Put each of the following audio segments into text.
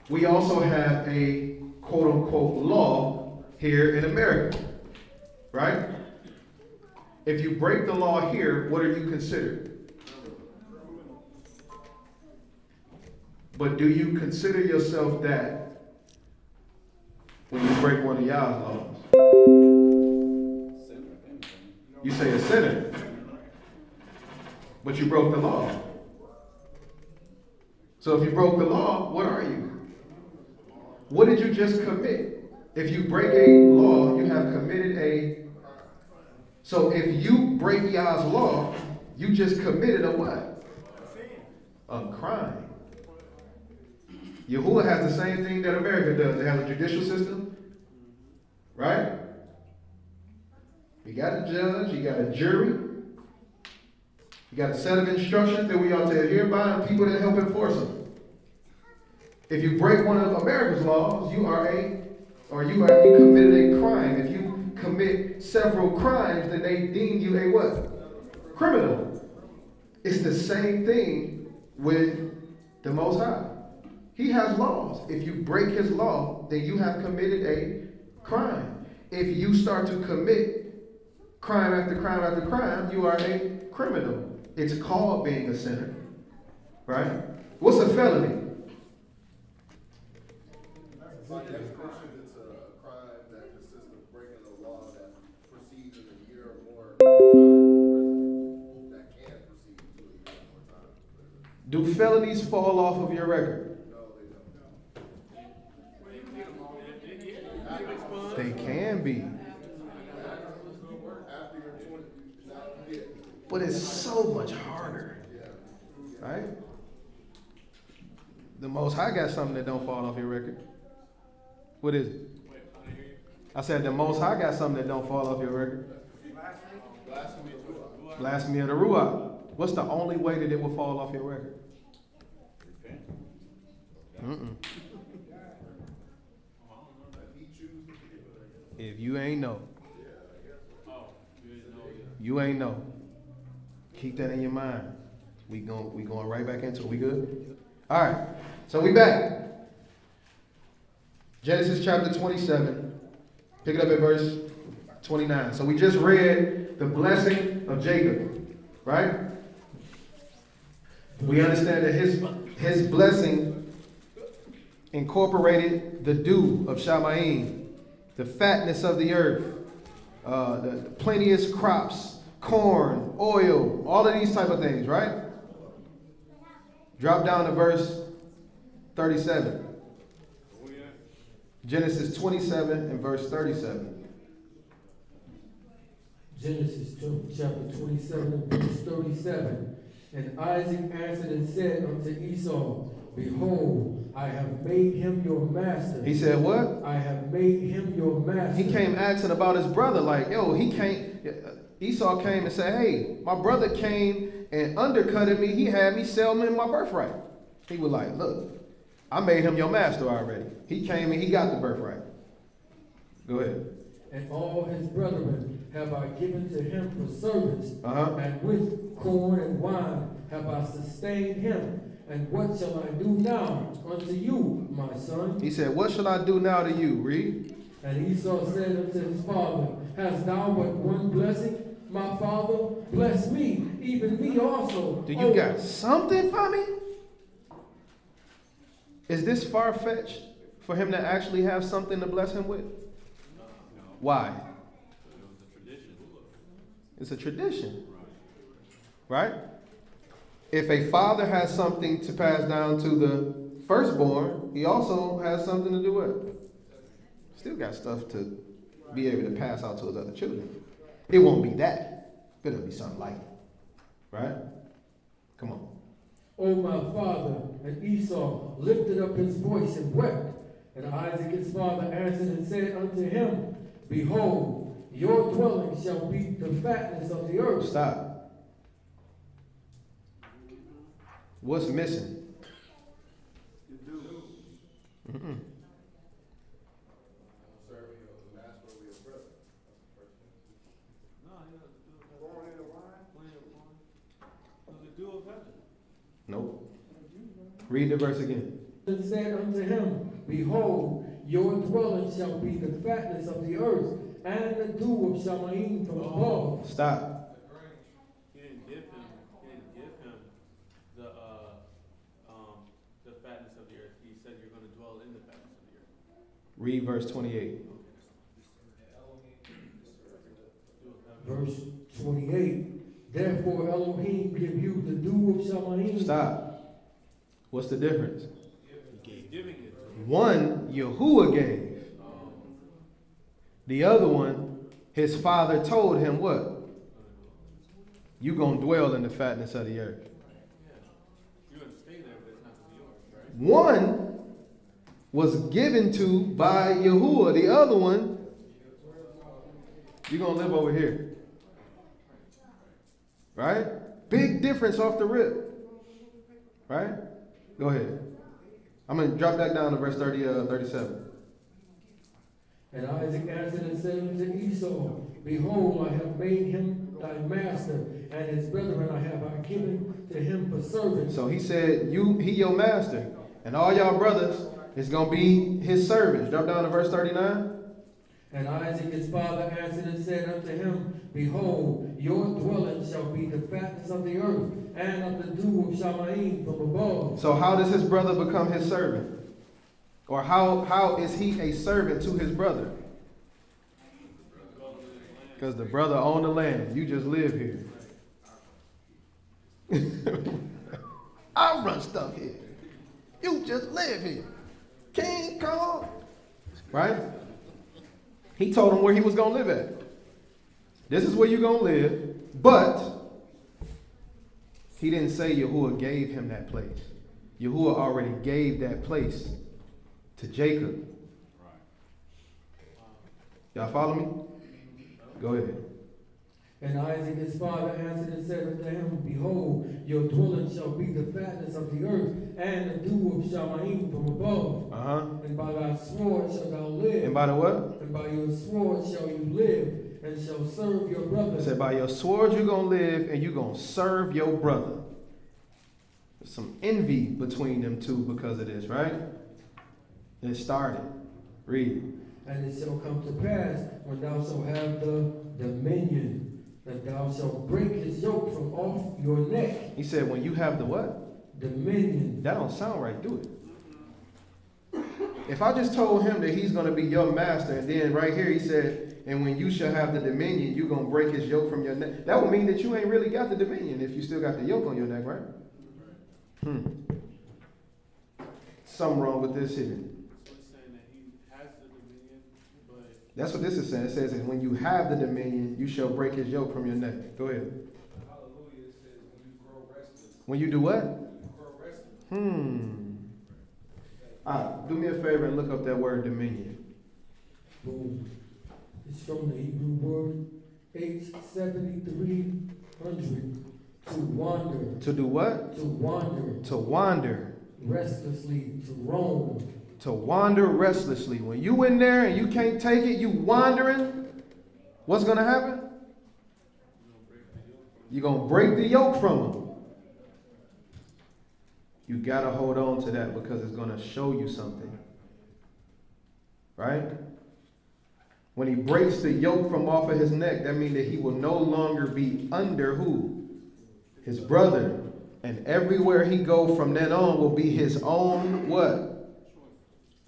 we also have a quote-unquote law here in America, right? If you break the law here, what are you considered? But do you consider yourself that when you break one of y'all's laws? You say a sinner, but you broke the law. So if you broke the law, what are you? What did you just commit? If you break a law, you have committed a... So if you break Yah's law, you just committed a what? A crime. Yahuwah has the same thing that America does. They have a judicial system, right? You got a judge, you got a jury, you got a set of instructions that we ought to adhere by, and people that help enforce them. If you break one of America's laws, you committed a crime. If you commit several crimes, then they deem you a what? Criminal. It's the same thing with the Most High. He has laws. If you break his law, then you have committed a crime. If you start to commit crime after crime after crime, you are a criminal. It's called being a sinner, right? What's a felony? By definition, it's a crime that consists of breaking a law that proceeds in a year or more that can proceed to a year or more time. Do felonies fall off of your record? No, they don't. They can be. After you're 20, not yet. But it's so much harder, right? The Most High got something that don't fall off your record. What is it? I said the Most High got something that don't fall off your record. Blasphemy of the Ruach. What's the only way that it will fall off your record? If you ain't know. You ain't know. Keep that in your mind. We going right back into it. We good? All right. So we back. Genesis chapter 27. Pick it up at verse 29. So we just read the blessing of Jacob, right? We understand that his blessing incorporated the dew of Shamayim, the fatness of the earth, the plenteous crops, corn, oil, all of these type of things, right? Drop down to verse 37. Genesis 27 and verse 37. Genesis chapter 27 and verse 37. And Isaac answered and said unto Esau, Behold, I have made him your master. He said what? I have made him your master. He came asking about his brother, like, yo, Esau came and said, hey, my brother came and undercutted me. He had me sell him my birthright. He was like, look, I made him your master already. He came and he got the birthright. Go ahead. And all his brethren have I given to him for servants, And with corn and wine have I sustained him. And what shall I do now unto you, my son? He said, what shall I do now to you? Read. And Esau said unto his father, Hast thou but one blessing? My father, bless me, even me also. Do you got something for me? Is this far-fetched for him to actually have something to bless him with? Why? It's a tradition. Right? If a father has something to pass down to the firstborn, he also has something to do with. Still got stuff to be able to pass out to his other children. It won't be that, but it'll be something like it. Right? Come on. O my father, and Esau lifted up his voice and wept. And Isaac his father answered and said unto him, Behold, your dwelling shall be the fatness of the earth. Stop. What's missing? Mm-mm. Nope. Read the verse again. and said unto him, Behold, your dwelling shall be the fatness of the earth, and the dew of Shamaim from above. Stop. He didn't give him the fatness of the earth. He said you're going to dwell in the fatness of the earth. Read verse 28. Verse 28. Therefore Elohim give you the dew of Shamaim. Stop. What's the difference? He's giving it to him. One, Yahuwah gave. The other one, his father told him what? You gonna dwell in the fatness of the earth. You're going to stay there, but it's not going to be yours, right? One was given to by Yahuwah. The other one, you're gonna live over here. Right? Big difference off the rip. Right? Go ahead. I'm going to drop that down to verse 37. And Isaac answered and said unto Esau, Behold, I have made him thy master, and his brethren I have given to him for servants. So he said, he your master, and all y'all brothers is going to be his servants. Drop down to verse 39. And Isaac his father answered and said unto him, Behold, your dwelling shall be the fatness of the earth, and of the dew of Shamaim from above. So how does his brother become his servant? Or how is he a servant to his brother? Because the brother owned the land. You just live here. I run stuff here. You just live here. King Kong. Right? He told him where he was going to live at. This is where you're going to live. But he didn't say Yahuwah gave him that place. Yahuwah already gave that place to Jacob. Y'all follow me? Go ahead. And Isaac his father answered and said unto him, Behold, your dwelling shall be the fatness of the earth, and the dew of Shamaim from above. And by thy sword shalt thou live. And by the what? And by your sword shall you live, and shall serve your brother. I said, by your sword you're going to live, and you're going to serve your brother. There's some envy between them two because of this, right? It started. Read. And it shall come to pass, when thou shalt have the dominion, that thou shalt break his yoke from off your neck. He said, when you have the what? Dominion. That don't sound right, do it? If I just told him that he's going to be your master, and then right here he said, and when you shall have the dominion, you're going to break his yoke from your neck. That would mean that you ain't really got the dominion if you still got the yoke on your neck, right? Something wrong with this here. That's what this is saying. It says that when you have the dominion, you shall break his yoke from your neck. Go ahead. Hallelujah. It says when you grow restless. When you do what? You grow restless. All right, do me a favor and look up that word dominion. Boom. It's from the Hebrew word H7300. To wander. To do what? To wander. To wander. Restlessly. To roam. To wander restlessly. When you in there and you can't take it, you wandering, what's going to happen? You're going to break the yoke from them. You got to hold on to that because it's going to show you something. Right? When he breaks the yoke from off of his neck, that means that he will no longer be under who? His brother. And everywhere he go from then on will be his own what?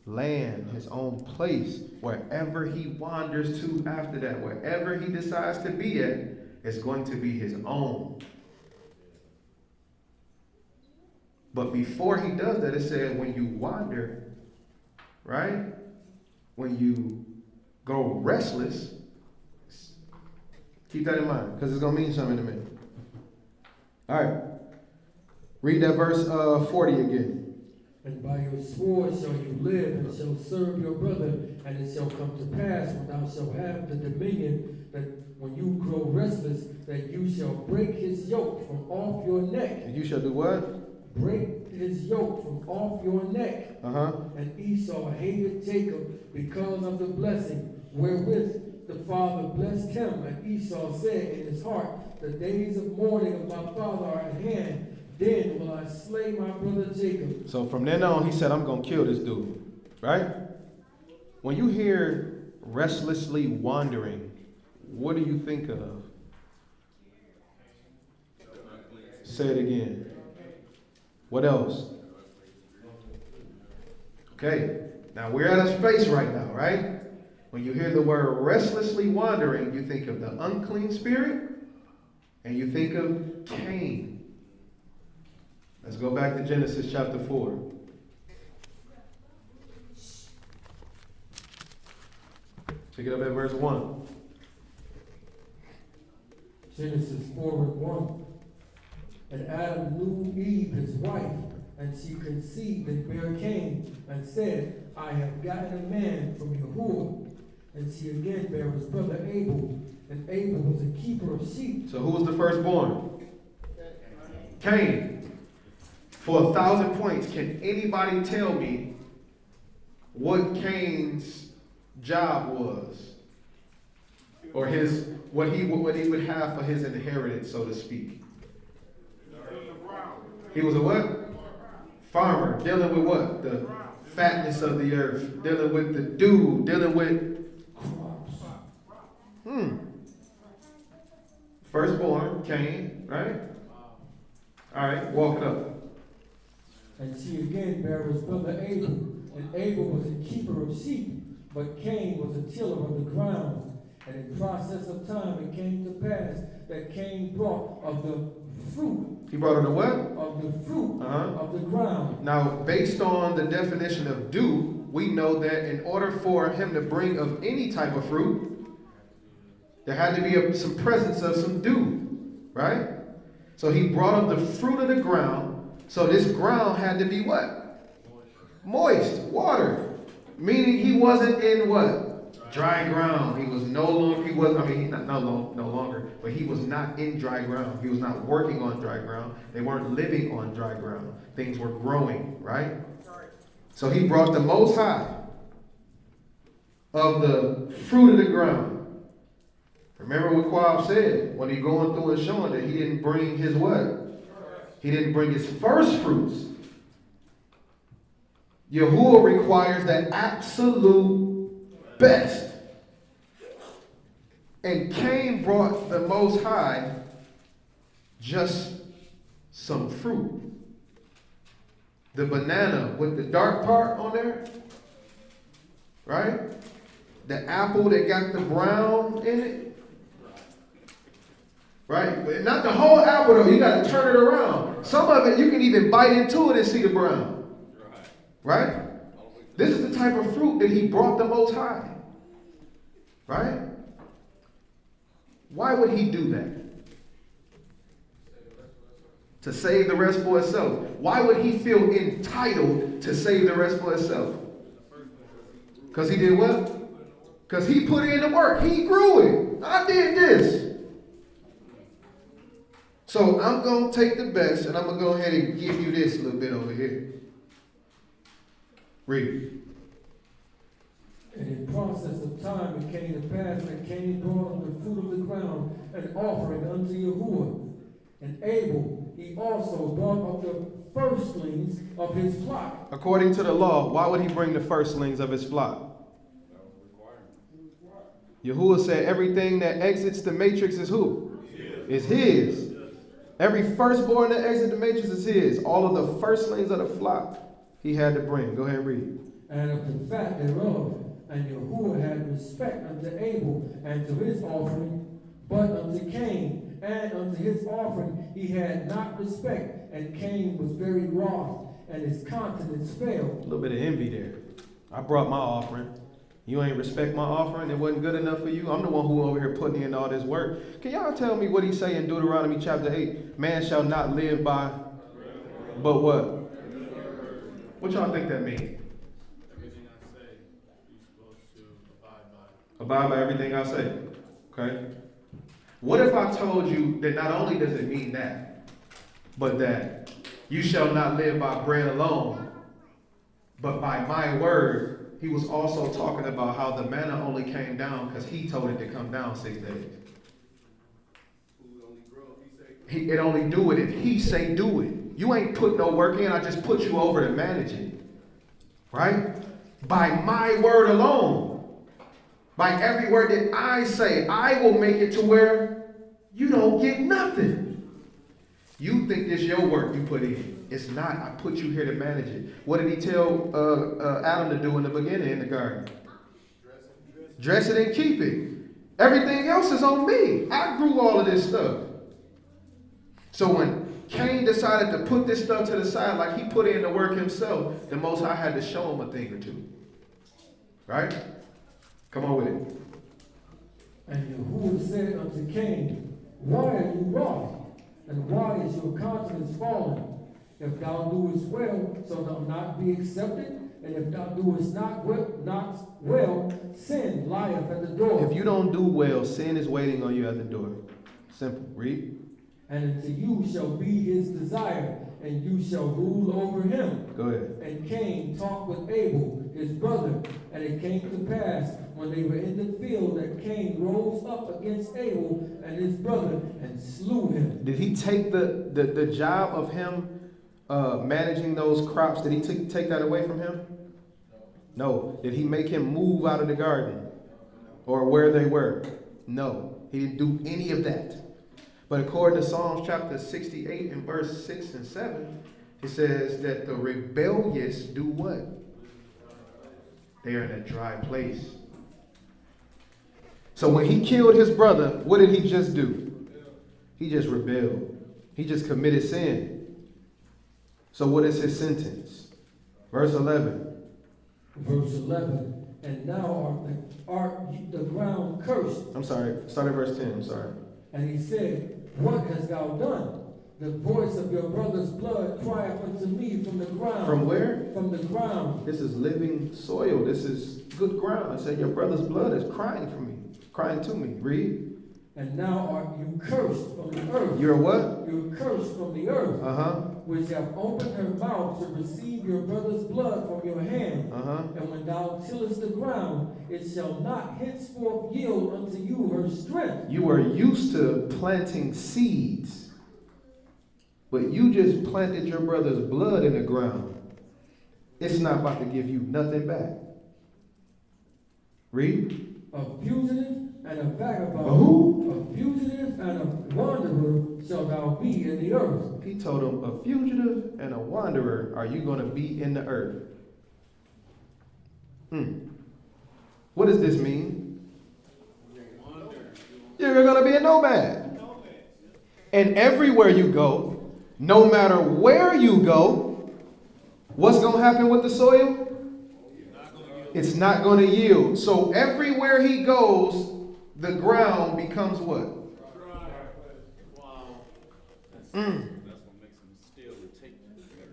Land, his own place. Wherever he wanders to after that, wherever he decides to be at, is going to be his own. But before he does that, it said when you wander, right? When you go restless, keep that in mind, because it's going to mean something in a minute. All right. Read that verse 40 again. And by your sword shall you live, and shall serve your brother. And it shall come to pass, when thou shalt have the dominion, that when you grow restless, that you shall break his yoke from off your neck. And you shall do what? Break his yoke from off your neck. And Esau hated Jacob because of the blessing wherewith the father blessed him. And Esau said in his heart, the days of mourning of my father are at hand. then will I slay my brother Jacob. So from then on, he said, I'm going to kill this dude. Right? When you hear restlessly wandering, what do you think of? Say it again. What else? Okay. Now we're at a space right now, right? When you hear the word restlessly wandering, you think of the unclean spirit and you think of Cain. Let's go back to Genesis chapter 4. Pick it up at verse 1. Genesis 4:1. And Adam knew Eve his wife, and she conceived and bare Cain, and said, I have gotten a man from Yahuwah. And she again bare his brother Abel, and Abel was a keeper of sheep. So who was the firstborn? Cain. For 1,000 points, can anybody tell me what Cain's job was? Or what he would have for his inheritance, so to speak? He was a what? Farmer. Dealing with what? The fatness of the earth. Dealing with the dew. Dealing with firstborn, Cain, right? All right, walk it up. And she again bare his brother Abel, and Abel was a keeper of sheep, but Cain was a tiller of the ground. And in process of time it came to pass that Cain brought of the fruit. He brought her the what? Of the fruit of the ground. Now, based on the definition of dew, we know that in order for him to bring of any type of fruit, there had to be some presence of some dew, right? So he brought up the fruit of the ground. So this ground had to be what? Moist, water. Meaning he wasn't in what? Dry ground. He was no longer, but he was not in dry ground. He was not working on dry ground. They weren't living on dry ground. Things were growing, right? So he brought the Most High of the fruit of the ground. Remember what Quab said when he going through and showing that he didn't bring his what? He didn't bring his first fruits. Yahuwah requires the absolute best. And Cain brought the Most High just some fruit. The banana with the dark part on there, right? The apple that got the brown in it. Right? But not the whole apple though. You got to turn it around. Some of it you can even bite into it and see the brown. Right? This is the type of fruit that he brought the Most High. Right? Why would he do that? To save the rest for itself. Why would he feel entitled to save the rest for itself? Because he did what? Because he put in the work. He grew it. I did this. So I'm going to take the best and I'm going to go ahead and give you this little bit over here. Read. And in process of time it came to pass that Cain brought of the fruit of the ground an offering unto Yahuwah. And Abel, he also brought of the firstlings of his flock. According to the law, why would he bring the firstlings of his flock? Yahuwah said everything that exits the matrix is who? Is his. Every firstborn that exits the matrix is his. All of the firstlings of the flock he had to bring. Go ahead and read. And of the fat thereof. And Yahuwah had respect unto Abel and to his offering, but unto Cain and unto his offering he had not respect. And Cain was very wroth, and his countenance fell. A little bit of envy there. I brought my offering. You ain't respect my offering. It wasn't good enough for you. I'm the one who over here putting in all this work. Can y'all tell me what he say in Deuteronomy chapter 8? Man shall not live by, but what? What y'all think that means? Everything I say, you're supposed to abide by. Abide by everything I say. Okay? What if I told you that not only does it mean that, but that you shall not live by bread alone, but by my word? He was also talking about how the manna only came down because he told it to come down 6 days. It only do it if he say do it. You ain't put no work in. I just put you over to manage it. Right? By my word alone. By every word that I say, I will make it to where you don't get nothing. You think it's your work you put in. It's not. I put you here to manage it. What did he tell Adam to do in the beginning in the garden? Dress it and keep it. Everything else is on me. I grew all of this stuff. So when Cain decided to put this stuff to the side, like he put in the work himself, the Most High had to show him a thing or two. Right? Come on with it. And Yahuwah said unto Cain, Why are you wroth? And why is your countenance fallen? If thou doest well, shalt thou not be accepted? And if thou doest not well, sin lieth at the door. If you don't do well, sin is waiting on you at the door. Simple. Read. And unto you shall be his desire, and you shall rule over him. Go ahead. And Cain talked with Abel, his brother. And it came to pass, when they were in the field, that Cain rose up against Abel and his brother, and slew him. Did he take the job of him managing those crops? Did he take that away from him? No. Did he make him move out of the garden or where they were? No. He didn't do any of that. But according to Psalms chapter 68 and verse 6 and 7, it says that the rebellious do what? They are in a dry place. So when he killed his brother, what did he just do? He just rebelled. He just committed sin. So what is his sentence? Verse 11. Verse 11. And now art the ground cursed. I'm sorry. Start at verse 10. I'm sorry. And he said, What hast thou done? The voice of your brother's blood crieth unto me from the ground. From where? From the ground. This is living soil. This is good ground. I said your brother's blood is crying for me. Crying to me. Read. And now art you cursed from the earth. You're what? You're cursed from the earth. Which have opened her mouth to receive your brother's blood from your hand. And when thou tillest the ground, it shall not henceforth yield unto you her strength. You are used to planting seeds, but you just planted your brother's blood in the ground. It's not about to give you nothing back. Read. A fugitive and a vagabond. A who? A fugitive and a wanderer shall thou be in the earth. He told him, a fugitive and a wanderer are you going to be in the earth. What does this mean? You're going to be a nomad. And everywhere you go, no matter where you go, what's going to happen with the soil? It's not going to yield. So everywhere he goes, the ground becomes what?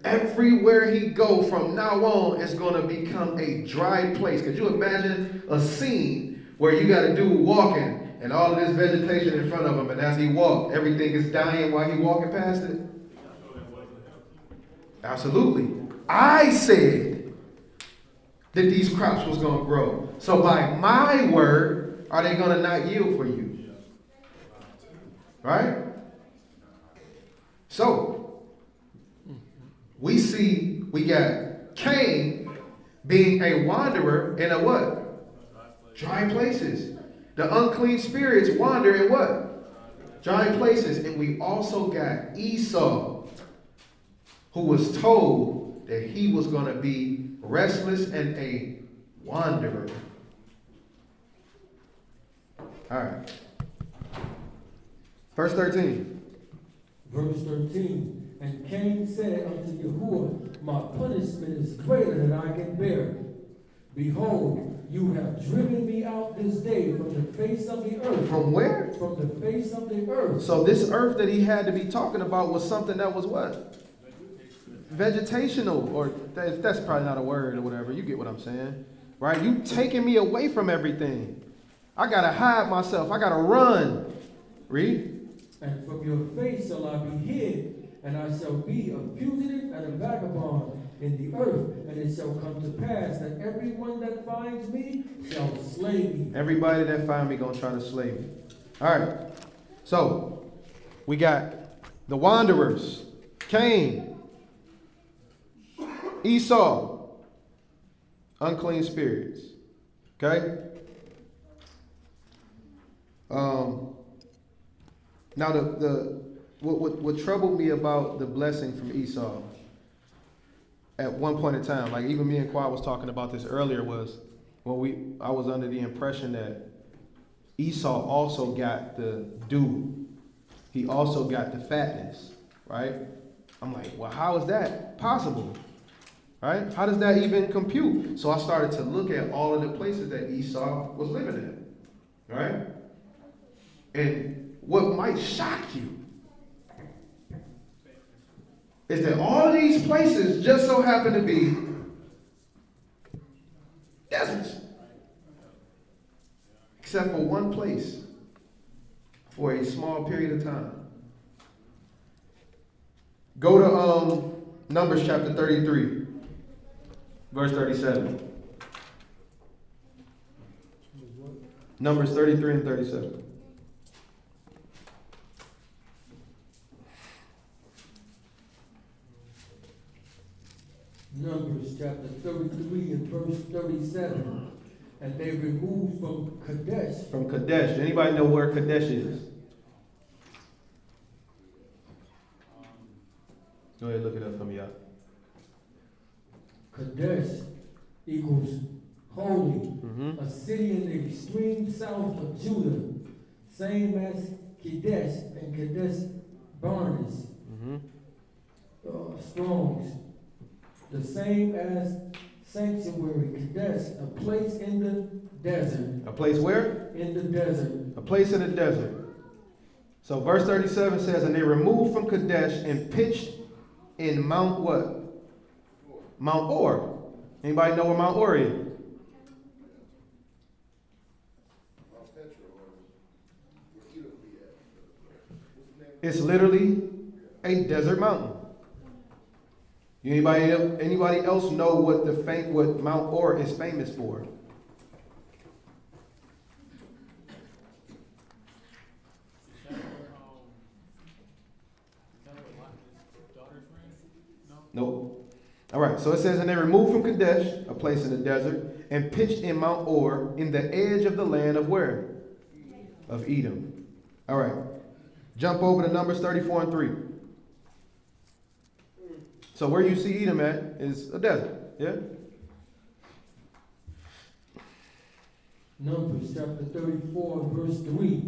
Everywhere he go from now on, it's going to become a dry place. Could you imagine a scene where you got a dude walking and all of this vegetation in front of him, and as he walked, everything is dying while he walking past it? Absolutely. I said that these crops was going to grow. So by my word, are they going to not yield for you? Right? So, we got Cain being a wanderer in a what? Dry places. The unclean spirits wander in what? Dry places. And we also got Esau, who was told that he was going to be restless and a wanderer. All right. Verse 13. Verse 13. And Cain said unto Yahuwah, My punishment is greater than I can bear. Behold, you have driven me out this day from the face of the earth. From where? From the face of the earth. So this earth that he had to be talking about was something that was what? Vegetational, or that's probably not a word or whatever. You get what I'm saying, right? You taking me away from everything. I gotta hide myself. I gotta run. Read. And from your face shall I be hid, and I shall be a fugitive and a vagabond in the earth. And it shall come to pass that everyone that finds me shall slay me. Everybody that finds me gonna try to slay me. All right. So we got the wanderers, Cain. Esau, unclean spirits. Okay? Now what troubled me about the blessing from Esau at one point in time, like even me and Qua was talking about this earlier, was when I was under the impression that Esau also got the dew. He also got the fatness, right? I'm like, well, how is that possible? Right? How does that even compute? So I started to look at all of the places that Esau was living in. Right? And what might shock you is that all of these places just so happen to be deserts. Except for one place for a small period of time. Go to Numbers chapter 33, verse 37. Numbers 33 and 37. Numbers chapter 33 and verse 37. And they removed from Kadesh. From Kadesh. Anybody know where Kadesh is? Go ahead, look it up for me, y'all. Kadesh equals holy. Mm-hmm. A city in the extreme south of Judah. Same as Kadesh and Kadesh Barnes. Mm-hmm. Strongs. The same as sanctuary, Kadesh, a place in the desert. A place where? In the desert. A place in the desert. So verse 37 says, and they removed from Kadesh and pitched in Mount what? Mount Or. Anybody know where Mount Or is? It's literally a desert mountain. Anybody else know what Mount Or is famous for? Is that what his daughter's ran? No? Nope. All right, so it says, and they removed from Kadesh, a place in the desert, and pitched in Mount Or, in the edge of the land of where? Of Edom. All right. Jump over to Numbers 34 and 3. So where you see Edom at is a desert, yeah? Numbers chapter 34 verse 3.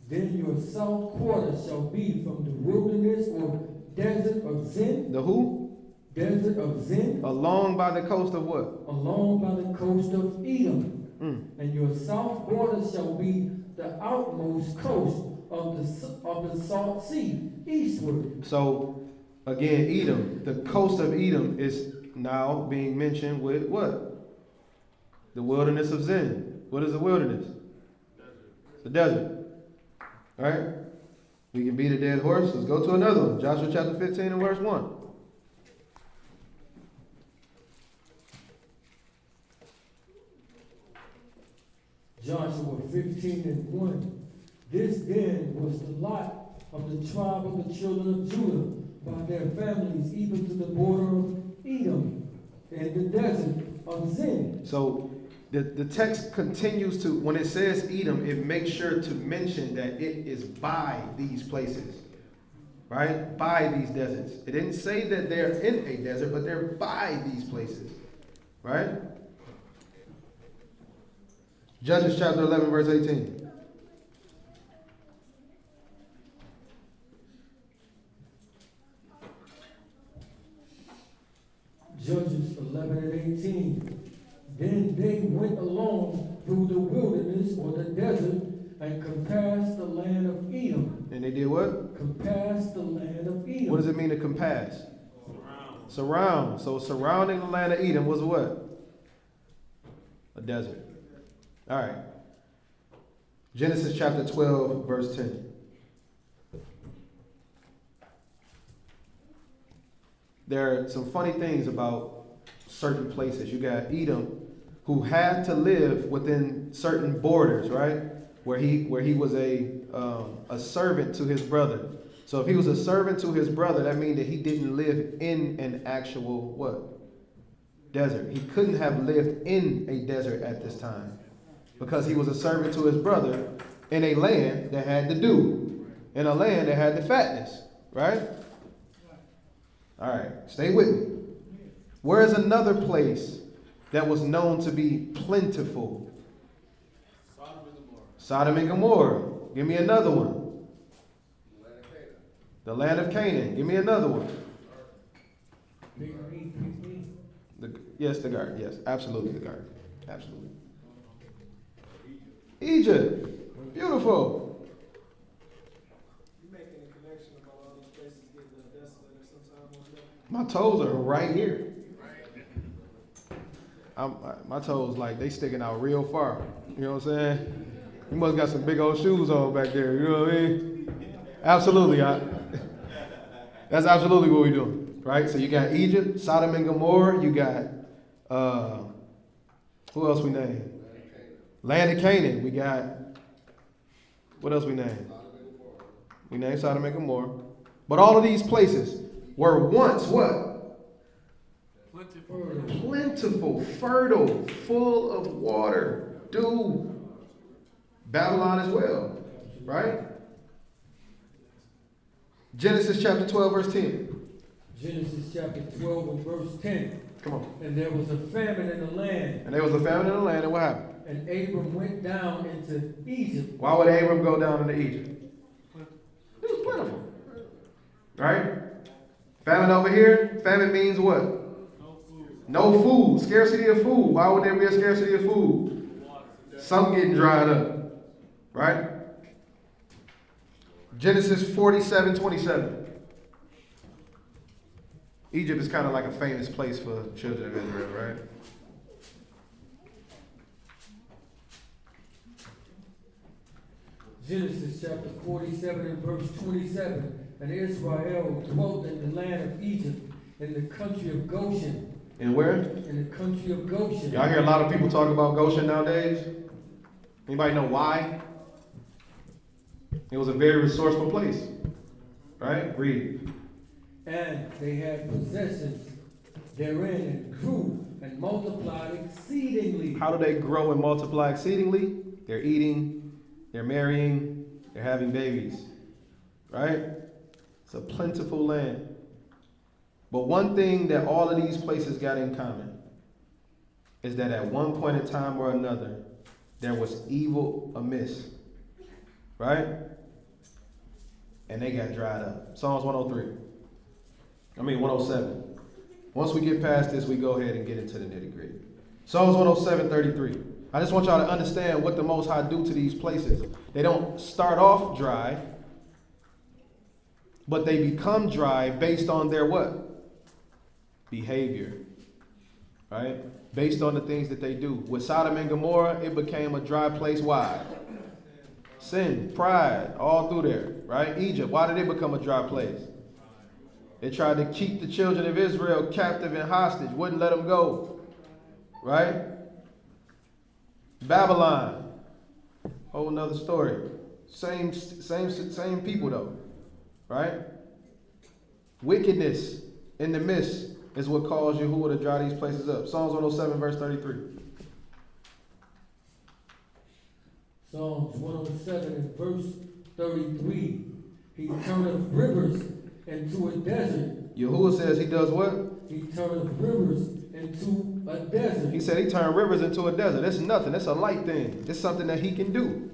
Then your south quarter shall be from the wilderness or desert of Zin. The who? Desert of Zin. Along by the coast of what? Along by the coast of Edom. And your south border shall be the outmost coast of the Salt Sea, eastward. So, again, Edom, the coast of Edom is now being mentioned with what? The wilderness of Zin. What is the wilderness? The desert. All right? We can beat a dead horse. Let's go to another one. Joshua chapter 15 and verse 1. Joshua 15 and 1. This then was the lot of the tribe of the children of Judah by their families, even to the border of Edom and the desert of Zin. So the text continues to, when it says Edom, it makes sure to mention that it is by these places, right? By these deserts. It didn't say that they're in a desert, but they're by these places, right? Judges chapter 11, verse 18. Judges 11 and 18. Then they went along through the wilderness or the desert and compassed the land of Edom. And they did what? Compassed the land of Edom. What does it mean to compass? Surround. So surrounding the land of Edom was what? A desert. All right. Genesis chapter 12, verse 10. There are some funny things about certain places. You got Edom, who had to live within certain borders, right? Where he was a servant to his brother. So if he was a servant to his brother, that means that he didn't live in an actual what? desert. He couldn't have lived in a desert at this time because he was a servant to his brother in a land that had the dew, in a land that had the fatness, right? All right, stay with me. Where is another place that was known to be plentiful? Sodom and Gomorrah. Give me another one. The land of Canaan. Give me another one. Yes, the garden. Yes, absolutely the garden. Absolutely. Egypt. Beautiful. You making a connection about all these places getting desolate or sometime on that? My toes are right here. My toes, like, they sticking out real far. You know what I'm saying? You must got some big old shoes on back there. You know what I mean? Absolutely. That's absolutely what we're doing. Right? So you got Egypt, Sodom and Gomorrah. You got, who else we name? Land of Canaan. We got, what else we name? We named Sodom and Gomorrah. But all of these places were once what? Plentiful, fertile, full of water, dew. Babylon as well, right? Genesis chapter 12, verse 10. Genesis chapter 12 and verse 10. Come on. And there was a famine in the land. And there was a famine in the land, and what happened? And Abram went down into Egypt. Why would Abram go down into Egypt? It was plentiful. Right? Famine over here. Famine means what? No food. Scarcity of food. Why would there be a scarcity of food? Something getting dried up. Right? Genesis 47:27. Egypt is kind of like a famous place for children of Israel, right? Genesis chapter 47 and verse 27. And Israel dwelt in the land of Egypt, in the country of Goshen. And where? In the country of Goshen. Y'all hear a lot of people talk about Goshen nowadays? Anybody know why? It was a very resourceful place. Right? Read. And they had possessions therein, and grew and multiplied exceedingly. How do they grow and multiply exceedingly? They're eating, they're marrying, they're having babies. Right? It's a plentiful land. But one thing that all of these places got in common is that at one point in time or another, there was evil amiss. Right? And they got dried up. Psalms 107. Once we get past this, we go ahead and get into the nitty gritty. Psalms 107:33. I just want y'all to understand what the Most High do to these places. They don't start off dry, but they become dry based on their what? Behavior. Right? Based on the things that they do. With Sodom and Gomorrah, it became a dry place. Why? Sin, pride, all through there. Right? Egypt, why did it become a dry place? They tried to keep the children of Israel captive and hostage, wouldn't let them go. Right? Babylon, whole nother story. Same people though. Right? Wickedness in the midst is what caused Yahuwah to dry these places up. Psalms 107, verse 33. Psalms 107 and verse 33. He turneth rivers into a desert. Yahuwah says he does what? He turneth rivers into a desert. He said he turned rivers into a desert. That's nothing. That's a light thing. It's something that he can do.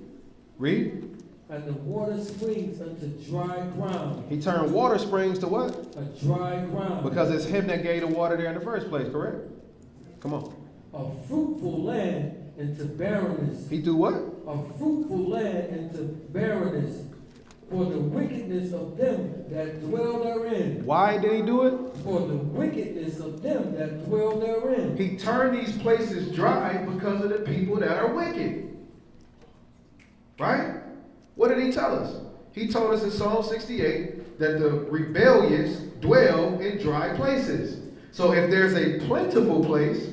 Read. And the water springs unto dry ground. He turned water springs to what? A dry ground. Because it's him that gave the water there in the first place, correct? Come on. A fruitful land into barrenness. He do what? A fruitful land into barrenness. For the wickedness of them that dwell therein. Why did he do it? For the wickedness of them that dwell therein. He turned these places dry because of the people that are wicked. Right? What did he tell us? He told us in Psalm 68 that the rebellious dwell in dry places. So if there's a plentiful place,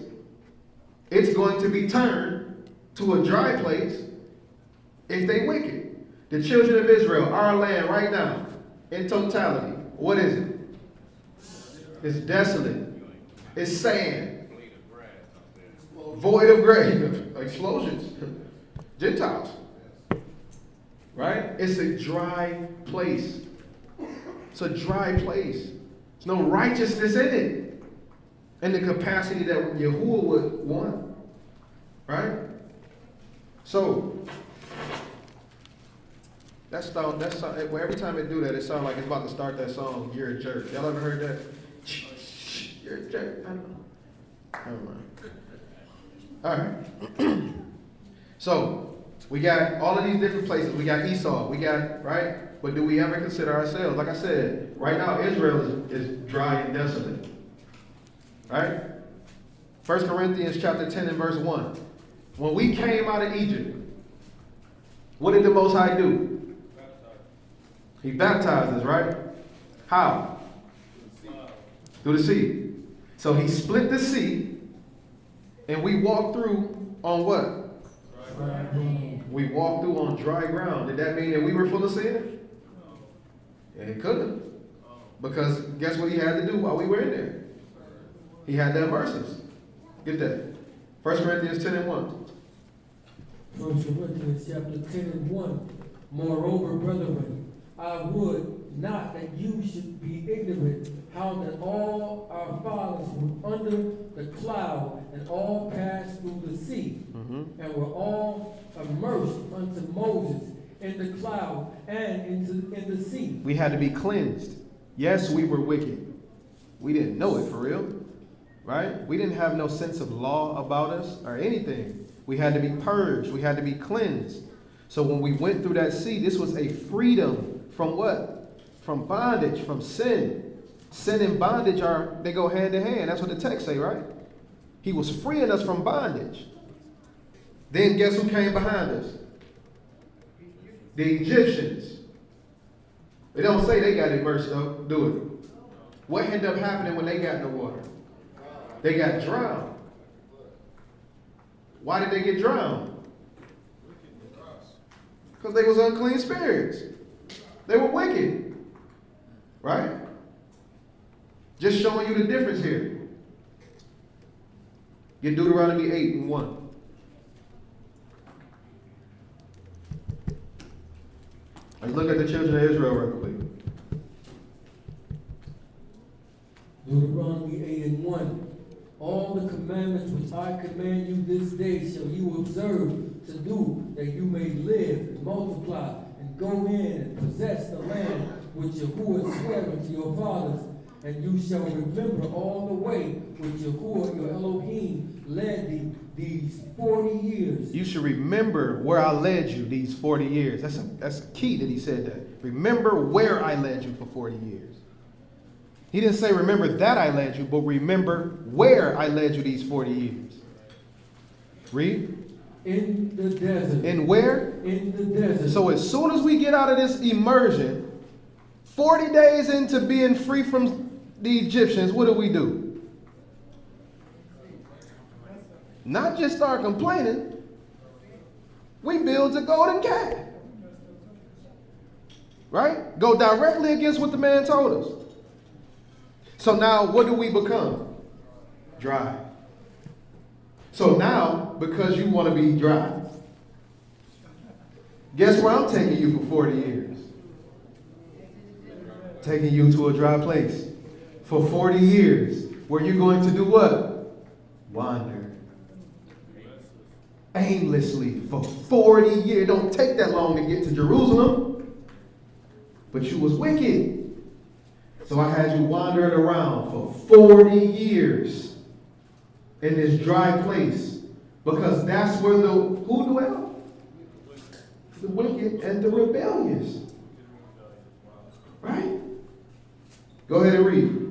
it's going to be turned to a dry place if they wicked. The children of Israel, our land right now, in totality, what is it? It's desolate. It's sand. void of grave, explosions, Gentiles. Right? It's a dry place. It's a dry place. There's no righteousness in it. In the capacity that Yahuwah would want. Right? So, every time they do that, it sounds like it's about to start that song, You're a Jerk. Y'all ever heard that? You're a jerk. I know. Never mind. All right. So, we got all of these different places. We got Esau. We got, right? But do we ever consider ourselves? Like I said, right now Israel is dry and desolate. Right? 1 Corinthians chapter 10 and verse 1. When we came out of Egypt, what did the Most High do? He baptized us, right? How? Through the sea. So he split the sea, and we walked through on what? We walked through on dry ground. Did that mean that we were full of sin? Yeah, it couldn't. Because guess what he had to do while we were in there? He had to immerse us. Get that. 1 Corinthians 10 and 1. 1 Corinthians chapter 10 and 1. Moreover, brethren, I would not that you should be ignorant how that all our fathers were under the cloud and all passed through the sea, and were all immersed unto Moses in the cloud and in the sea. We had to be cleansed. Yes, we were wicked. We didn't know it for real. Right? We didn't have no sense of law about us or anything. We had to be purged. We had to be cleansed. So when we went through that sea, this was a freedom from what? From bondage, from sin. Sin and bondage they go hand in hand. That's what the text say, right? He was freeing us from bondage. Then guess who came behind us? The Egyptians. They don't say they got immersed up, do it. What ended up happening when they got in the water? They got drowned. Why did they get drowned? Because they was unclean spirits. They were wicked. Right? Just showing you the difference here. Get Deuteronomy 8 and 1. Let's look at the children of Israel real quick. Deuteronomy 8 and 1. All the commandments which I command you this day shall you observe to do, that you may live and multiply and go in and possess the land which Yahuwah sware unto your fathers. And you shall remember all the way which Yahuwah your Elohim led thee these 40 years. You should remember where I led you these 40 years. That's key that he said that. Remember where I led you for 40 years. He didn't say remember that I led you, but remember where I led you these 40 years. Read. In the desert. In where? In the desert. So as soon as we get out of this immersion, 40 days into being free from the Egyptians, what do? Not just start complaining. We build a golden calf. Right? Go directly against what the man told us. So now what do we become? Dry. So now, because you want to be dry, guess where I'm taking you for 40 years? Taking you to a dry place. For 40 years, where you're going to do what? Wander. Aimlessly for 40 years. It don't take that long to get to Jerusalem. But you was wicked. So I had you wandering around for 40 years in this dry place. Because that's where who dwell? The wicked and the rebellious. Right? Go ahead and read.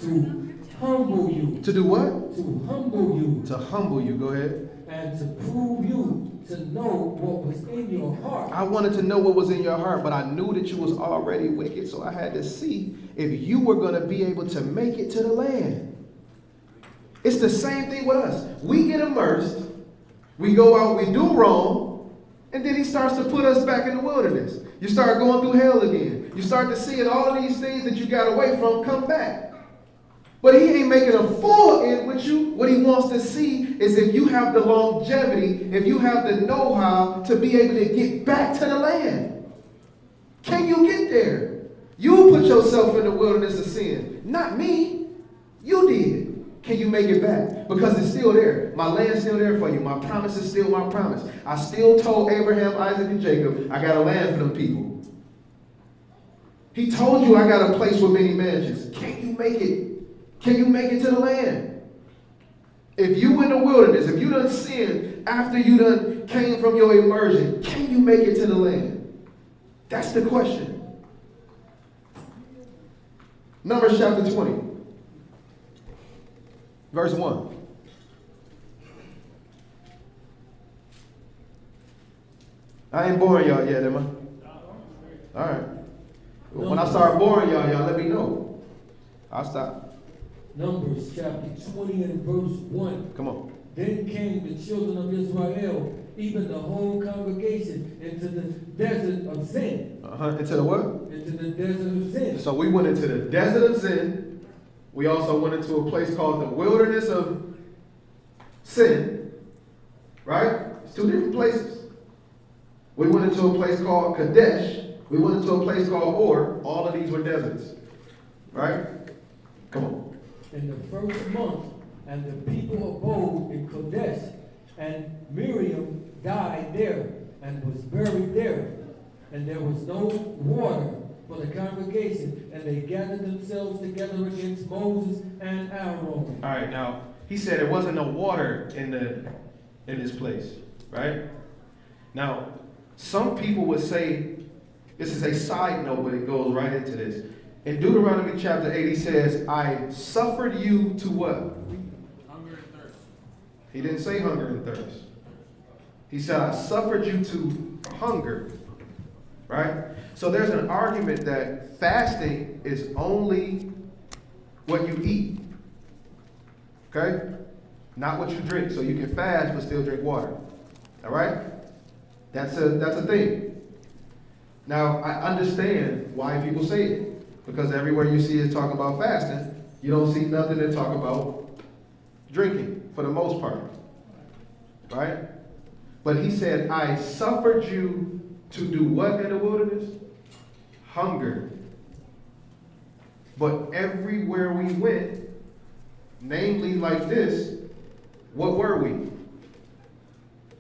To humble you. To do what? To humble you. To humble you. Go ahead. And to prove you to know what was in your heart. I wanted to know what was in your heart, but I knew that you was already wicked, so I had to see if you were going to be able to make it to the land. It's the same thing with us. We get immersed, we go out, we do wrong, and then he starts to put us back in the wilderness. You start going through hell again. You start to see all of these things that you got away from come back. But he ain't making a full end with you. What he wants to see is if you have the longevity, if you have the know-how to be able to get back to the land. Can you get there? You put yourself in the wilderness of sin. Not me. You did. Can you make it back? Because it's still there. My land's still there for you. My promise is still my promise. I still told Abraham, Isaac, and Jacob, I got a land for them people. He told you I got a place with many mansions. Can you make it? Can you make it to the land? If you in the wilderness, if you done sinned after you done came from your immersion, can you make it to the land? That's the question. Numbers chapter 20, verse 1. I ain't boring y'all yet, am I? All right. When I start boring y'all let me know. I'll stop. Numbers chapter 20 and verse 1. Come on. Then came the children of Israel, even the whole congregation, into the desert of Zin. Into the what? Into the desert of Zin. So we went into the desert of Zin. We also went into a place called the wilderness of Sin. Right? It's two different places. We went into a place called Kadesh. We went into a place called Or. All of these were deserts. Right? Come on. In the first month, and the people abode in Kadesh, and Miriam died there, and was buried there. And there was no water for the congregation, and they gathered themselves together against Moses and Aaron. All right, now, he said there wasn't no water in this place, right? Now, some people would say, this is a side note, but it goes right into this. In Deuteronomy chapter 8, he says, I suffered you to what? Hunger and thirst. He didn't say hunger and thirst. He said, I suffered you to hunger. Right? So there's an argument that fasting is only what you eat. Okay? Not what you drink. So you can fast but still drink water. All right? That's a thing. Now, I understand why people say it. Because everywhere you see is talking about fasting, you don't see nothing that talk about drinking for the most part. Right? But he said, I suffered you to do what in the wilderness? Hunger. But everywhere we went, namely like this, what were we?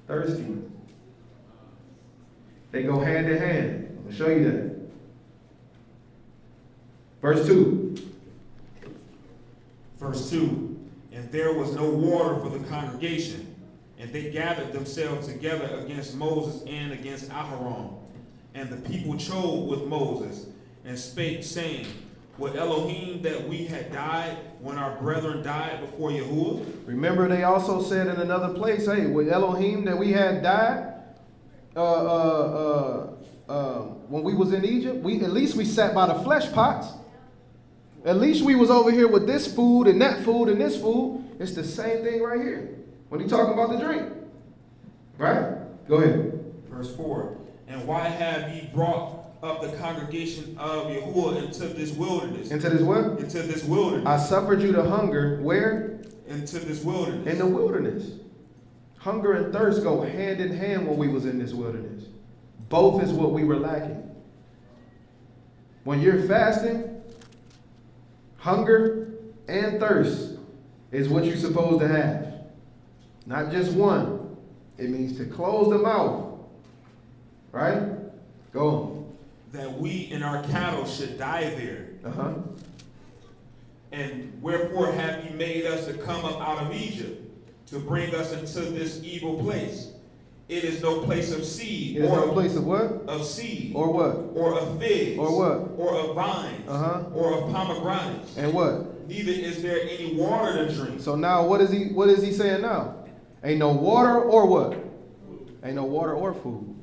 Thirsty. They go hand in hand. I'm going to show you that. Verse 2. Verse 2. And there was no water for the congregation, and they gathered themselves together against Moses and against Aharon. And the people chose with Moses, and spake, saying, Would Elohim that we had died when our brethren died before Yahuwah? Remember, they also said in another place, hey, would Elohim that we had died when we was in Egypt? At least we sat by the flesh pots. At least we was over here with this food and that food and this food. It's the same thing right here when he talking about the drink. Right? Go ahead. Verse 4. And why have ye brought up the congregation of Yahuwah into this wilderness? Into this what? Into this wilderness. I suffered you to hunger. Where? Into this wilderness. In the wilderness. Hunger and thirst go hand in hand when we was in this wilderness. Both is what we were lacking. When you're fasting, hunger and thirst is what you're supposed to have. Not just one. It means to close the mouth. Right? Go on. That we and our cattle should die there. Uh-huh. And wherefore have ye made us to come up out of Egypt, to bring us into this evil place? It is no place of seed. It is no place of what? Of seed. Or what? Or of figs. Or what? Or of vines. Uh-huh. Or of pomegranates. And what? Neither is there any water to drink. So now what is he saying now? Ain't no water or what? Ain't no water or food.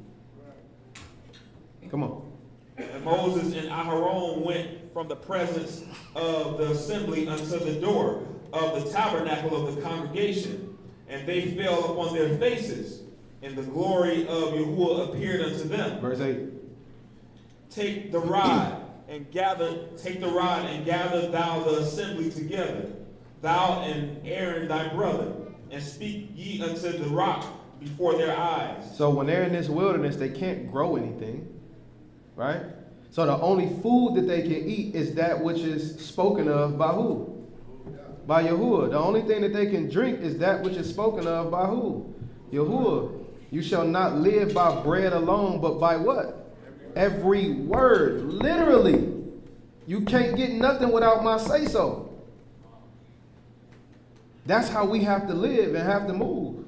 Come on. And Moses and Aharon went from the presence of the assembly unto the door of the tabernacle of the congregation, and they fell upon their faces, and the glory of Yahuwah appeared unto them. Verse 8. Take the rod and take the rod and gather thou the assembly together, thou and Aaron thy brother, and speak ye unto the rock before their eyes. So when they're in this wilderness, they can't grow anything, right? So the only food that they can eat is that which is spoken of by who? By Yahuwah. The only thing that they can drink is that which is spoken of by who? Yahuwah. You shall not live by bread alone, but by what? Every word. Literally. You can't get nothing without my say-so. That's how we have to live and have to move.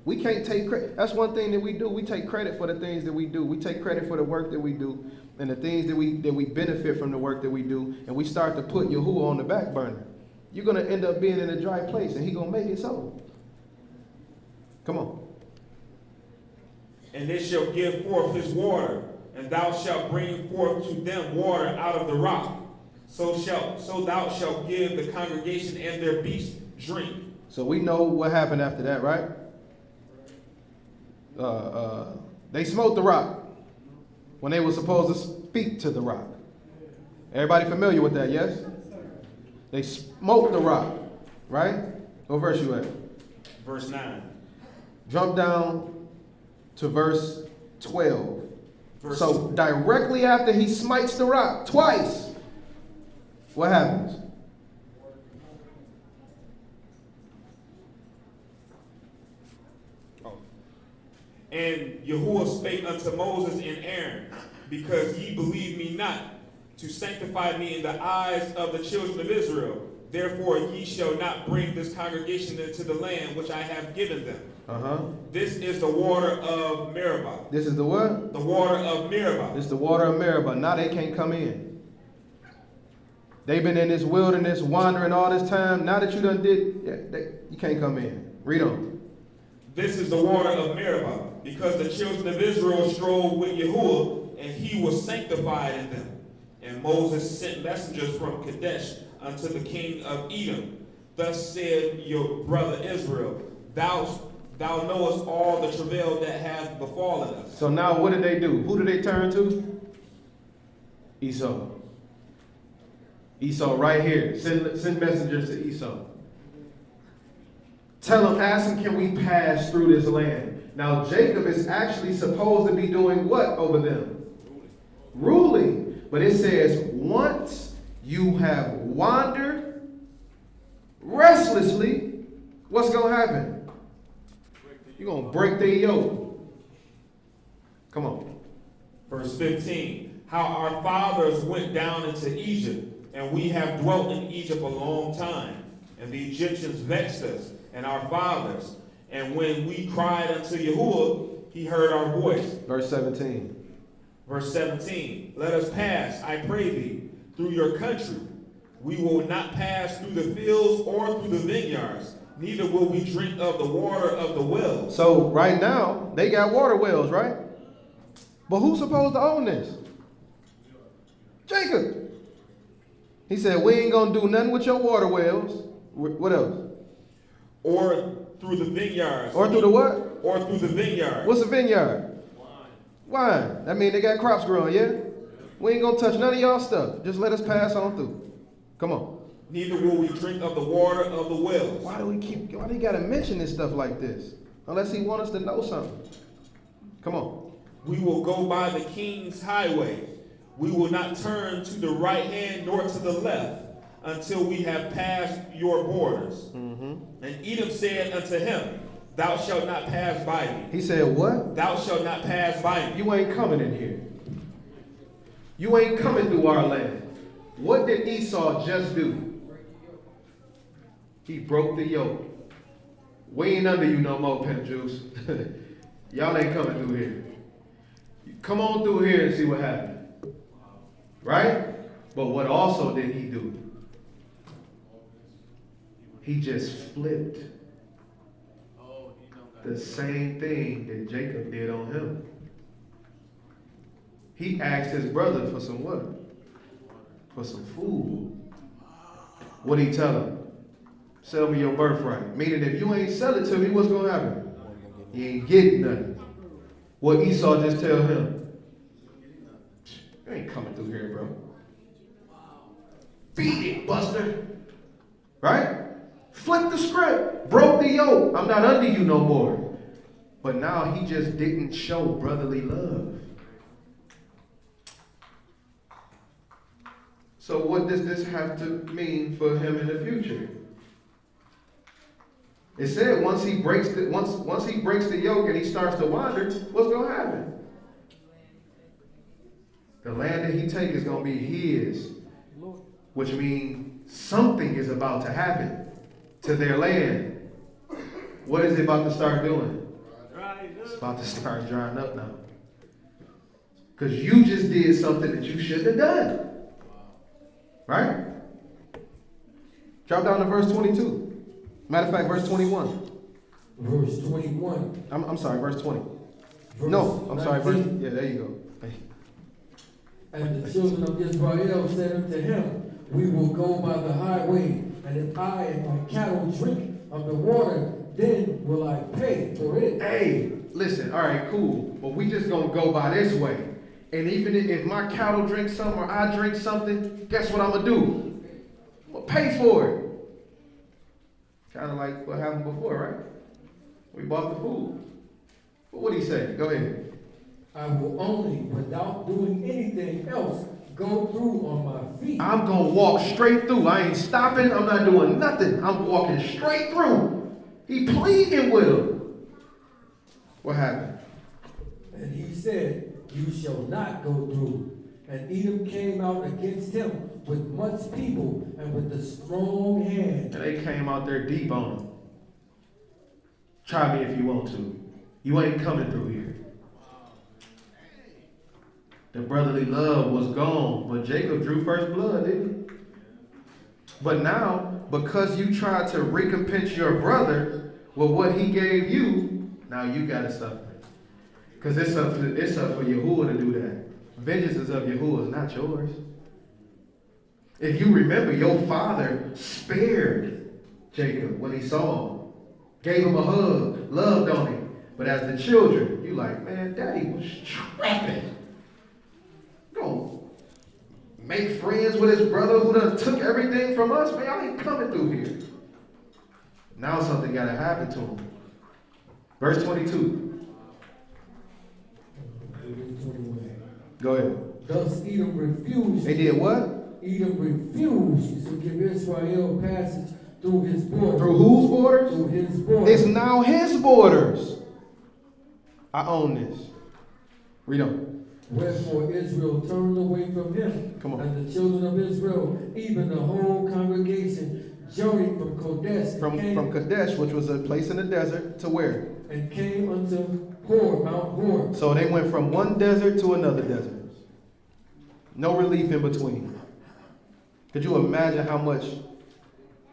We can't take credit. That's one thing that we do. We take credit for the things that we do. We take credit for the work that we do and the things that we benefit from the work that we do. And we start to put Yahuwah on the back burner. You're going to end up being in a dry place, and he's going to make it so. Come on. And they shall give forth his water, and thou shalt bring forth to them water out of the rock. So thou shalt give the congregation and their beasts drink. So we know what happened after that, right? They smote the rock when they were supposed to speak to the rock. Everybody familiar with that, yes? They smote the rock, right? What verse you at? Verse 9. Jump down to verse 12. So directly after he smites the rock twice, what happens? And Yahuwah spake unto Moses and Aaron, because ye believe me not, to sanctify me in the eyes of the children of Israel. Therefore ye shall not bring this congregation into the land which I have given them. This is the water of Meribah. This is the what? The water of Meribah. This is the water of Meribah. Now they can't come in. They've been in this wilderness wandering all this time. Now that you done did, you can't come in. Read on. This is the water of Meribah, because the children of Israel strove with Yahuwah, and he was sanctified in them. And Moses sent messengers from Kadesh unto the king of Edom. Thus said your brother Israel, Thou knowest all the travail that hath befallen us. So now what did they do? Who did they turn to? Esau. Esau right here. Send messengers to Esau. Tell him, ask him, can we pass through this land? Now Jacob is actually supposed to be doing what over them? Ruling. But it says, once you have wandered restlessly, what's going to happen? You're going to break their yoke. Come on. Verse 15. How our fathers went down into Egypt, and we have dwelt in Egypt a long time. And the Egyptians vexed us, and our fathers. And when we cried unto Yahuwah, he heard our voice. Verse 17. Verse 17. Let us pass, I pray thee, through your country. We will not pass through the fields or through the vineyards, neither will we drink of the water of the wells. So right now, they got water wells, right? But who's supposed to own this? Jacob. He said, we ain't going to do nothing with your water wells. What else? Or through the vineyards. Or through the what? Or through the vineyards. What's a vineyard? Wine. That means they got crops growing, yeah? We ain't going to touch none of y'all stuff. Just let us pass on through. Come on. Neither will we drink of the water of the wells. Why do you got to mention this stuff like this? Unless he want us to know something. Come on. We will go by the king's highway. We will not turn to the right hand nor to the left until we have passed your borders. And Edom said unto him, Thou shalt not pass by me. He said what? Thou shalt not pass by me. You ain't coming in here. You ain't coming through our land. What did Esau just do? He broke the yoke. We ain't under you no more, Pimp Juice. Y'all ain't coming through here. Come on through here and see what happened. Right? But what also did he do? He just flipped the same thing that Jacob did on him. He asked his brother for some what? For some food. What did he tell him? Sell me your birthright. Meaning if you ain't sell it to me, what's going to happen? You ain't getting nothing. What Esau just tell him? You ain't coming through here, bro. Beat it, Buster. Right? Flip the script. Broke the yoke. I'm not under you no more. But now he just didn't show brotherly love. So what does this have to mean for him in the future? It said once he breaks the yoke and he starts to wander, what's going to happen? The land that he takes is going to be his, which means something is about to happen to their land. What is it about to start doing? It's about to start drying up now. Because you just did something that you shouldn't have done. Right? Drop down to verse 22. Matter of fact, verse 21. Verse 21. I'm sorry, verse 20. Verse No, I'm sorry, verse. 19. Yeah, there you go. And the children of Israel said unto him, we will go by the highway, and if I and my cattle drink of the water, then will I pay for it. Hey, listen, all right, cool. But we just gonna go by this way. And even if my cattle drink something or I drink something, guess what I'm gonna do? I'm gonna pay for it. Kind of like what happened before, right? We bought the food. But what did he say? Go ahead. I will only, without doing anything else, go through on my feet. I'm going to walk straight through. I ain't stopping. I'm not doing nothing. I'm walking straight through. He pleading with him. What happened? And he said, you shall not go through. And Edom came out against him with much people and with a strong hand. And they came out there deep on him. Try me if you want to. You ain't coming through here. The brotherly love was gone, but Jacob drew first blood, didn't he? But now, because you tried to recompense your brother with what he gave you, now you got to suffer. Because it's up for Yahuwah to do that. Vengeance is of Yahuwah, it's not yours. If you remember, your father spared Jacob when he saw him, gave him a hug, loved on him. But as the children, you like, man, daddy was trapping. Gonna make friends with his brother who done took everything from us. Man, I ain't coming through here. Now something got to happen to him. Verse 22. Go ahead. Thus Edom refused. They did what? Edom refused to give Israel passage through his borders. Through whose borders? Through his borders. It's now his borders. I own this. Read on. Wherefore Israel turned away from him. Come on. And the children of Israel, even the whole congregation, journeyed from Kodesh. From Kadesh, which was a place in the desert, to where? And came unto Hor, Mount Hor. So they went from one desert to another desert. No relief in between. Could you imagine how much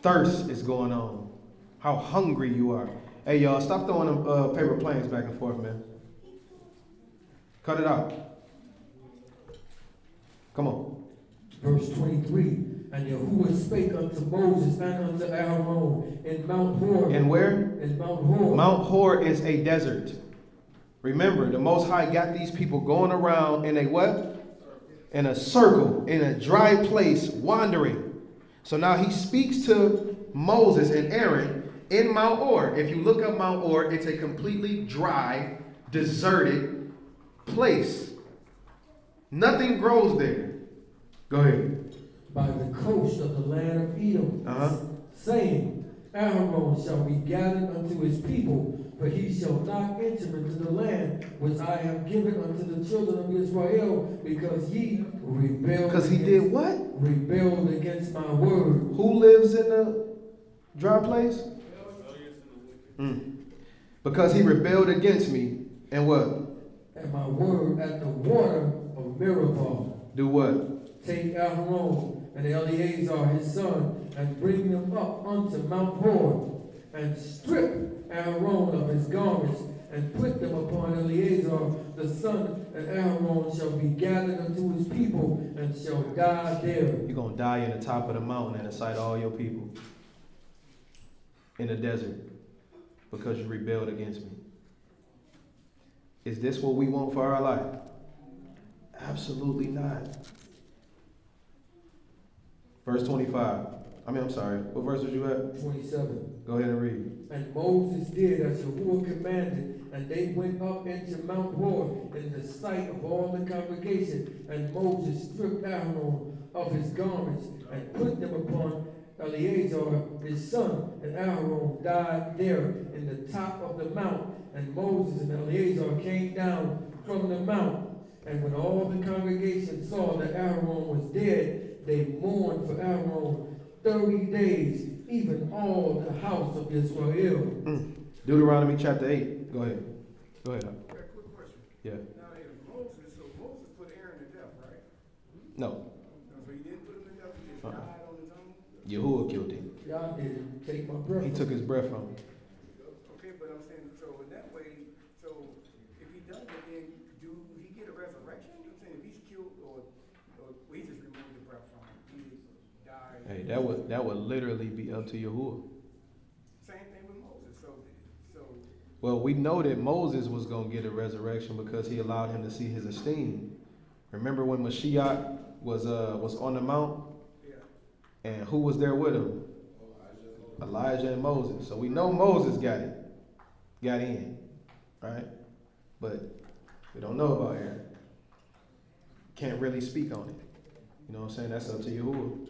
thirst is going on? How hungry you are. Hey, y'all, stop throwing them paper planes back and forth, man. Cut it out. Come on. Verse 23. And Yahuwah spake unto Moses and unto Aaron in Mount Hor. And where? In Mount Hor. Mount Hor is a desert. Remember, the Most High got these people going around in a what? In a circle, in a dry place, wandering. So now he speaks to Moses and Aaron in Mount Hor. If you look up Mount Hor, it's a completely dry, deserted place. Nothing grows there. Go ahead. By the coast of the land of Edom, saying, Aaron shall be gathered unto his people, but he shall not enter into the land which I have given unto the children of Israel, because ye rebelled. Because he did what? Rebelled against my word. Who lives in the dry place? Because he rebelled against me. And what? And my word at the water of Meribah. Do what? Take Aaron and Eleazar his son, and bring them up unto Mount Hor, and strip Aaron of his garments, and put them upon Eleazar the son, and Aaron shall be gathered unto his people, and shall die there. You're going to die in the top of the mountain in the sight of all your people. In the desert. Because you rebelled against me. Is this what we want for our life? Absolutely not. Verse 25. I'm sorry. What verse was you at? 27. Go ahead and read. And Moses did as Yahuwah commanded, and they went up into Mount Hor in the sight of all the congregation. And Moses stripped Aaron of his garments and put them upon Eleazar his son. And Aaron died there in the top of the mount. And Moses and Eleazar came down from the mount. And when all the congregation saw that Aaron was dead, they mourned for Aaron 30 days, even all the house of Israel. Deuteronomy chapter 8. Go ahead. Go ahead. Okay, quick question. Yeah. Now, if Moses put Aaron to death, right? No. So he didn't put him to death, he just died on his own? Yahuwah killed him. Y'all didn't take my breath. He took his breath from him. Okay, but I'm saying, so in that way, so if he does it, then do he get a resurrection? I'm saying if he's killed or we just remove the breath from him, he just died. Hey, that would literally be up to Yahuwah. Same thing with Moses. So Well, we know that Moses was going to get a resurrection because he allowed him to see his esteem. Remember when Mashiach was on the mount? yeah. And who was there with him? Elijah and Moses. So we know Moses got in, right? But we don't know about Aaron. Can't really speak on it. You know what I'm saying? That's up to Yahuwah.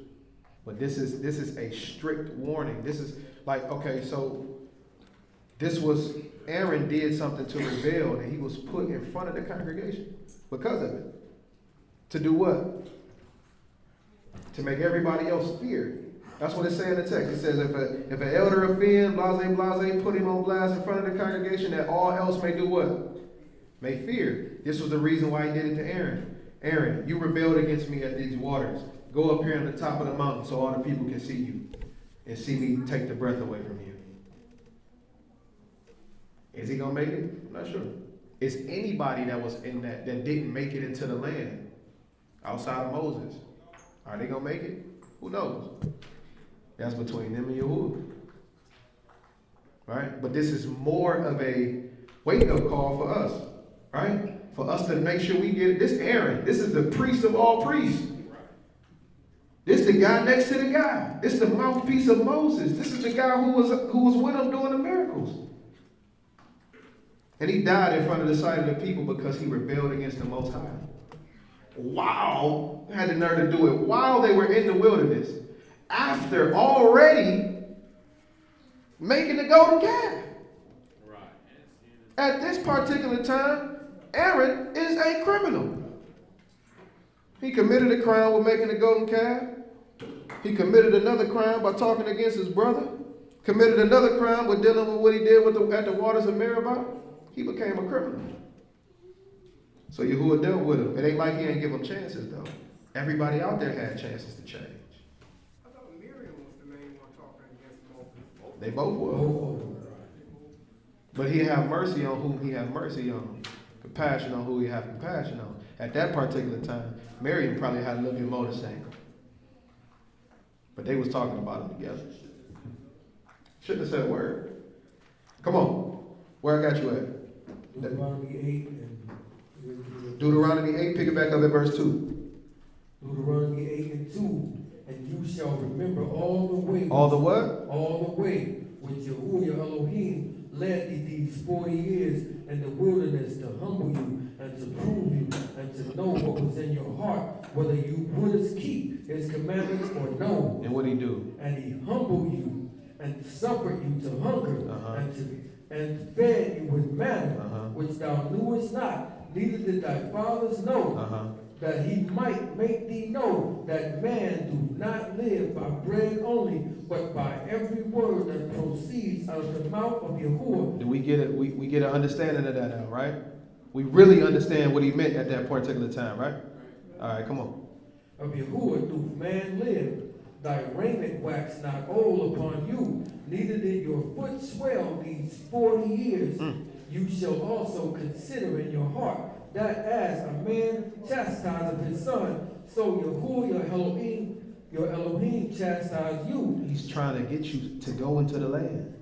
But this is a strict warning. This is like, okay, so this was, Aaron did something to rebel, and he was put in front of the congregation because of it. To do what? To make everybody else fear. That's what it says in the text. It says, if an elder offend, blase, put him on blast in front of the congregation, that all else may do what? May fear. This was the reason why he did it to Aaron. Aaron, you rebelled against me at these waters. Go up here on the top of the mountain so all the people can see you and see me take the breath away from you. Is he going to make it? I'm not sure. Is anybody that was in that didn't make it into the land outside of Moses, are they going to make it? Who knows? That's between them and Yahuwah. Right? But this is more of a wake-up call for us. Right? For us to make sure we get it. This Aaron, this is the priest of all priests. This is the guy next to the guy. This is the mouthpiece of Moses. This is the guy who was with him doing the miracles. And he died in front of the sight of the people because he rebelled against the Most High. Wow. Had the nerve to do it while they were in the wilderness. After already making the golden calf. Right. At this particular time, Aaron is a criminal. He committed a crime with making the golden calf. He committed another crime by talking against his brother. Committed another crime with dealing with what he did at the waters of Meribah. He became a criminal. So Yahuwah dealt with him. It ain't like he ain't give him chances, though. Everybody out there had chances to change. I thought Miriam was the main one talking against Moses. They both were. But he had mercy on whom he had mercy on. Compassion on who he had compassion on. At that particular time, Miriam probably had a little bit more to say. But they was talking about him together. Shouldn't have said a word. Come on. Where I got you at? Deuteronomy 8 and Deuteronomy 8, pick it back up at verse 2. Deuteronomy 8 and 2. And you shall remember all the ways. All the what? All the way which Yahuwah Elohim led thee these 40 years in the wilderness to humble you and to prove you and to know what was in your heart, whether you wouldest keep his commandments or no. And what did he do? And he humbled you and suffered you to hunger and fed you with manna, which thou knewest not, neither did thy fathers know, that he might make thee know that man do not live by bread only, but by every word that proceeds out of the mouth of Yahuwah. Do we get it? We get an understanding of that now, right? We really understand what he meant at that particular time, right? All right, come on. Of Yahuwah do man live. Thy raiment waxed not old upon you, neither did your foot swell these 40 years. You shall also consider in your heart that as a man chastiseth his son, so Yahuwah your Elohim chastise you. He's trying to get you to go into the land.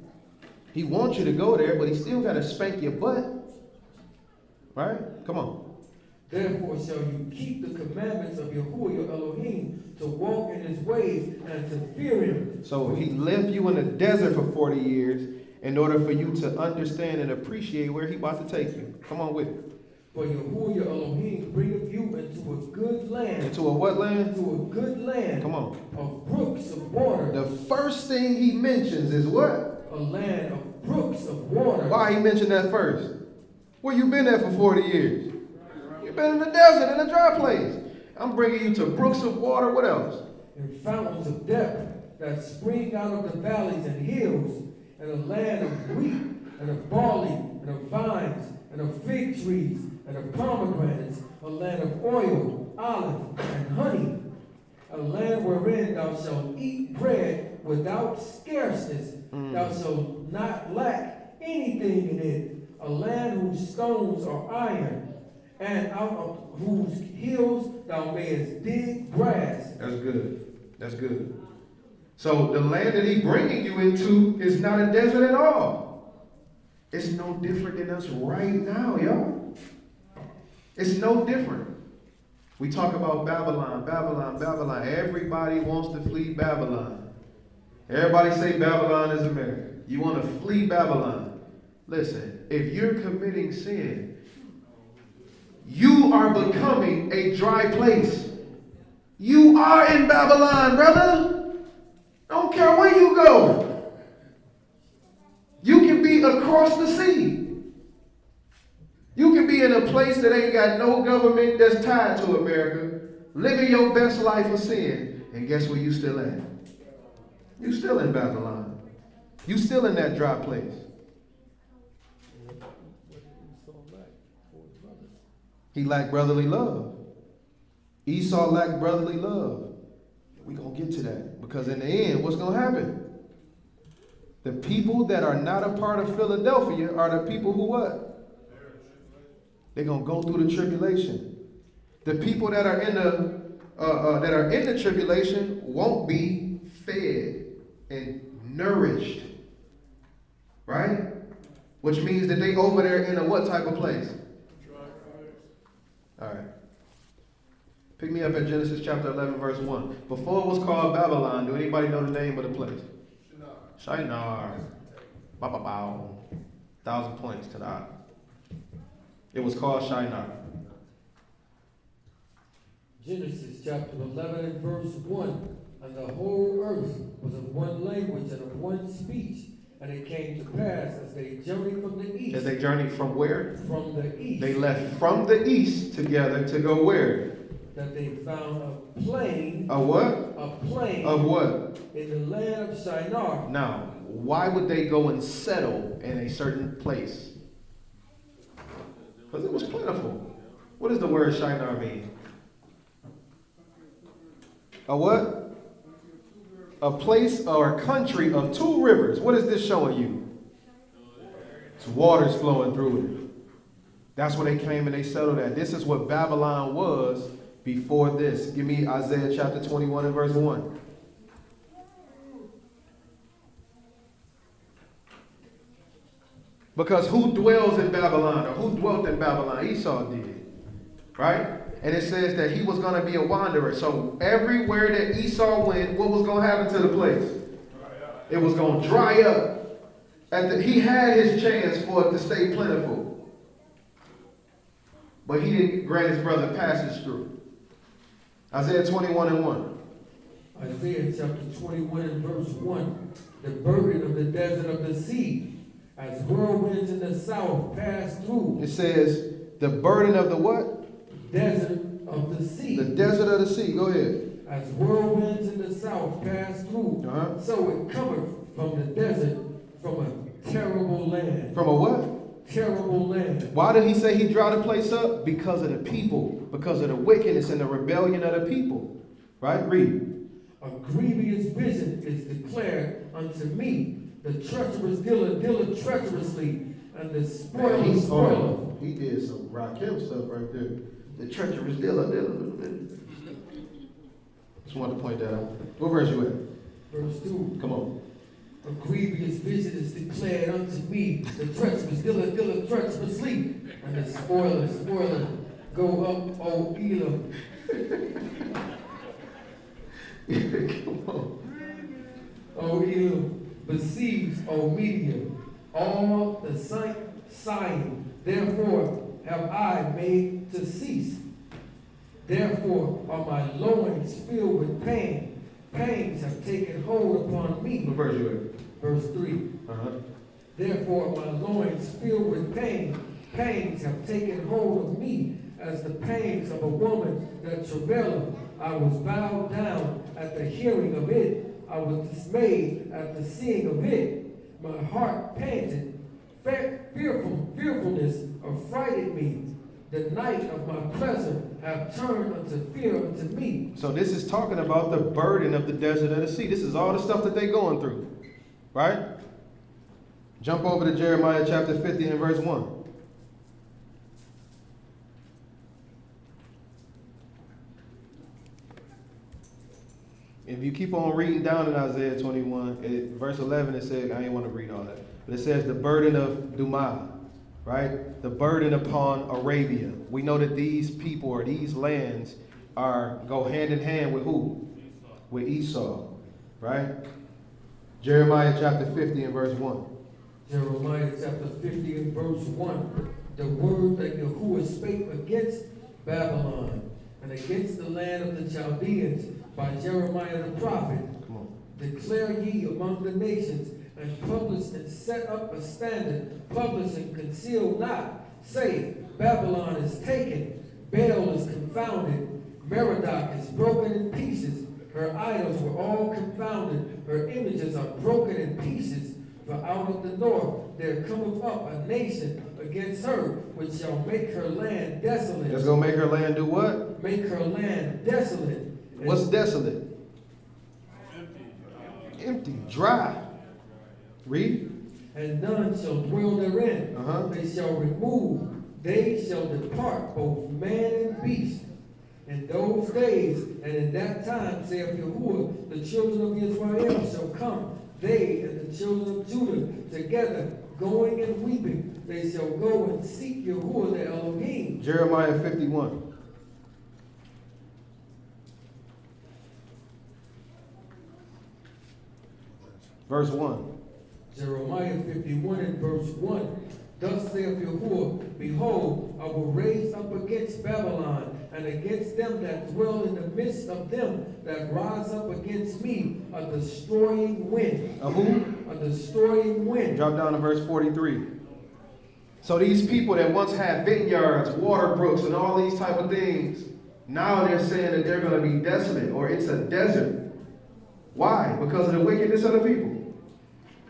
He wants you to go there, but he still got to spank your butt. Right? Come on. Therefore shall you keep the commandments of Yahuwah your Elohim, to walk in his ways and to fear him. So he left you in the desert for 40 years in order for you to understand and appreciate where he about to take you. Come on with it. For Yahuwah your Elohim bringeth you into a good land. Into a what land? Into a good land. Come on. Of brooks of water. The first thing he mentions is what? A land of brooks of water. Why he mentioned that first? Where you been at for 40 years? You've been in the desert, in a dry place. I'm bringing you to brooks of water. What else? And fountains of depth that spring out of the valleys and hills, and a land of wheat, and of barley, and of vines, and of fig trees, and of pomegranates, a land of oil, olive, and honey, a land wherein thou shalt eat bread without scarceness, thou shalt not lack anything in it, a land whose stones are iron, and out of whose hills thou mayest dig grass. That's good. That's good. So the land that he's bringing you into is not a desert at all. It's no different than us right now, y'all. It's no different. We talk about Babylon, Babylon, Babylon. Everybody wants to flee Babylon. Everybody say Babylon is America. You want to flee Babylon. Listen, if you're committing sin, you are becoming a dry place. You are in Babylon, brother. Don't care where you go. You can be across the sea. You can be in a place that ain't got no government that's tied to America, living your best life of sin. And guess where you still at? You still in Babylon. You still in that dry place. He lacked brotherly love. Esau lacked brotherly love. We're going to get to that. Because in the end, what's going to happen? The people that are not a part of Philadelphia are the people who what? They're going to go through the tribulation. The people that are in the tribulation won't be fed and nourished. Right? Which means that they over there in a what type of place? All right. Pick me up at Genesis chapter 11, verse 1. Before it was called Babylon, do anybody know the name of the place? Shinar. Bow, bow, bow. 1,000 points to that. It was called Shinar. Genesis chapter 11 and verse 1. And the whole earth was of one language and of one speech. And it came to pass as they journeyed from the east. As they journeyed from where? From the east. They left from the east together to go where? That they found a plain. A what? A plain. Of what? In the land of Shinar. Now, why would they go and settle in a certain place? Because it was plentiful. What does the word Shinar mean? A what? A place or a country of two rivers. What is this showing you? It's waters flowing through it. That's where they came and they settled at. This is what Babylon was before this. Give me Isaiah chapter 21 and verse 1. Because who dwells in Babylon, or who dwelt in Babylon? Esau did. Right? And it says that he was going to be a wanderer. So everywhere that Esau went, what was going to happen to the place? It was going to dry up. He had his chance for it to stay plentiful. But he didn't grant his brother passage through. Isaiah 21 and 1. Isaiah chapter 21 and verse 1. The burden of the desert of the sea, as whirlwinds in the south pass through. It says, the burden of the what? Desert of the sea. The desert of the sea. Go ahead. As whirlwinds in the south pass through. So it cometh from the desert, from a terrible land. From a what? Terrible land. Why did he say he dried the place up? Because of the people. Because of the wickedness and the rebellion of the people. Right? Read. A grievous vision is declared unto me. The treacherous dealer treacherously, and the spoiler spoiler. He did some Rakim stuff right there. The treacherous dealer. Just wanted to point that out. What verse you at? Verse 2. Come on. A grievous vision is declared unto me. The treacherous dealer treacherously, and the spoiler Go up, O Elam. Come on. O Elam, besiege, O Media, all the sighing, therefore have I made to cease. Therefore are my loins filled with pain. Pains have taken hold upon me. What verse you Verse 3. at? Uh-huh. Therefore are my loins filled with pain. Pains have taken hold of me as the pains of a woman that travaileth. I was bowed down at the hearing of it. I was dismayed at the seeing of it. My heart panted. Fearfulness affrighted me. The night of my pleasure have turned unto fear unto me. So this is talking about the burden of the desert and the sea. This is all the stuff that they're going through. Right? Jump over to Jeremiah chapter 50 and verse 1. If you keep on reading down in Isaiah 21, verse 11, it says, I didn't want to read all that, but it says the burden of Dumah, right? The burden upon Arabia. We know that these people or these lands go hand in hand with who? With Esau, right? Jeremiah chapter 50 and verse 1. Jeremiah chapter 50 and verse 1. The word that Yahuwah spake against Babylon and against the land of the Chaldeans by Jeremiah the prophet. Come on. Declare ye among the nations, and publish and set up a standard, publish and conceal not. Say, Babylon is taken, Baal is confounded, Merodach is broken in pieces. Her idols were all confounded, her images are broken in pieces. For out of the north there cometh up a nation against her, which shall make her land desolate. Let's go make her land do what? Make her land desolate. What's desolate? Empty, dry. Read. And none shall dwell therein. They shall remove, they shall depart, both man and beast. In those days and in that time, saith Yahuwah, the children of Israel shall come, they and the children of Judah together, going and weeping. They shall go and seek Yahuwah the Elohim. Jeremiah 51. Verse 1. Jeremiah 51 and verse 1. Thus saith Yahuwah, behold, I will raise up against Babylon and against them that dwell in the midst of them that rise up against me a destroying wind. A who? A destroying wind. Drop down to verse 43. So these people that once had vineyards, water brooks, and all these type of things, now they're saying that they're going to be desolate, or it's a desert. Why? Because of the wickedness of the people.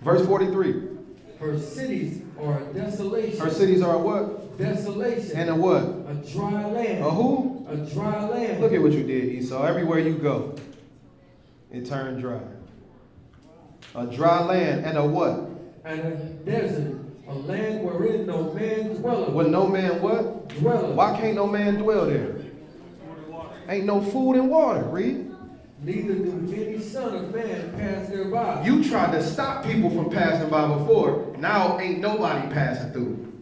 Verse 43. Her cities are a desolation. Her cities are what? Desolation. And a what? A dry land. A who? A dry land. Look at what you did, Esau. Everywhere you go, it turned dry. A dry land and a what? And a desert. A land wherein no man dwelleth. With no man what? Dwelleth. Why can't no man dwell there? Ain't no food and water. Read. Neither do any son of man pass thereby. You tried to stop people from passing by before. Now ain't nobody passing through.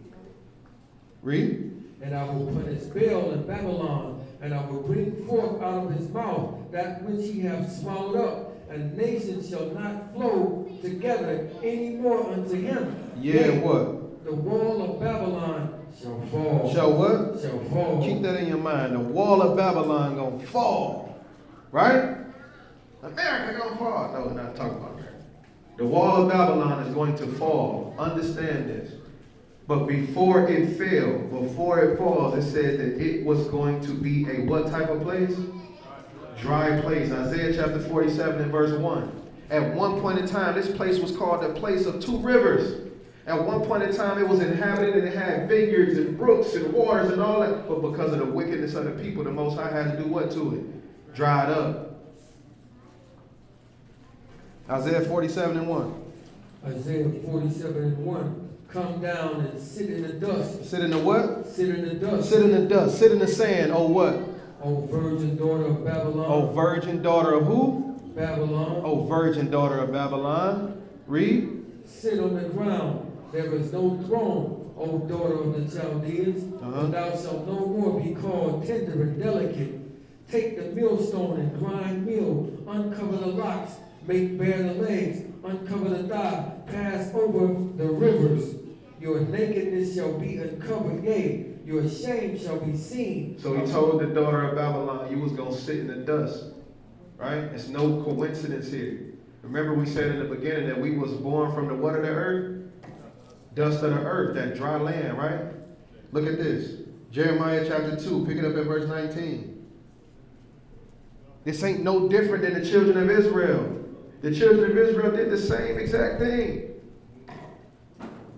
Read. And I will punish Baal in Babylon, and I will bring forth out of his mouth that which he hath swallowed up, and nations shall not flow together any more unto him. Yeah, Yea, what? The wall of Babylon shall fall. Shall what? Shall fall. Keep that in your mind. The wall of Babylon gonna fall. Right? America gonna fall. No, we're not talking about America. The wall of Babylon is going to fall. Understand this. But before it fell, before it falls, it said that it was going to be a what type of place? Dry place. Isaiah chapter 47 and verse 1. At one point in time, this place was called the place of two rivers. At one point in time, it was inhabited and it had vineyards and brooks and waters and all that. But because of the wickedness of the people, the Most High had to do what to it? Dried up. Isaiah 47 and 1. Isaiah 47 and 1. Come down and sit in the dust. Sit in the what? Sit in the dust. Sit in the dust. Sit in the sand. Oh what? O virgin daughter of Babylon. Oh virgin daughter of who? Babylon. Oh virgin daughter of Babylon. Read. Sit on the ground. There is no throne O daughter of the Chaldeans, and thou shalt no more be called tender and delicate. Take the millstone and grind meal, uncover the locks, make bare the legs, uncover the thigh, pass over the rivers. Your nakedness shall be uncovered, yea, your shame shall be seen. So he told the daughter of Babylon, you was going to sit in the dust. Right? It's no coincidence here. Remember we said in the beginning that we was born from the what of the earth? Dust of the earth, that dry land, right? Look at this. Jeremiah chapter 2, pick it up at verse 19. This ain't no different than the children of Israel. The children of Israel did the same exact thing.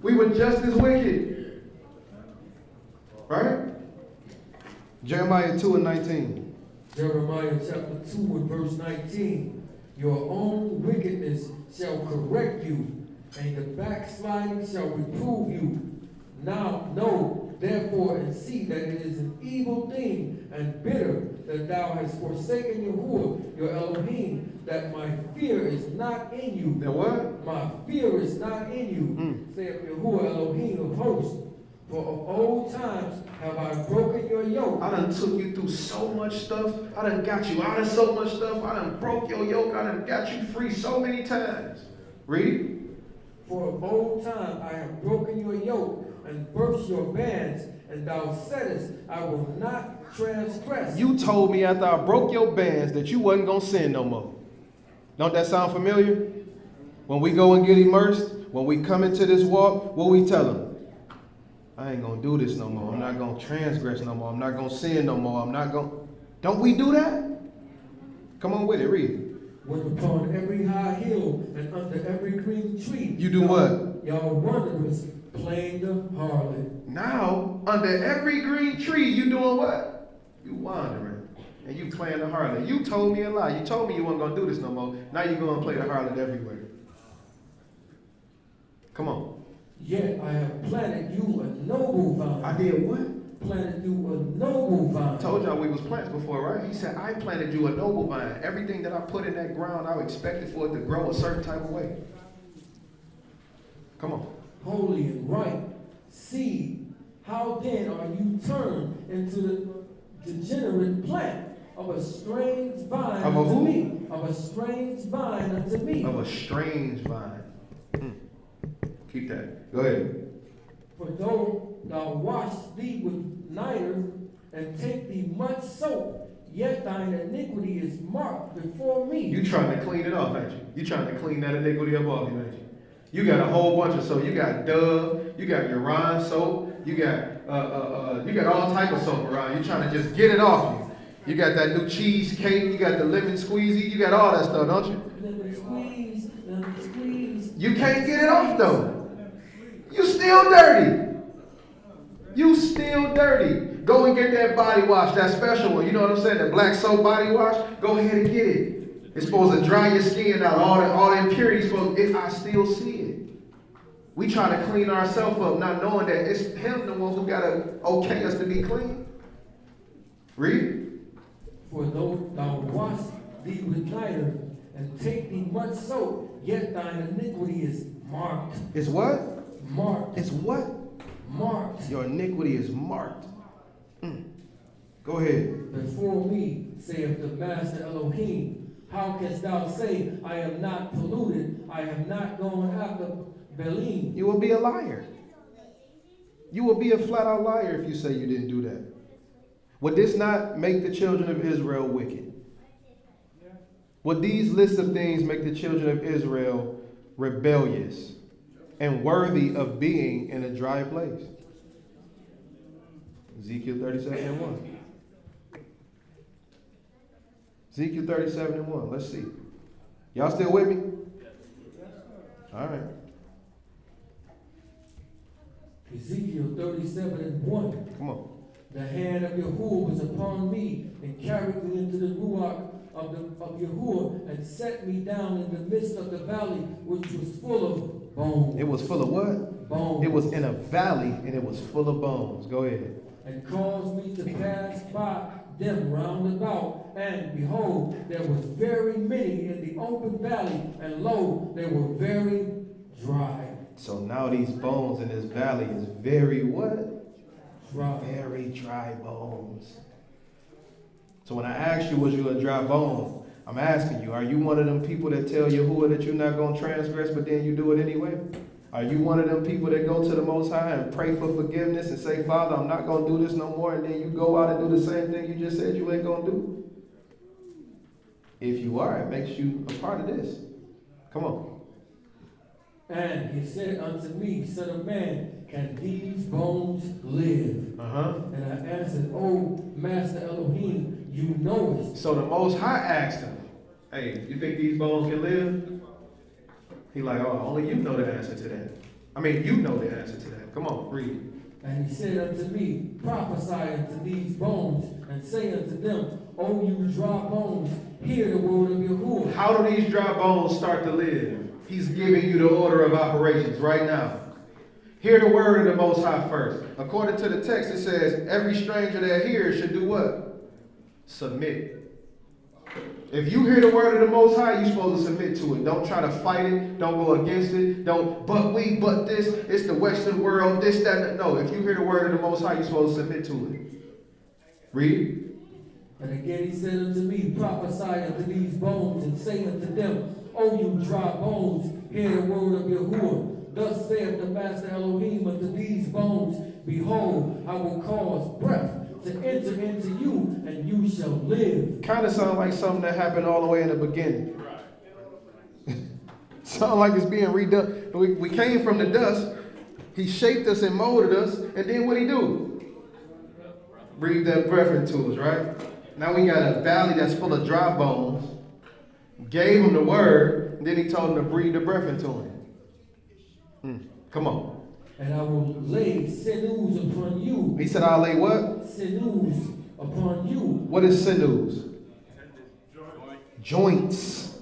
We were just as wicked. Right? Jeremiah 2 and 19. Jeremiah chapter 2 and verse 19. Your own wickedness shall correct you, and the backsliding shall reprove you. Now know, therefore, and see that it is an evil thing and bitter that thou hast forsaken Yahuwah, your Elohim, that my fear is not in you. That what? My fear is not in you, saith Yahuwah Elohim of hosts. For of old times have I broken your yoke. I done took you through so much stuff. I done got you out of so much stuff. I done broke your yoke. I done got you free so many times. Read. For of old time I have broken your yoke and burst your bands, and thou saidest, I will not transgress. You told me after I broke your bands that you wasn't going to sin no more. Don't that sound familiar? When we go and get immersed, when we come into this walk, what we tell them? I ain't going to do this no more. I'm not going to transgress no more. I'm not going to sin no more. I'm not going to... Don't we do that? Come on with it. Read. When upon every high hill and under every green tree. You do what? Y'all wanderers playing the harlot. Now, under every green tree, you doing what? You wandering. And you playing the harlot. You told me a lie. You told me you weren't going to do this no more. Now you're going to play the harlot everywhere. Come on. Yet I have planted you a noble vine. I did what? Planted you a noble vine. I told y'all we was plants before, right? He said, I planted you a noble vine. Everything that I put in that ground, I expected for it to grow a certain type of way. Come on. Holy and right seed. How then are you turned into the degenerate plant of a strange vine of a unto who? me? Of a strange vine unto me. Of a strange vine. Keep that. Go ahead. For though thou wash thee with niter and take thee much soap, yet thine iniquity is marked before me. You trying to clean it off, ain't you? You trying to clean that iniquity up off you, ain't you? You got a whole bunch of soap. You got Dove. You got urine soap. You got all type of soap around. You trying to just get it off you. You got that new cheesecake. You got the lemon squeezy. You got all that stuff, don't you? Lemon squeeze. You can't get it off though. You still dirty. You still dirty. Go and get that body wash, that special one. You know what I'm saying? That black soap body wash. Go ahead and get it. It's supposed to dry your skin out. All the impurities. I still see it. We try to clean ourselves up, not knowing that it's him, the one who got to okay us to be clean. Read. For though thou wash thee with niter and take thee much soap, yet thine iniquity is marked. Is what? Marked. It's what? Marked. Your iniquity is marked. Go ahead. Before me, saith the Master Elohim, how canst thou say, I am not polluted, I have not gone after Belial? You will be a liar. You will be a flat out liar if you say you didn't do that. Would this not make the children of Israel wicked? Would these lists of things make the children of Israel rebellious and worthy of being in a dry place? Ezekiel 37:1. Ezekiel 37:1. Let's see. Y'all still with me? All right. Ezekiel 37:1. Come on. The hand of Yahuwah was upon me and carried me into the ruach of Yahuwah and set me down in the midst of the valley, which was full of bones. It was full of what? Bones. It was in a valley and it was full of bones. Go ahead. And caused me to pass by them round about, and behold, there was very many in the open valley, and lo, they were very dry. So now these bones in this valley is very what? Dry. Very dry bones. So when I ask you, was you a dry bone? I'm asking you, are you one of them people that tell Yahuwah that you're not going to transgress, but then you do it anyway? Are you one of them people that go to the Most High and pray for forgiveness and say, Father, I'm not going to do this no more, and then you go out and do the same thing you just said you ain't going to do? If you are, it makes you a part of this. Come on. And he said unto me, Son of man, can these bones live? And I answered, O Master Elohim, you know it. So the Most High asked him, hey, you think these bones can live? He like, oh, only you know the answer to that. I mean, you know the answer to that. Come on, read. And he said unto me, prophesy unto these bones, and say unto them, O you dry bones, hear the word of Yahuwah. How do these dry bones start to live? He's giving you the order of operations right now. Hear the word of the Most High first. According to the text, it says, every stranger that hears should do what? Submit. If you hear the word of the Most High, you're supposed to submit to it. Don't try to fight it. Don't go against it. Don't, but this, it's the Western world, this, that. No, if you hear the word of the Most High, you're supposed to submit to it. Read. And again he said unto me, prophesy unto these bones, and say unto them, O you dry bones, hear the word of Yahuwah. Thus saith the Master Elohim unto these bones, behold, I will cause breath to enter into you, and you shall live. Kind of sound like something that happened all the way in the beginning. Sound like it's being redone. We came from the dust. He shaped us and molded us, and then what he do? Breathe that breath into us, right? Now we got a valley that's full of dry bones. Gave him the word, and then he told him to breathe the breath into him. Come on. And I will lay sinews upon you. He said, I'll lay what? Sinews upon you. What is sinews? Joints.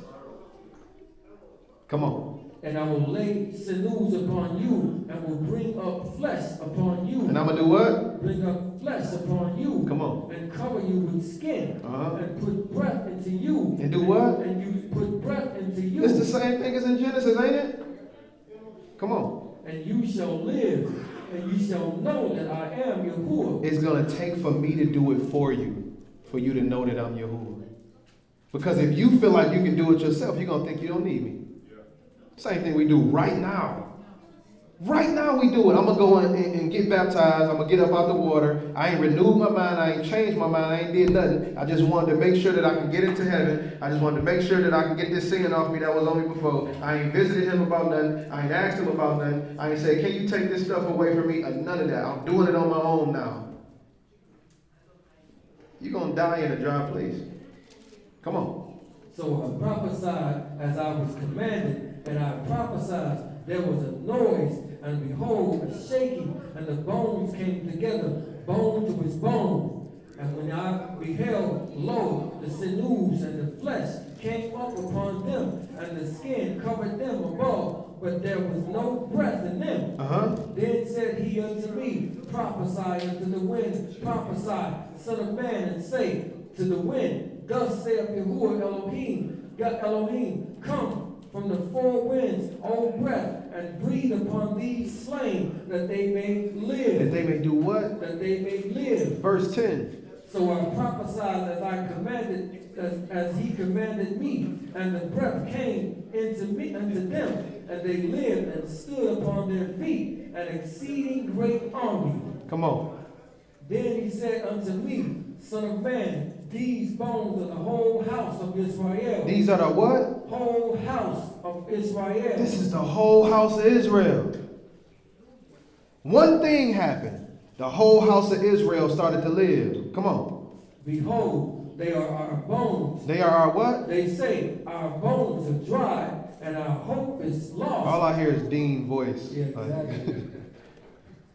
Come on. And I will lay sinews upon you, and will bring up flesh upon you. And I'm going to do what? Bring up flesh upon you. Come on. And cover you with skin. And put breath into you. And do what? And you put breath into you. It's the same thing as in Genesis, ain't it? Come on. And you shall live, and you shall know that I am Yahuwah. It's going to take for me to do it for you to know that I'm Yahuwah. Because if you feel like you can do it yourself, you're going to think you don't need me. Same thing we do right now. Right now we do it. I'm going to go and get baptized. I'm going to get up out the water. I ain't renewed my mind. I ain't changed my mind. I ain't did nothing. I just wanted to make sure that I can get into heaven. I just wanted to make sure that I can get this sin off me that was on me before. I ain't visited him about nothing. I ain't asked him about nothing. I ain't said, can you take this stuff away from me? None of that. I'm doing it on my own now. You're going to die in a dry place. Come on. So I prophesied as I was commanded, and I prophesied there was a noise, and behold, a shaking, and the bones came together, bone to his bone. And when I beheld, lo, the sinews and the flesh came up upon them, and the skin covered them above, but there was no breath in them. Then said he unto me, prophesy unto the wind, prophesy, son of man, and say to the wind, thus saith Yahuwah Elohim, come from the four winds, O breath, and breathe upon these slain, that they may live. That they may do what? That they may live. Verse 10. So I prophesied as I commanded, as he commanded me, and the breath came unto them, and they lived and stood upon their feet, an exceeding great army. Come on. Then he said unto me, Son of man, these bones are the whole house of Israel. These are the what? Whole house of Israel. This is the whole house of Israel. One thing happened. The whole house of Israel started to live. Come on. Behold, they are our bones. They are our what? They say, our bones are dry, and our hope is lost. All I hear is Dean's voice. Yeah, exactly.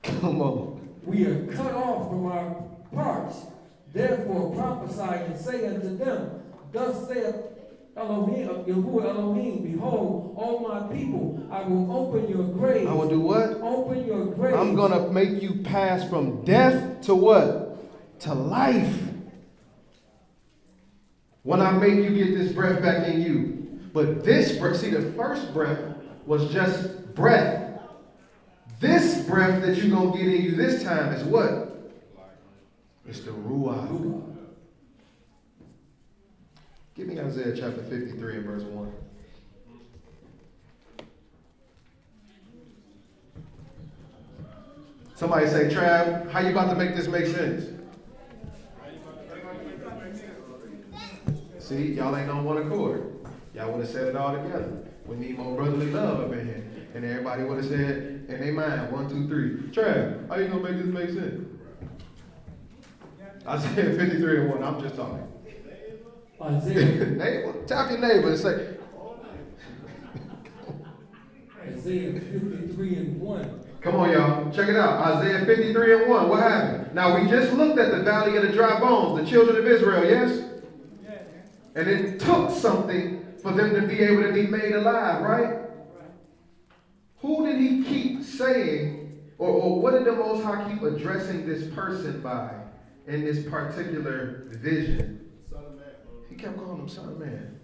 Come on. We are cut off from our parts. Therefore prophesy and say unto them, thus saith Elohim, Yahuwah Elohim, behold, all my people, I will open your grave. I will do what? Open your grave. I'm going to make you pass from death to what? To life. When I make you get this breath back in you. But this breath, see, the first breath was just breath. This breath that you're going to get in you this time is what? It's the Ruach. Give me Isaiah chapter 53 and verse 1. Somebody say, Trav, how you about to make this make sense? See, y'all ain't on one accord. Y'all would have said it all together. We need more brotherly love up in here. And everybody would have said in their mind, 1, 2, 3. Trav, how you gonna make this make sense? Isaiah 53 and 1, I'm just talking. Isaiah. Tap your neighbor and say, Isaiah 53 and 1. come on, y'all. Check it out. Isaiah 53 and 1. What happened? Now, we just looked at the valley of the dry bones, the children of Israel, yes? And it took something for them to be able to be made alive, right? Who did he keep saying, or what did the Most High keep addressing this person by in this particular vision? Son of man. He kept calling him Son of Man.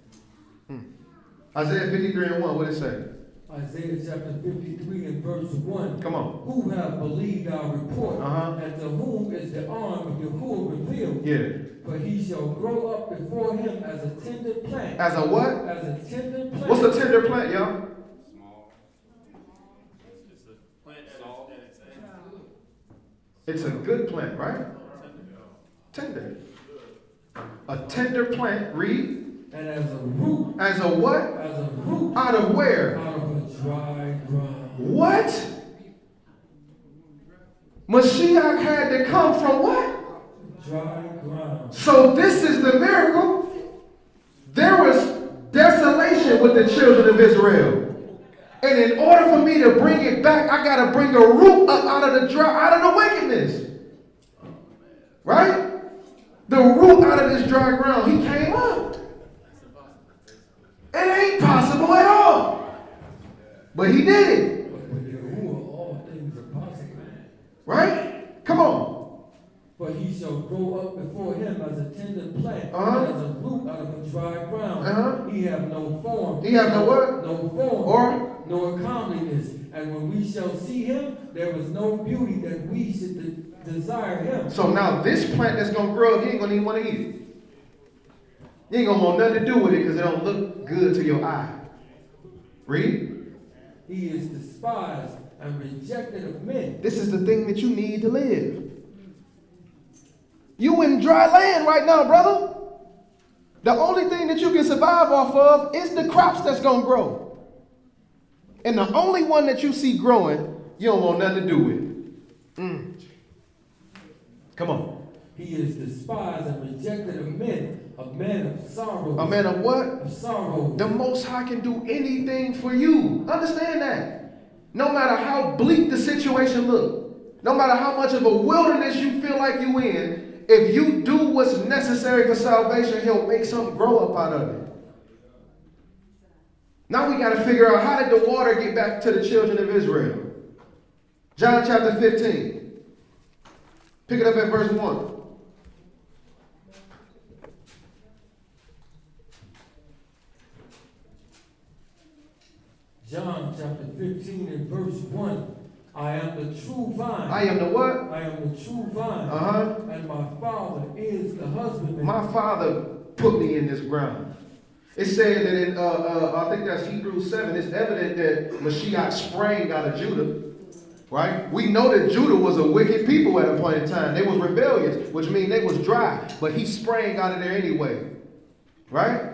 Isaiah 53 and 1, what did it say? Isaiah chapter 53 and verse 1. Come on. Who have believed our report, and to whom is the arm of Yahuwah revealed? Yeah. For he shall grow up before him as a tender plant. As a what? As a tender plant. What's a tender plant, y'all? Small. It's a plant at its end. It's a good plant, right? Tender. A tender plant, read. And as a root. As a what? As a root. Out of where? Out of a dry ground. What? Mashiach had to come from what? Dry ground. So this is the miracle. There was desolation with the children of Israel. And in order for me to bring it back, I got to bring a root up out of the wickedness. Right? The root out of this dry ground. He came up. It ain't possible at all. But he did it. But with Yahuwah all things are possible. Right? Come on. For he shall grow up before him as a tender plant, Uh-huh. and as a root out of a dry ground. Uh-huh. He have no form. He have no what? No form. Or? Nor comeliness. And when we shall see him, there was no beauty that we should desire him. So now this plant that's going to grow up, you ain't going to even want to eat it. You ain't going to want nothing to do with it because it don't look good to your eye. Read. He is despised and rejected of men. This is the thing that you need to live. You in dry land right now, brother. The only thing that you can survive off of is the crops that's going to grow. And the only one that you see growing, you don't want nothing to do with. Come on. He is despised and rejected of men, a man of sorrow. A man of what? Of sorrow. The Most High can do anything for you. Understand that. No matter how bleak the situation look, no matter how much of a wilderness you feel like you in, if you do what's necessary for salvation, he'll make something grow up out of it. Now we got to figure out, how did the water get back to the children of Israel? John chapter 15. Pick it up at verse 1. John chapter 15 and verse 1. I am the true vine. I am the what? I am the true vine. And my Father is the husbandman. My Father put me in this ground. It said that in, I think that's Hebrews 7, it's evident that Mashiach sprang out of Judah. Right? We know that Judah was a wicked people at a point in time. They was rebellious, which means they was dry. But he sprang out of there anyway. Right?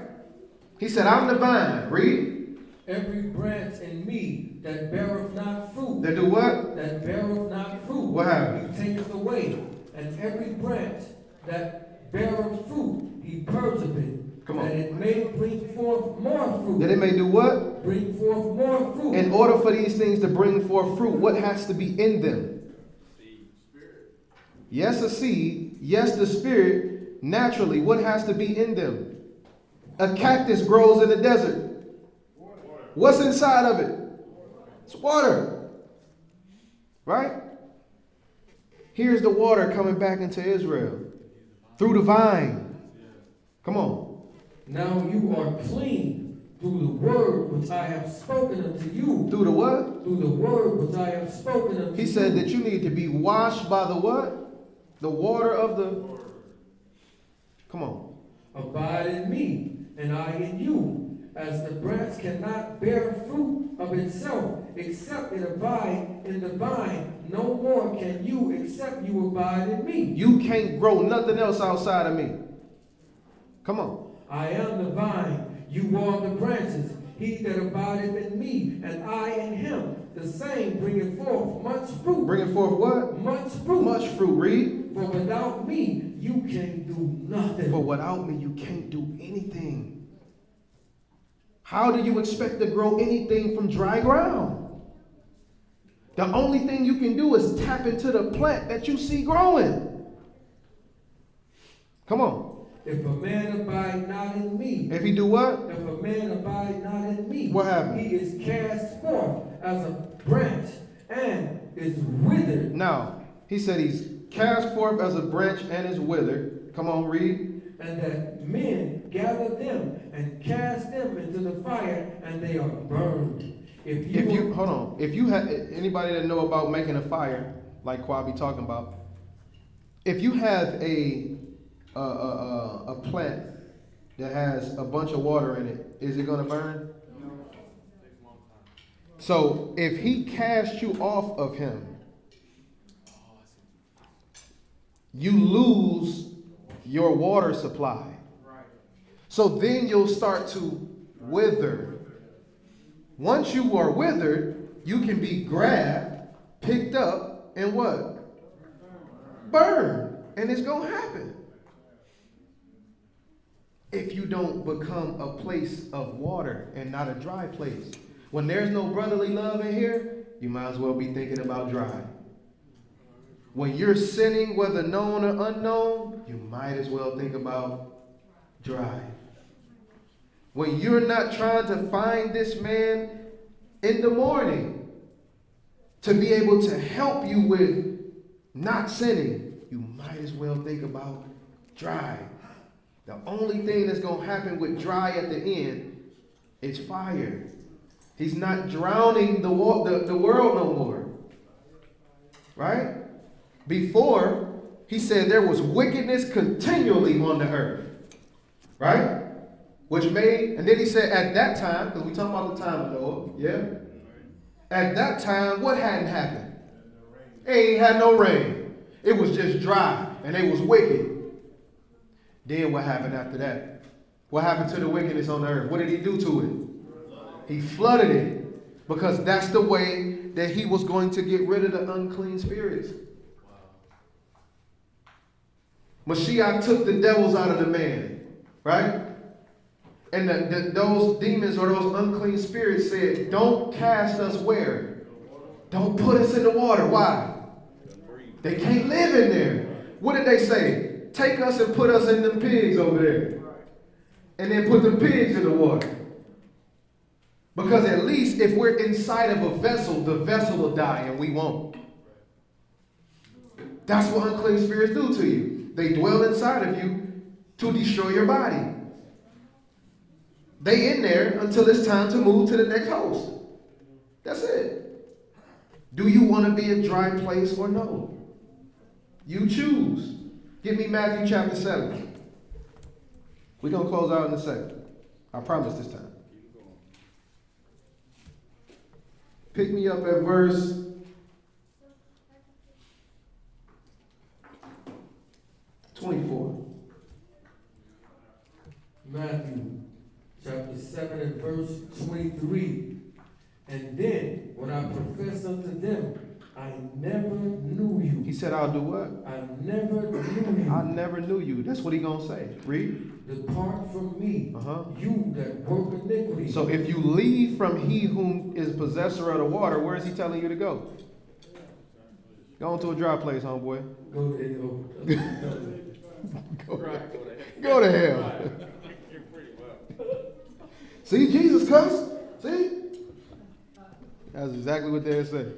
He said, I'm the vine. Read. Every branch in me that beareth not fruit. That do what? That beareth not fruit. What happened? He taketh away. And every branch that beareth fruit, he purgeth it. Come on. That it may bring forth more fruit. That it may do what? Bring forth more fruit. In order for these things to bring forth fruit, what has to be in them? Spirit. Yes, a seed. Yes, the spirit. Naturally, what has to be in them? A cactus grows in the desert. What's inside of it? It's water. Right? Here's the water coming back into Israel through the vine. Come on. Now you are clean through the word which I have spoken unto you. Through the what? Through the word which I have spoken unto you. He said that you need to be washed by the what? The water of the... Come on. Abide in me, and I in you. As the branch cannot bear fruit of itself, except it abide in the vine, no more can you, except you abide in me. You can't grow nothing else outside of me. Come on. I am the vine, you are the branches. He that abideth in me, and I in him, the same bringeth forth much fruit. Bringing forth what? Much fruit. Much fruit. Read. For without me, you can do nothing. For without me, you can't do anything. How do you expect to grow anything from dry ground? The only thing you can do is tap into the plant that you see growing. Come on. If a man abide not in me. If he do what? If a man abide not in me. What happened? He is cast forth as a branch and is withered. Now, he said he's cast forth as a branch and is withered. Come on, read. And that men gather them and cast them into the fire, and they are burned. If you hold on, if you have anybody that know about making a fire, like Kwabi talking about, if you have a plant that has a bunch of water in it, is it going to burn? No. Takes a long time. So if he casts you off of him, you lose your water supply. Right. So then you'll start to wither. Once you are withered, you can be grabbed, picked up, and what? Burned. And it's going to happen. If you don't become a place of water and not a dry place. When there's no brotherly love in here, you might as well be thinking about dry. When you're sinning, whether known or unknown, you might as well think about dry. When you're not trying to find this man in the morning to be able to help you with not sinning, you might as well think about dry. The only thing that's going to happen with dry at the end is fire. He's not drowning the world no more. Right? Before, he said there was wickedness continually on the earth. Right? Which made, and then he said at that time, because we talking about the time of Noah, yeah? At that time, what hadn't happened? It ain't had no rain. It was just dry, and it was wicked. Then what happened after that? What happened to the wickedness on the earth? What did he do to it? He flooded it, because that's the way that he was going to get rid of the unclean spirits. Mashiach took the devils out of the man, right? And those demons or those unclean spirits said, don't cast us where? Don't put us in the water. Why? They can't live in there. What did they say? Take us and put us in them pigs over there. And then put the pigs in the water. Because at least if we're inside of a vessel, the vessel will die and we won't. That's what unclean spirits do to you. They dwell inside of you to destroy your body. They in there until it's time to move to the next host. That's it. Do you want to be a dry place or no? You choose. Give me Matthew chapter 7. We're going to close out in a second. I promise this time. Pick me up at verse 24. Matthew chapter 7 and verse 23. And then when I profess unto them, I never knew you. He said, I'll do what? I never knew you. I never knew you. That's what he going to say. Read. Depart from me, you that work iniquity. So if you leave from he whom is possessor of the water, where is he telling you to go? Go into a dry place, homeboy. Go to Go to hell. See, Jesus cussed. See? That's exactly what they're saying.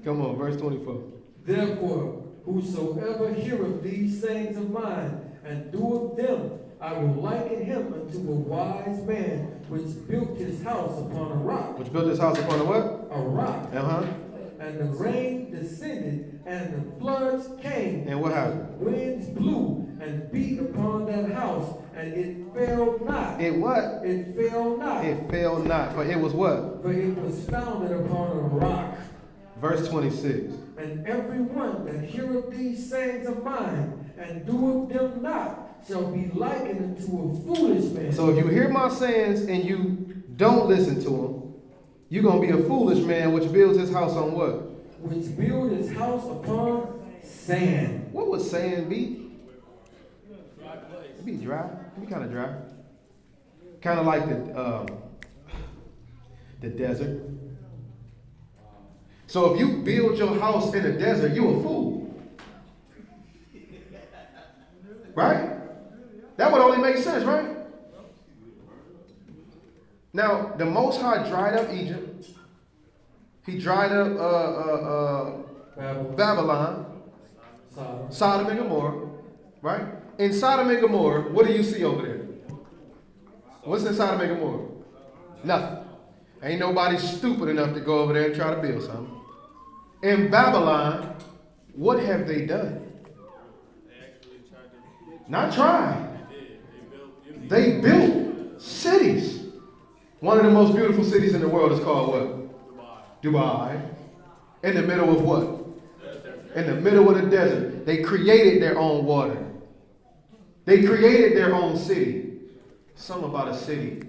Come on, verse 24. Therefore, whosoever heareth these sayings of mine and doeth them, I will liken him unto a wise man which built his house upon a rock. Which built his house upon a what? A rock. Uh-huh. And the rain descended, and the floods came. And what happened? Winds blew and beat upon that house, and it fell not. It what? It fell not. It fell not. For it was what? For it was founded upon a rock. Verse 26. And every one that heareth these sayings of mine, and doeth them not, shall be likened unto a foolish man. So if you hear my sayings and you don't listen to them, you're going to be a foolish man which builds his house on what? Which build his house upon sand. What would sand be? It'd be dry. It'd be kind of dry. Kind of like the desert. So if you build your house in the desert, you're a fool. Right? That would only make sense, right? Now, the Most High dried up Egypt. He dried up Babylon, Sodom and Gomorrah, right? In Sodom and Gomorrah, what do you see over there? What's in Sodom and Gomorrah? Nothing. Ain't nobody stupid enough to go over there and try to build something. In Babylon, what have they done? Not tried. They built cities. One of the most beautiful cities in the world is called what? Dubai. In the middle of what? In the middle of the desert. They created their own water. They created their own city. Something about a city.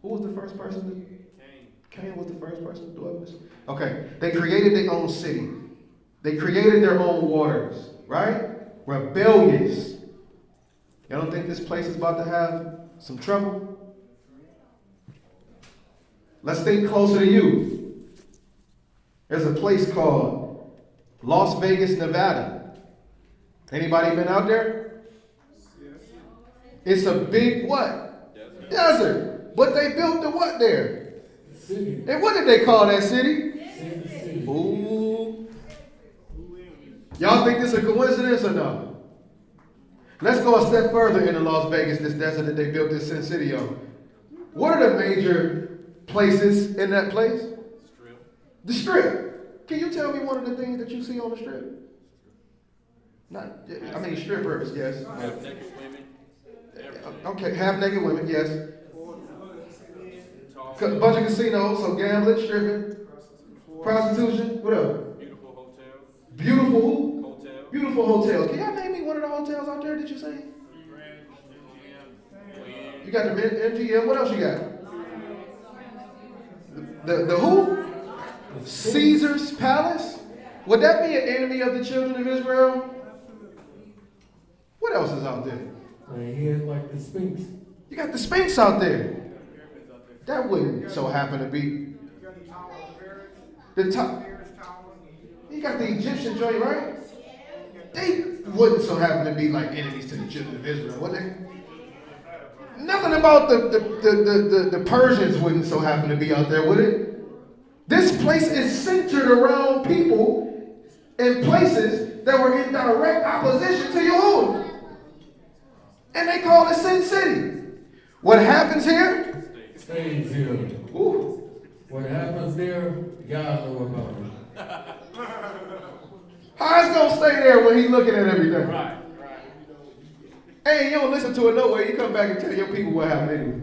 Who was the first person? Cain was the first person to do this. Okay. They created their own city. They created their own waters. Right? Rebellious. Y'all don't think this place is about to have some trouble? Let's think closer to you. There's a place called Las Vegas, Nevada. Anybody been out there? It's a big what? Desert. But they built the what there? City. And what did they call that city? City. Ooh. Y'all think this is a coincidence or no? Let's go a step further into Las Vegas, this desert that they built this Sin City on. What are the major places in that place? Strip. The Strip. Can you tell me one of the things that you see on the Strip? Strippers, yes. Have naked women. Okay, half-naked women, yes. A bunch of casinos, so gambling, stripping, prostitution, what else? Beautiful hotels. Beautiful who? Hotels. Beautiful hotels. Can y'all name me one of the hotels out there that you say? You got the MGM, what else you got? The who? Caesar's Palace? Would that be an enemy of the children of Israel? What else is out there? He had like the Sphinx. You got the Sphinx out there. That wouldn't so happen to be the top. You got the Egyptian joint, right? They wouldn't so happen to be like enemies to the children of Israel, would they? Nothing about the Persians wouldn't so happen to be out there, would it? This place is centered around people and places that were in direct opposition to Yahuwah. And they call it Sin City. What happens here? Stays here. Ooh. What happens there, y'all know about it. How it's gonna stay there when he's looking at everything? Right. Hey, you don't listen to it no way. You come back and tell your people what happened anyway.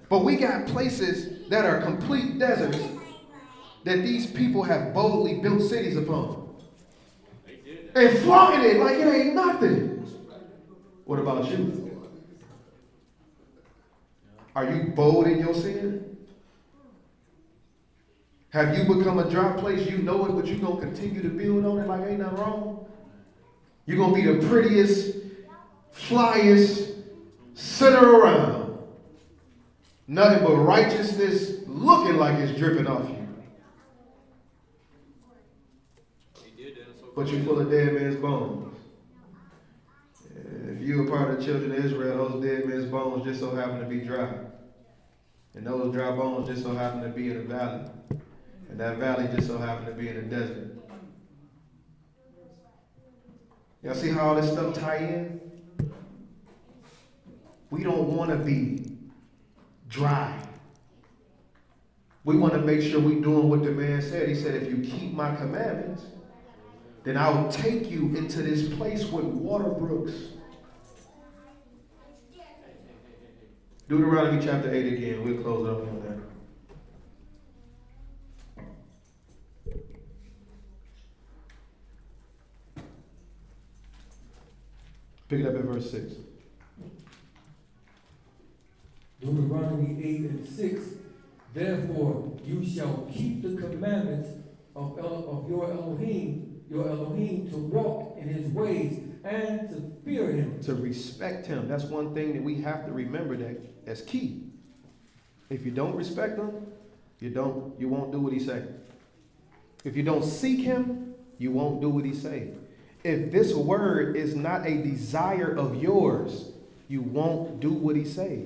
But we got places that are complete deserts that these people have boldly built cities upon. And flaunting it like it ain't nothing. What about you? Are you bold in your sin? Have you become a dry place? You know it, but you're going to continue to build on it like ain't nothing wrong? You're going to be the prettiest, flyest sinner around. Nothing but righteousness looking like it's dripping off you. But you're full of dead man's bones. If you're a part of the children of Israel, those dead men's bones just so happen to be dry. And those dry bones just so happen to be in a valley. And that valley just so happened to be in a desert. Y'all see how all this stuff tie in? We don't want to be dry. We want to make sure we're doing what the man said. He said, if you keep my commandments, then I will take you into this place with water brooks. Deuteronomy chapter 8 again. We'll close up on that. Pick it up at verse 6. Deuteronomy 8 and 6. Therefore, you shall keep the commandments of your Elohim to walk in his ways and to fear him. To respect him. That's one thing that we have to remember that's key. If you don't respect him, you won't do what he say. If you don't seek him, you won't do what he say. If this word is not a desire of yours, you won't do what he say.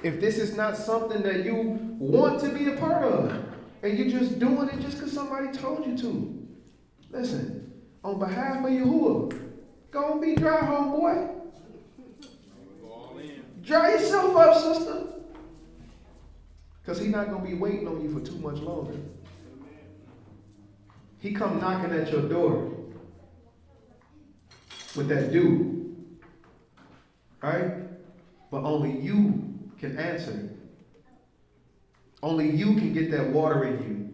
If this is not something that you want to be a part of, and you're just doing it just because somebody told you to, listen, on behalf of Yahuwah, go and be dry, homeboy. Dry yourself up, sister. Because he's not going to be waiting on you for too much longer. He come knocking at your door with that dew, right? But only you can answer. Only you can get that water in you.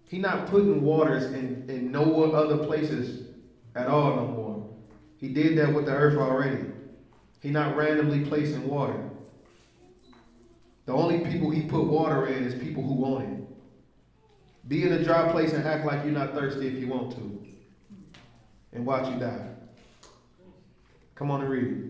He not putting waters in no other places at all no more. He did that with the earth already. He not randomly placing water. The only people he put water in is people who want it. Be in a dry place and act like you're not thirsty if you want to. And watch you die. Come on and read it.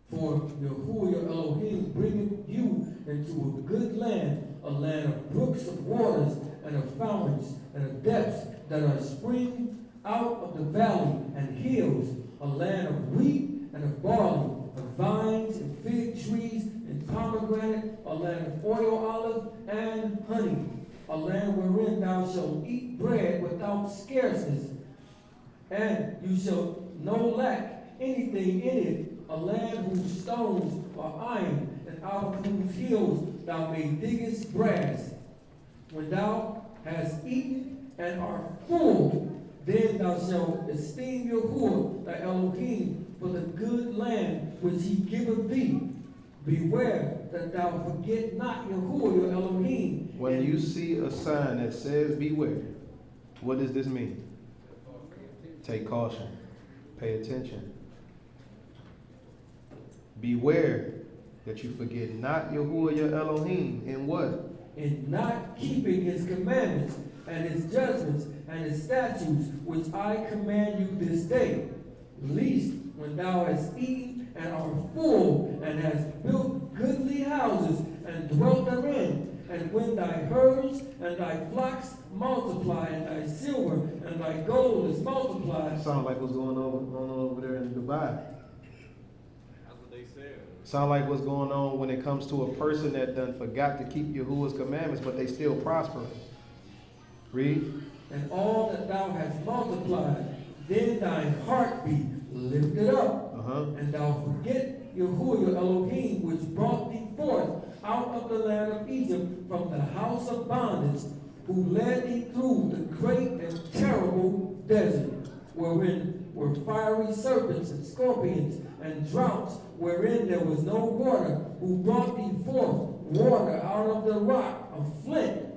For Yahuwah your Elohim bringeth you into a good land, a land of brooks of waters, and of fountains, and of depths that are springing out of the valley and hills, a land of wheat and of barley, of vines and fig trees and pomegranate, a land of oil olive and honey, a land wherein thou shalt eat bread without scarceness, and you shall no lack anything in it, a land whose stones are iron, and out of whose hills thou may diggest brass. When thou hast eaten and art full, then thou shalt esteem Yahuwah thy Elohim for the good land which he giveth thee. Beware that thou forget not Yahuwah your Elohim. When you see a sign that says beware, what does this mean? Take caution. Pay attention. Beware that you forget not Yahuwah your Elohim in what? In not keeping his commandments and his judgments and his statutes which I command you this day, lest when thou hast eaten and art full, and hast built goodly houses and dwelt therein, and when thy herds and thy flocks multiply, and thy silver and thy gold is multiplied. Sound like what's going on over there in Dubai. That's what they said. Sound like what's going on when it comes to a person that done forgot to keep Yahuwah's commandments, but they still prospering. Read. And all that thou hast multiplied, then thine heart be lifted up, and thou forget Yahuwah your Elohim, which brought thee forth out of the land of Egypt from the house of bondage, who led thee through the great and terrible desert, wherein were fiery serpents and scorpions and droughts, wherein there was no water, who brought thee forth water out of the rock of flint,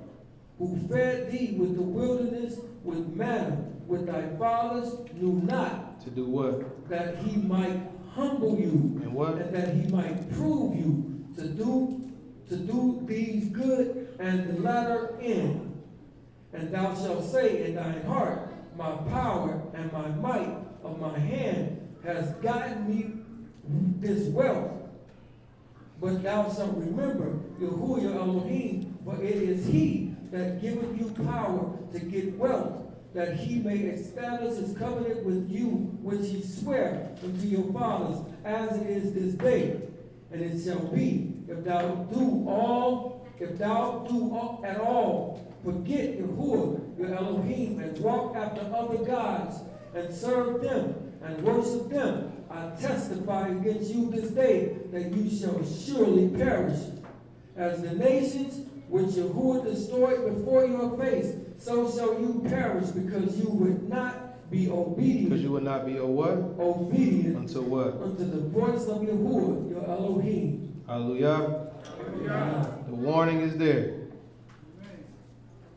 who fed thee with the wilderness with manna, which thy fathers knew not. To do what? That he might humble you. And what? And that he might prove you to do these good and the latter end. And thou shalt say in thine heart, my power and my might of my hand has gotten me this wealth. But thou shalt remember Yahuwah your Elohim, for it is he that giveth you power to get wealth, that he may establish his covenant with you, which he sware unto your fathers, as it is this day. And it shall be, if thou do at all, forget Yahuwah your Elohim, and walk after other gods, and serve them and worship them, I testify against you this day that you shall surely perish. As the nations which Yahuwah destroyed before your face, so shall you perish, because you would not be obedient. Because you would not be a what? Obedient. Unto what? Unto the voice of Yahuwah, your Elohim. Hallelujah. Hallelujah. The warning is there.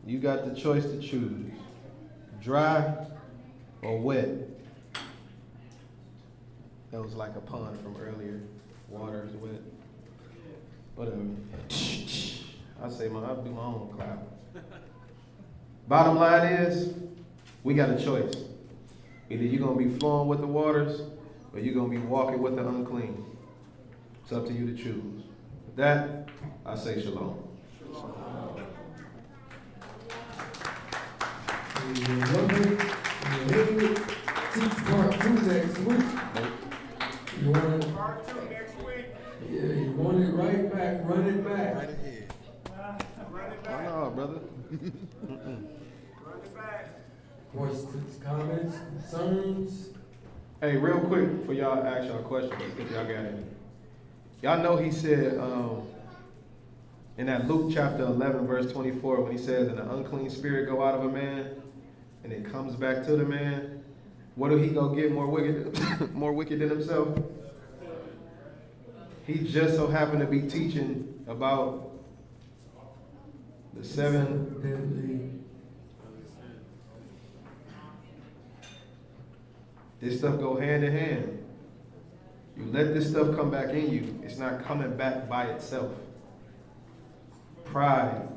You got the choice to choose. Dry or wet. That was like a pun from earlier. Water is wet. Whatever. I'll do my own clap. Bottom line is, we got a choice. Either you're going to be flowing with the waters, or you're going to be walking with the unclean. It's up to you to choose. With that, I say shalom. Teach part 2 next week. You want it? Part 2 next week. Yeah, you want it right back, run it back. Run it back. No, brother. Run it back. Questions, comments, concerns? Hey, real quick, for y'all to ask y'all questions, if y'all got any. Y'all know he said, in that Luke chapter 11, verse 24, when he says, and the unclean spirit go out of a man, and it comes back to the man, what do he go get more wicked, more wicked than himself? He just so happened to be teaching about the 7 deadly. This stuff go hand in hand. You let this stuff come back in you, it's not coming back by itself. Pride,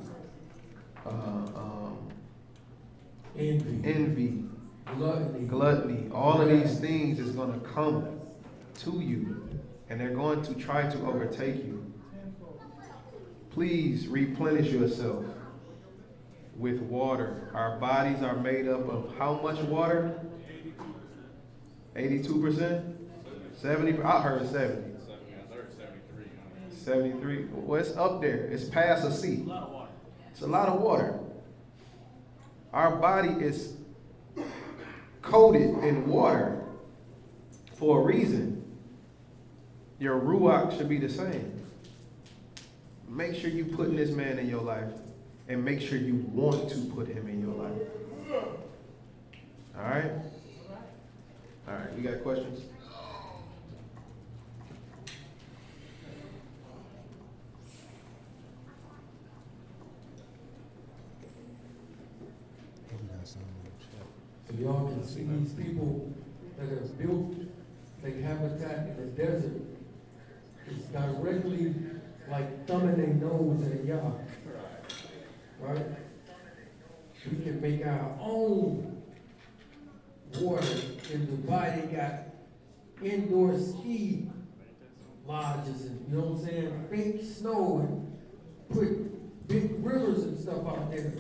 envy, gluttony, all of these things is going to come to you, and they're going to try to overtake you. Please replenish yourself with water. Our bodies are made up of how much water? 82%? 70? I heard 70. 73. Well, it's up there. It's past a C. It's a lot of water. Our body is coated in water for a reason. Your ruach should be the same. Make sure you put this man in your life, and make sure you want to put him in your life. All right? All right, we got questions? So y'all can see these people that have built their habitat in the desert. It's directly like thumbing their nose at Yah. Right? We can make our own water in Dubai. They got indoor ski lodges and, you know what I'm saying, fake snow, and put big rivers and stuff out there.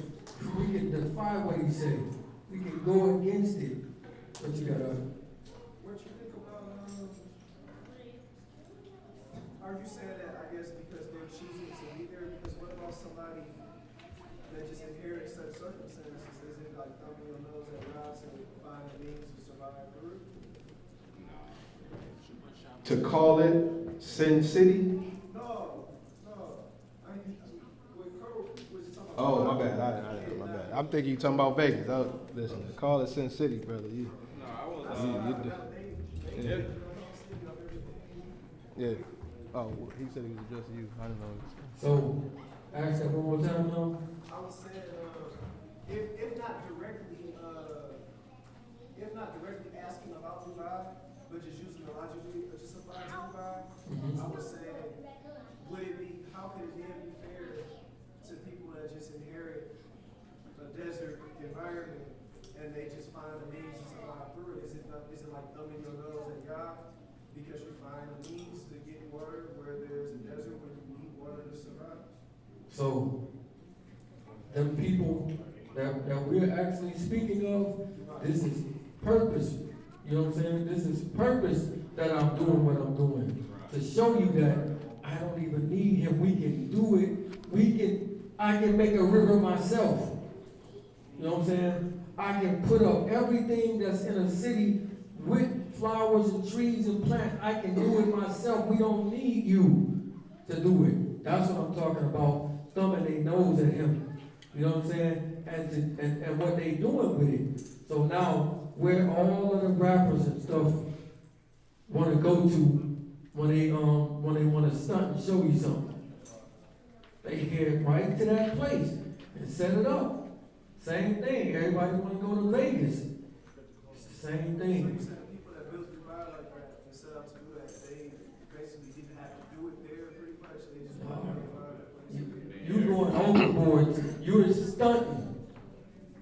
We can defy what he said. We can go against it. But you gotta. What you think about, are you saying that, I guess, because they're choosing to be there? Because what about somebody that just inherits such circumstances? Is it like thumbing your nose at God to find a means to survive through? To call it Sin City? No. I mean, with Cole was talking about. Oh, my bad. My bad. I'm thinking you talking about Vegas. Listen, call it Sin City, brother. You do. Yeah. Oh, he said he was addressing you. I didn't know. So, ask that one more time, though. I was saying, if not directly asking about Dubai, but just using the logically, just applying to Dubai, I was saying, how could it then be fair to people that just inherit a desert environment and they just find a means to survive through it? Is it like thumbing your nose at God because you find a means to get water where there's a desert where you need water to survive? So, them people that we're actually speaking of, this is purpose. You know what I'm saying? This is purpose that I'm doing what I'm doing. To show you that I don't even need him. We can do it. I can make a river myself. You know what I'm saying? I can put up everything that's in a city with flowers and trees and plants. I can do it myself. We don't need you to do it. That's what I'm talking about, thumbing their nose at him. You know what I'm saying? And what they doing with it. So now, where all of the rappers and stuff want to go to when they want to stunt and show you something. They head right to that place and set it up. Same thing. Everybody want to go to Vegas. It's the same So thing. you said the people that built Dubai like that and set out to do that, they basically didn't have to do it there pretty much. They just wanted to find that place. You going overboard. You're stunting.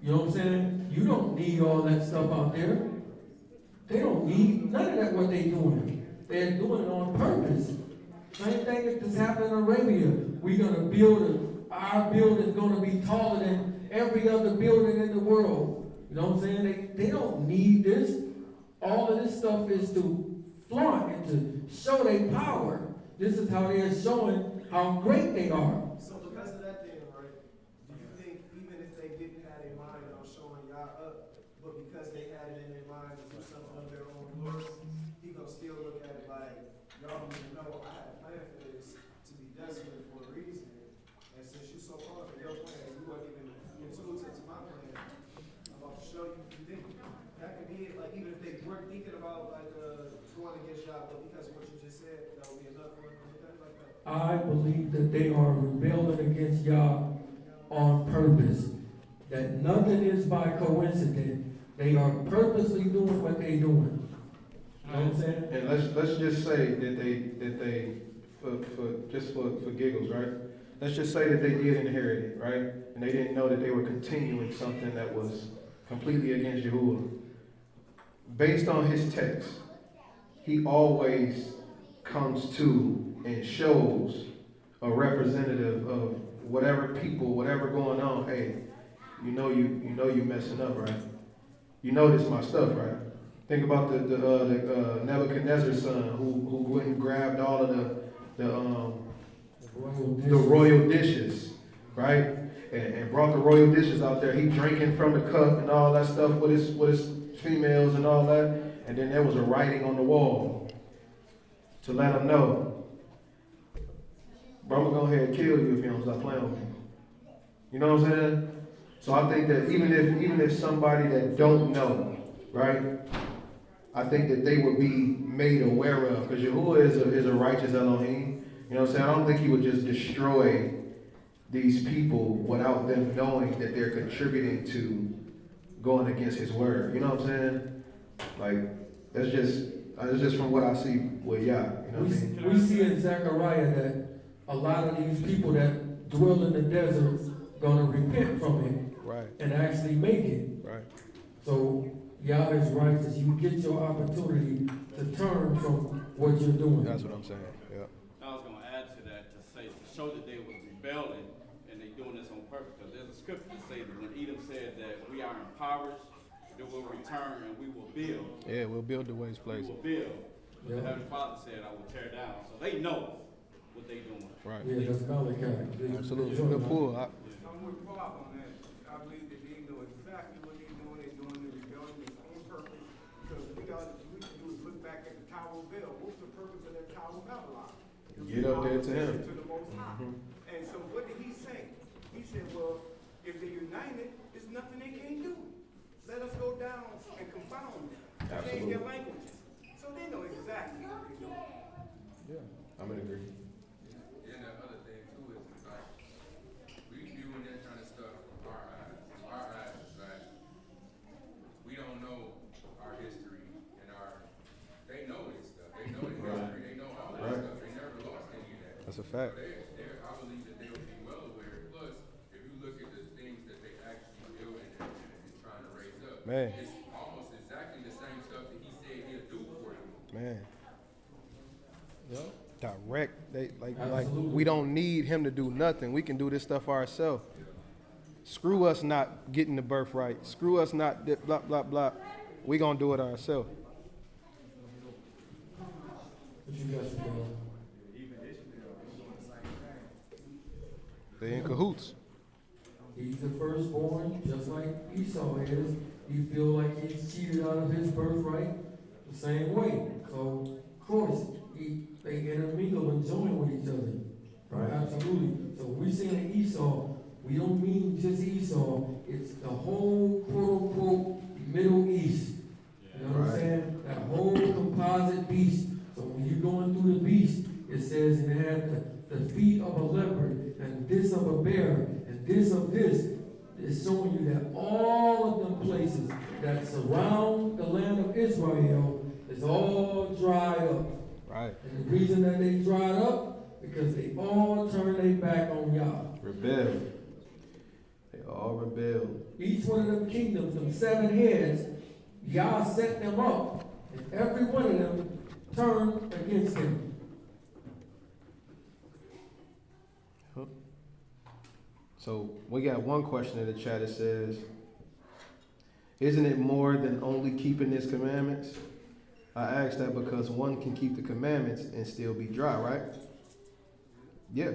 You know what I'm saying? You don't need all that stuff out there. They don't need none of that what they doing. They're doing it on purpose. Same thing that's happening in Arabia. We're going to build our building's going to be taller than every other building in the world. You know what I'm saying? They don't need this. All of this stuff is to flaunt and to show their power. This is how they're showing how great they are. So because of that then, right, do you think even if they didn't have a mind on showing y'all up, but because they had it in their mind to do something of their own glory, he gonna still look at it like, y'all need to know I had a plan for this to be desolate for a reason. And since you so hard for your plan, you weren't even intuitive to my plan, I'm about to show you. You think that could be it? Like even if they weren't thinking about like going against y'all, but because of what you just said, that would be enough for them to look at it like that. I believe that they are rebelling against Yah on purpose. That nothing is by coincidence. They are purposely doing what they're doing. You know what I'm saying? And let's just say that they for giggles, right? Let's just say that they did inherit it, right? And they didn't know that they were continuing something that was completely against Yahuwah. Based on his text, he always comes to and shows a representative of whatever people, whatever going on. Hey, you know you messing up, right? You know this my stuff, right? Think about the Nebuchadnezzar's son who went and grabbed all of the royal dishes, right? And brought the royal dishes out there. He drinking from the cup and all that stuff with his females and all that. And then there was a writing on the wall to let him know, bro, I'm gonna go ahead and kill you if you don't stop playing with me. You know what I'm saying? So I think that even if somebody that don't know, right? I think that they would be made aware of, because Yahuwah is a righteous Elohim. You know what I'm saying? I don't think he would just destroy these people without them knowing that they're contributing to going against his word. You know what I'm saying? Like, that's just from what I see with Yah. You know what I mean? We see in Zechariah that a lot of these people that dwell in the desert gonna repent from it, Right. and actually make it. Right. So Yah is righteous. You get your opportunity to turn from what you're doing. That's what I'm saying. Yeah. I was going to add to that to show that they were rebelling and they doing this on purpose. Because there's a scripture that says that when Edom said that we are impoverished, that we'll return and we will build. Yeah, we'll build the ways places. We will build. But Yeah. the Heavenly Father said, I will tear down. So they know what they're doing. Right. Yeah, that's Malachi. Absolutely. Good pull. I'm with Bob on that. I believe that they know exactly what they're doing. They're doing the rebellion on purpose. Because we can do is look back at the Tower of Babel. What's the purpose of that Tower of Babylon? Get up there to him. To the Most High. And so what did he say? He said, well, if they're united, there's nothing they can't do. Let us go down and confound them. Change their languages. So they know exactly what they're doing. Yeah, I'm in agreement. Then the other thing too is like we viewing that kind of stuff from our eyes. Our eyes is like we don't know our history and they know this stuff. They know the history. They know all that stuff. They never lost any of that. That's a fact. I believe that they would be well aware. Plus, if you look at the things that they actually building and trying to raise up, Man. it's almost exactly the same stuff that he said he'll do for you. Man. Direct. Like Absolutely. we don't need him to do nothing. We can do this stuff ourselves. Screw us not getting the birthright. Screw us not blah blah blah. We gonna do it ourselves. What you got, Shakira? They in cahoots. He's the firstborn, just like Esau is. He feel like he's cheated out of his birthright the same way. So, of course, they intermingle and join with each other. Right. Absolutely. So we're saying Esau, we don't mean just Esau. It's the whole quote-unquote Middle East. You know what I'm saying? That whole composite beast. So when you're going through the beast, it says it had the feet of a leopard, and this of a bear, and this of this. It's showing you that all of them places that surround the land of Israel is all dried up. Right. And the reason that they dried up, because they all turned their back on Yah. Rebelled. They all rebelled. Each one of them kingdoms, them 7 heads, Yah set them up, and every one of them turned against him. So we got one question in the chat that says, isn't it more than only keeping his commandments? I asked that because one can keep the commandments and still be dry, right? Yeah.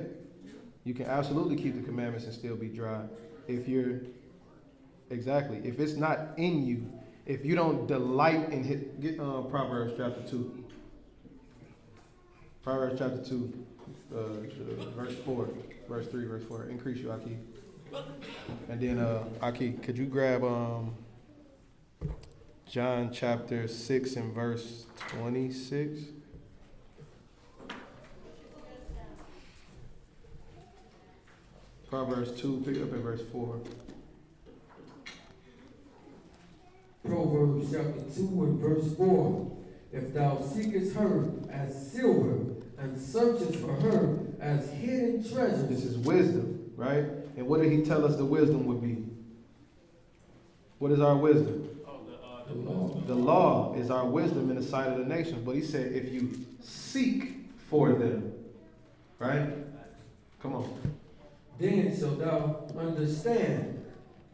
You can absolutely keep the commandments and still be dry. If it's not in you, if you don't delight in get Proverbs chapter 2. Proverbs chapter 2, verse 4, verse 3, verse 4. Increase you, Aki. And then, Aki, could you grab John chapter 6 and verse 26? Proverbs 2, pick up at verse 4. Proverbs chapter 2 and verse 4. If thou seekest her as silver, and searchest for her as hidden treasures. This is wisdom, right? And what did he tell us the wisdom would be? What is our wisdom? The law. The law is our wisdom in the sight of the nation. But he said, if you seek for them, right? Come on. Then shalt thou understand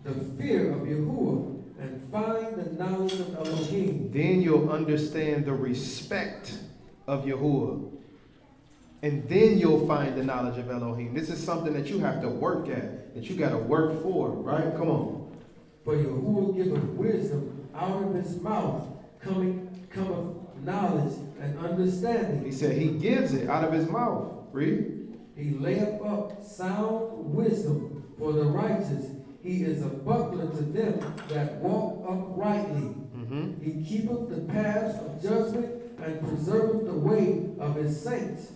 the fear of Yahuwah and find the knowledge of Elohim. Then you'll understand the respect of Yahuwah. And then you'll find the knowledge of Elohim. This is something that you have to work at, that you got to work for, right? Come on. For Yahuwah giveth wisdom, out of his mouth cometh knowledge and understanding. He said he gives it out of his mouth. Read. He layeth up sound wisdom for the righteous. He is a buckler to them that walk uprightly. Mm-hmm. He keepeth the paths of judgment and preserveth the way of his saints.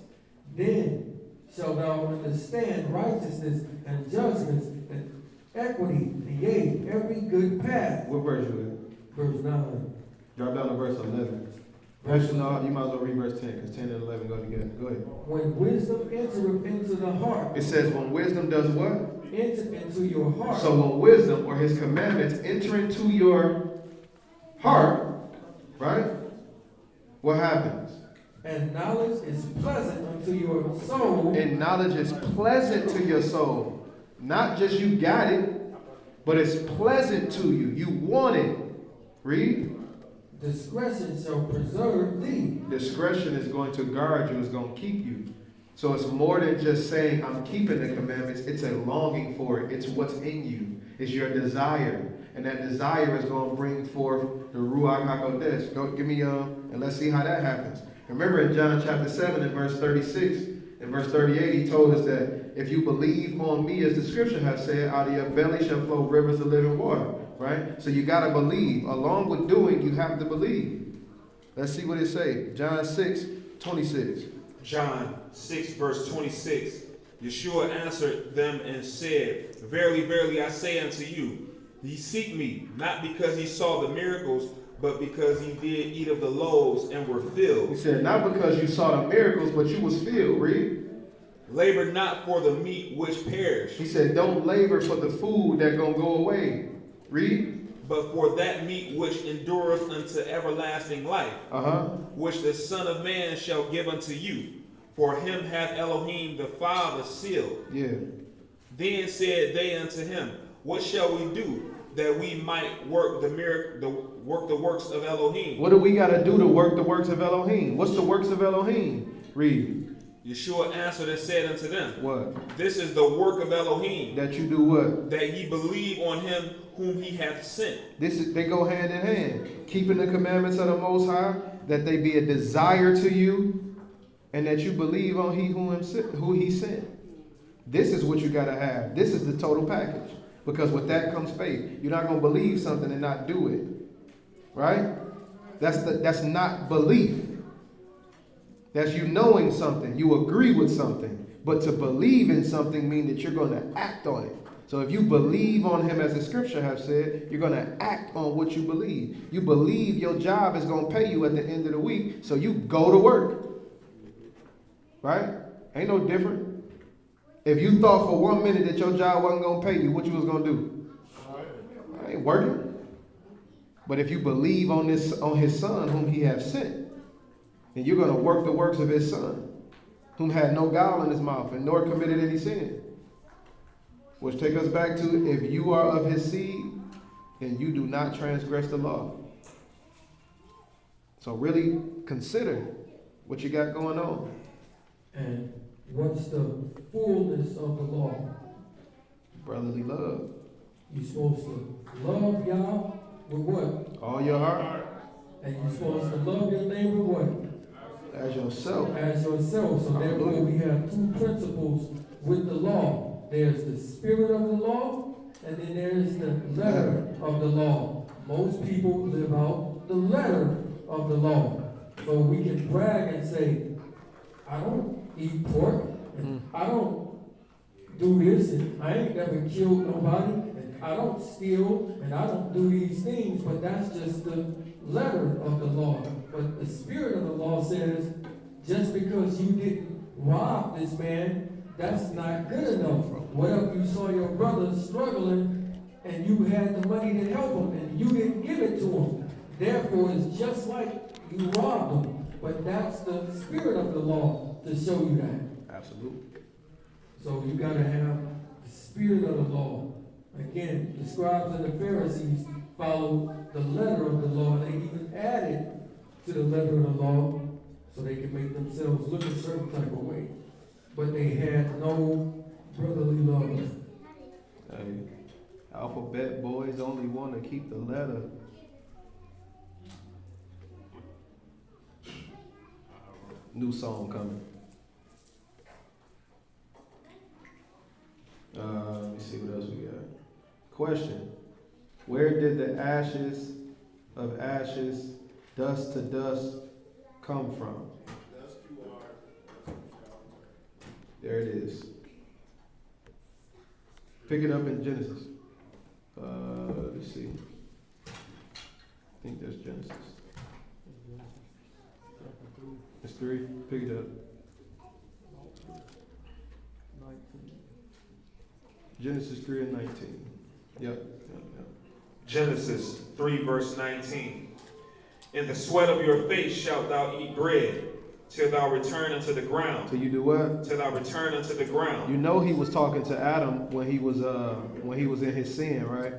Then shalt thou understand righteousness and judgments and equity, and yea, every good path. What verse you Verse 9. at? Drop down to verse 11. Actually, no, you might as well read verse 10, because 10 and 11 go together. Go ahead. When wisdom entereth into the heart. It says when wisdom does what? Enter into your heart. So when wisdom or his commandments enter into your heart, right? What happens? And knowledge is pleasant unto your soul. And knowledge is pleasant to your soul. Not just you got it, but it's pleasant to you. You want it. Read. Discretion shall preserve thee. Discretion is going to guard you, it's going to keep you. So it's more than just saying, I'm keeping the commandments. It's a longing for it. It's what's in you. It's your desire. And that desire is going to bring forth the Ruach HaKodesh. Go, give me, and let's see how that happens. Remember in John chapter 7 and verse 36 and verse 38, he told us that if you believe on me, as the scripture has said, out of your belly shall flow rivers of living water. Right? So you got to believe. Along with doing, you have to believe. Let's see what it says. John 6, 26. John 6, verse 26. Yeshua answered them and said, Verily, verily, I say unto you, ye seek me, not because ye saw the miracles, but because ye did eat of the loaves and were filled. He said, not because you saw the miracles, but you was filled. Read. Labor not for the meat which perish. He said, don't labor for the food that gonna go away. Read. But for that meat which endureth unto everlasting life, which the Son of Man shall give unto you. For him hath Elohim the Father sealed. Yeah. Then said they unto him, What shall we do that we might work the works of Elohim? What do we got to do to work the works of Elohim? What's the works of Elohim? Read. Yeshua answered and said unto them, What? This is the work of Elohim, That you do what? that ye believe on him whom he hath sent. They go hand in hand. Keeping the commandments of the Most High, that they be a desire to you, and that you believe on who he sent. This is what you got to have. This is the total package. Because with that comes faith. You're not going to believe something and not do it. Right? That's not belief. That's you knowing something. You agree with something. But to believe in something means that you're going to act on it. So if you believe on him, as the scripture have said, you're going to act on what you believe. You believe your job is going to pay you at the end of the week, so you go to work. Right? Ain't no different. If you thought for 1 minute that your job wasn't going to pay you, what you was going to do? I ain't working. But if you believe on his son whom he hath sent, then you're going to work the works of his son, whom had no guile in his mouth and nor committed any sin. Which take us back to, if you are of his seed, then you do not transgress the law. So really consider what you got going on. And what's the fullness of the law? Brotherly love. You're supposed to love Yah with what? All your heart. And you're supposed to love your neighbor what? As yourself. As yourself. So therefore we have two principles with the law. There's the spirit of the law, and then there's the letter of the law. Most people live out the letter of the law. So we can brag and say, I don't eat pork, and I don't do this, and I ain't never killed nobody, and I don't steal, and I don't do these things, but that's just the letter of the law. But the spirit of the law says, just because you didn't rob this man, that's not good enough. What if you saw your brother struggling and you had the money to help him and you didn't give it to him? Therefore, it's just like you robbed him. But that's the spirit of the law to show you that. Absolutely. So you got to have the spirit of the law. Again, the scribes and the Pharisees followed the letter of the law. They even added to the letter of the law so they could make themselves look a certain type of way. But they had no brotherly love. Hey, alphabet boys only want to keep the letter. New song coming. Let me see what else we got. Question. Where did the ashes of ashes, dust to dust come from? There it is. Pick it up in Genesis. Let's see. I think that's Genesis. It's 3. Pick it up. Genesis 3 and 19. Yep. Genesis 3 verse 19. In the sweat of your face shalt thou eat bread, till thou return unto the ground. So you do what? Till thou return unto the ground. You know he was talking to Adam when he was in his sin, right?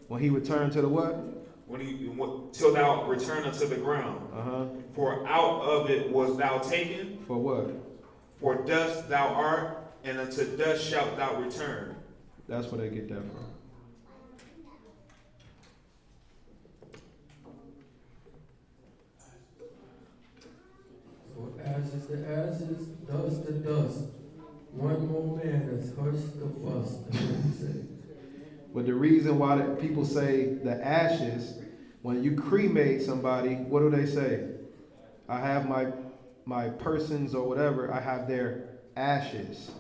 When he returned to the what? Till thou return unto the ground. For out of it was thou taken. For what? For dust thou art, and unto dust shalt thou return. That's where they get that from. So ashes to ashes, dust to dust. One more man has hushed the fuss. That's what he said. But the reason why people say the ashes, when you cremate somebody, what do they say? I have my persons or whatever, I have their ashes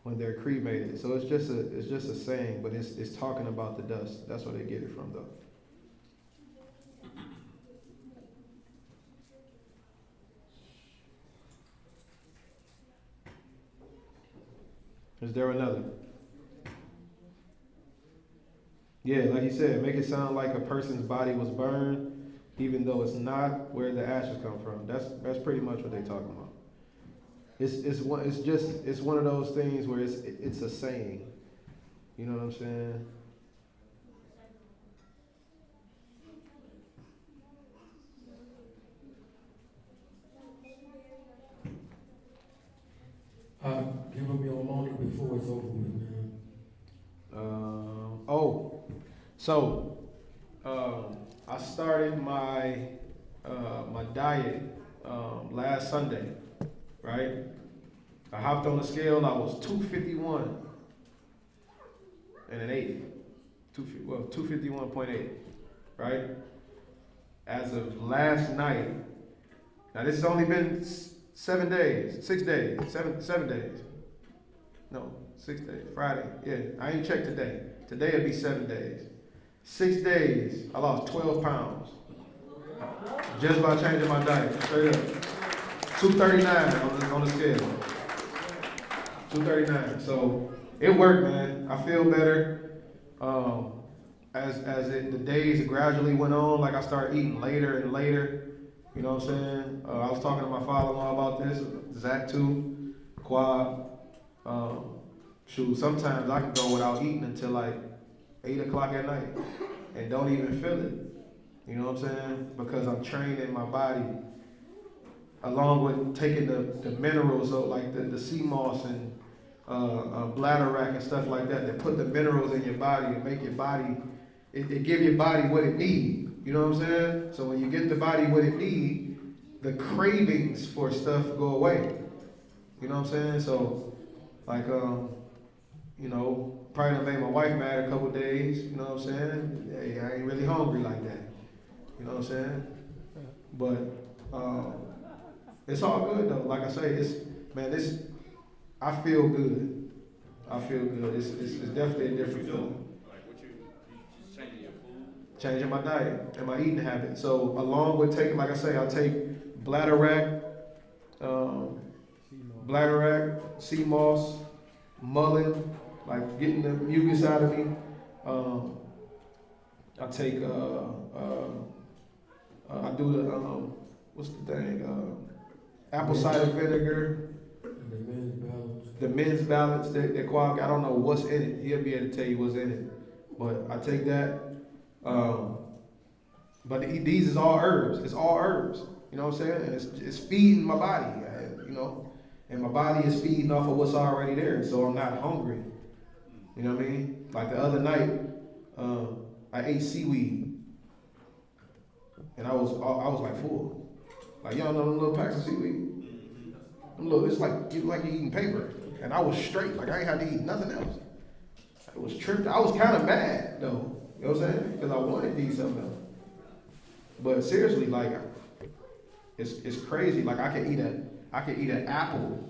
when they're cremated. So it's just a saying, but it's talking about the dust. That's where they get it from, though. Is there another? Yeah, like he said, make it sound like a person's body was burned, even though it's not where the ashes come from. That's pretty much what they're talking about. It's one of those things where it's a saying. You know what I'm saying? it's over with, man. I started my diet last Sunday, right? I hopped on the scale. I was 251 and an eighth, 251.8, right? As of last night. Now this has only been 7 days, 6 days, 7 days. No, 6 days. Friday. Yeah, I ain't checked today. Today it'll be 7 days. 6 days, I lost 12 pounds. Just by changing my diet, straight up. 239 on the scale. 239. So it worked, man. I feel better. As the days gradually went on, like I started eating later and later. You know what I'm saying? I was talking to my father-in-law about this, Zach too, Quad. Sometimes I can go without eating until like 8 o'clock at night and don't even feel it. You know what I'm saying? Because I'm training my body along with taking the minerals, so like the sea moss and bladder rack and stuff like that put the minerals in your body and make your body, it give your body what it needs. You know what I'm saying? So when you get the body what it needs, the cravings for stuff go away. You know what I'm saying? So, like, probably done made my wife mad a couple days. You know what I'm saying? Hey, I ain't really hungry like that. You know what I'm saying? But it's all good though. Like I say, I feel good. I feel good. It's definitely a different feeling. Changing my diet and my eating habits. So along with taking, like I say, I take bladder rack, sea moss, mullein, like getting the mucus out of me. I take, I do the, what's the thing? Apple cider vinegar. The men's balance that Quag, I don't know what's in it. He'll be able to tell you what's in it. But I take that. But these is all herbs. It's all herbs. You know what I'm saying? And it's feeding my body, you know. And my body is feeding off of what's already there, so I'm not hungry. You know what I mean? Like the other night, I ate seaweed, and I was like full. Like y'all know them little packs of seaweed. It's like you're eating paper, and I was straight. Like I ain't had to eat nothing else. I was tripped. I was kind of mad though. You know what I'm saying? Because I wanted to eat something else. But seriously, like, it's crazy. Like I could eat an apple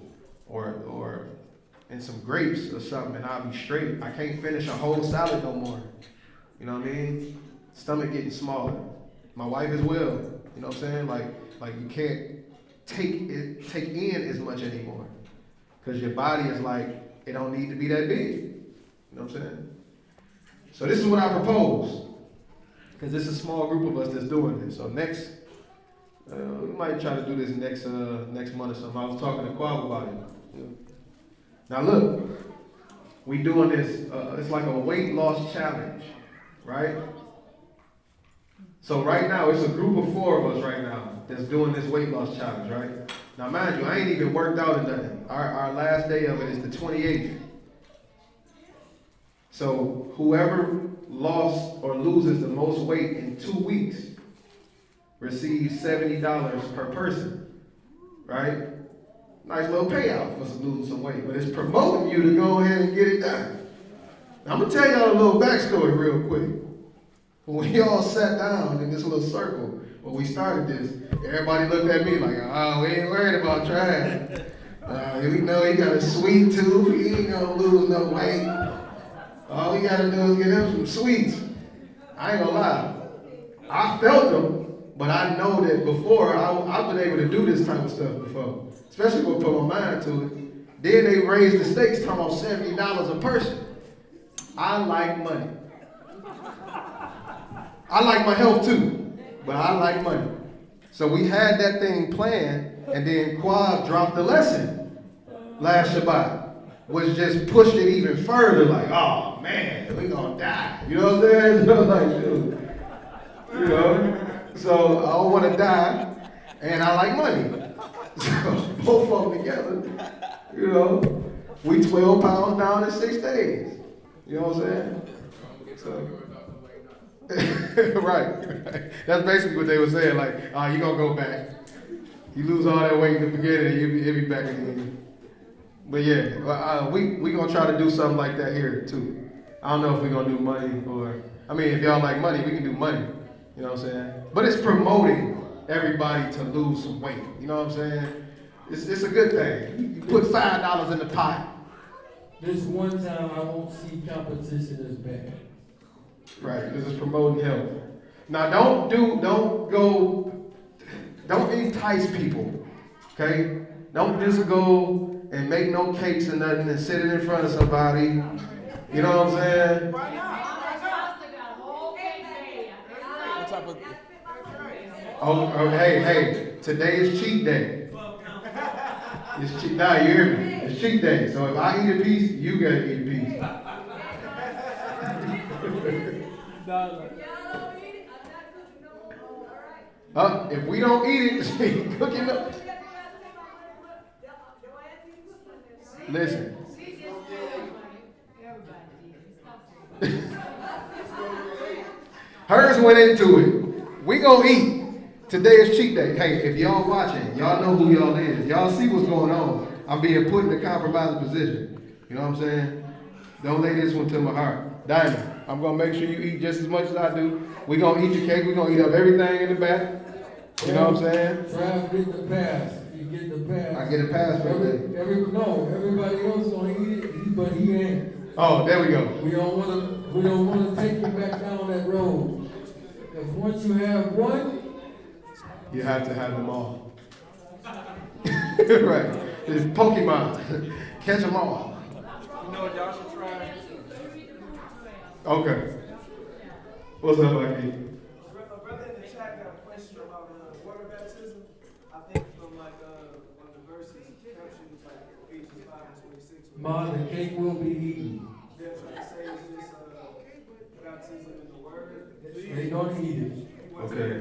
or and some grapes or something, and I'll be straight. I can't finish a whole salad no more. You know what I mean? Stomach getting smaller. My wife as well. You know what I'm saying? Like you can't take in as much anymore because your body is like it don't need to be that big. You know what I'm saying? So this is what I propose, because it's a small group of us that's doing this. So next, we might try to do this next month or something. I was talking to Quab about it. Yeah. Now look, we doing this. It's like a weight loss challenge, right? So right now, it's a group of 4 of us right now that's doing this weight loss challenge, right? Now mind you, I ain't even worked out or nothing. Our last day of it is the 28th. So whoever lost or loses the most weight in 2 weeks receives $70 per person, right? Nice little payout for losing some weight, but it's promoting you to go ahead and get it done. Now, I'm gonna tell y'all a little backstory real quick. When we all sat down in this little circle when we started this, everybody looked at me like, oh, we ain't worried about trying. We know he got a sweet tooth, he ain't gonna lose no weight. All we gotta do is get him some sweets. I ain't gonna lie. I felt them, but I know that before, I've been able to do this type of stuff before. Especially when I put my mind to it. Then they raised the stakes, talking about $70 a person. I like money. I like my health too, but I like money. So we had that thing planned, and then Quad dropped the lesson last Shabbat, which just pushed it even further, like, oh man, we gonna die. You know what I'm saying? Like, dude, you know? So I don't wanna die, and I like money. So both of them together, you know? We 12 pounds down in 6 days. You know what I'm saying? So, right. That's basically what they were saying. Like, you're going to go back. You lose all that weight in the beginning, you'll be back again. But yeah, we going to try to do something like that here too. I don't know if we're going to do money or, I mean, if y'all like money, we can do money. You know what I'm saying? But it's promoting everybody to lose some weight. You know what I'm saying? It's a good thing. You put $5 in the pot. This one time I won't see competition as bad. Right, because it's promoting health. Now don't entice people, okay? Don't just go and make no cakes or nothing and sit it in front of somebody. You know what I'm saying? Oh, hey, today is cheat day. It's cheat. Now you hear me? It's cheat day. So if I eat a piece, you gotta eat a piece. If we don't eat it, cooking up. Listen. Hers went into it. We gonna eat. Today is cheat day. Hey, if y'all watching, y'all know who y'all is. Y'all see what's going on. I'm being put in a compromising position. You know what I'm saying? Don't lay this one to my heart. Diamond, I'm gonna make sure you eat just as much as I do. We gonna eat your cake. We gonna eat up everything in the back. You know what I'm saying? Try to get the pass. You get the pass. I get a pass for that. Everybody else gonna eat it, but he ain't. Oh, there we go. We don't wanna take you back down that road. Because once you have one, you have to have them all. Right. It's Pokemon. Catch them all. You know what y'all should try? Okay. What's up, Mikey? A brother in the chat got a question about water baptism. I think from like one of the verses, captions like Ephesians 5:26. the cake will be eaten. They're trying to say is this baptism in the word. They don't eat it. Okay.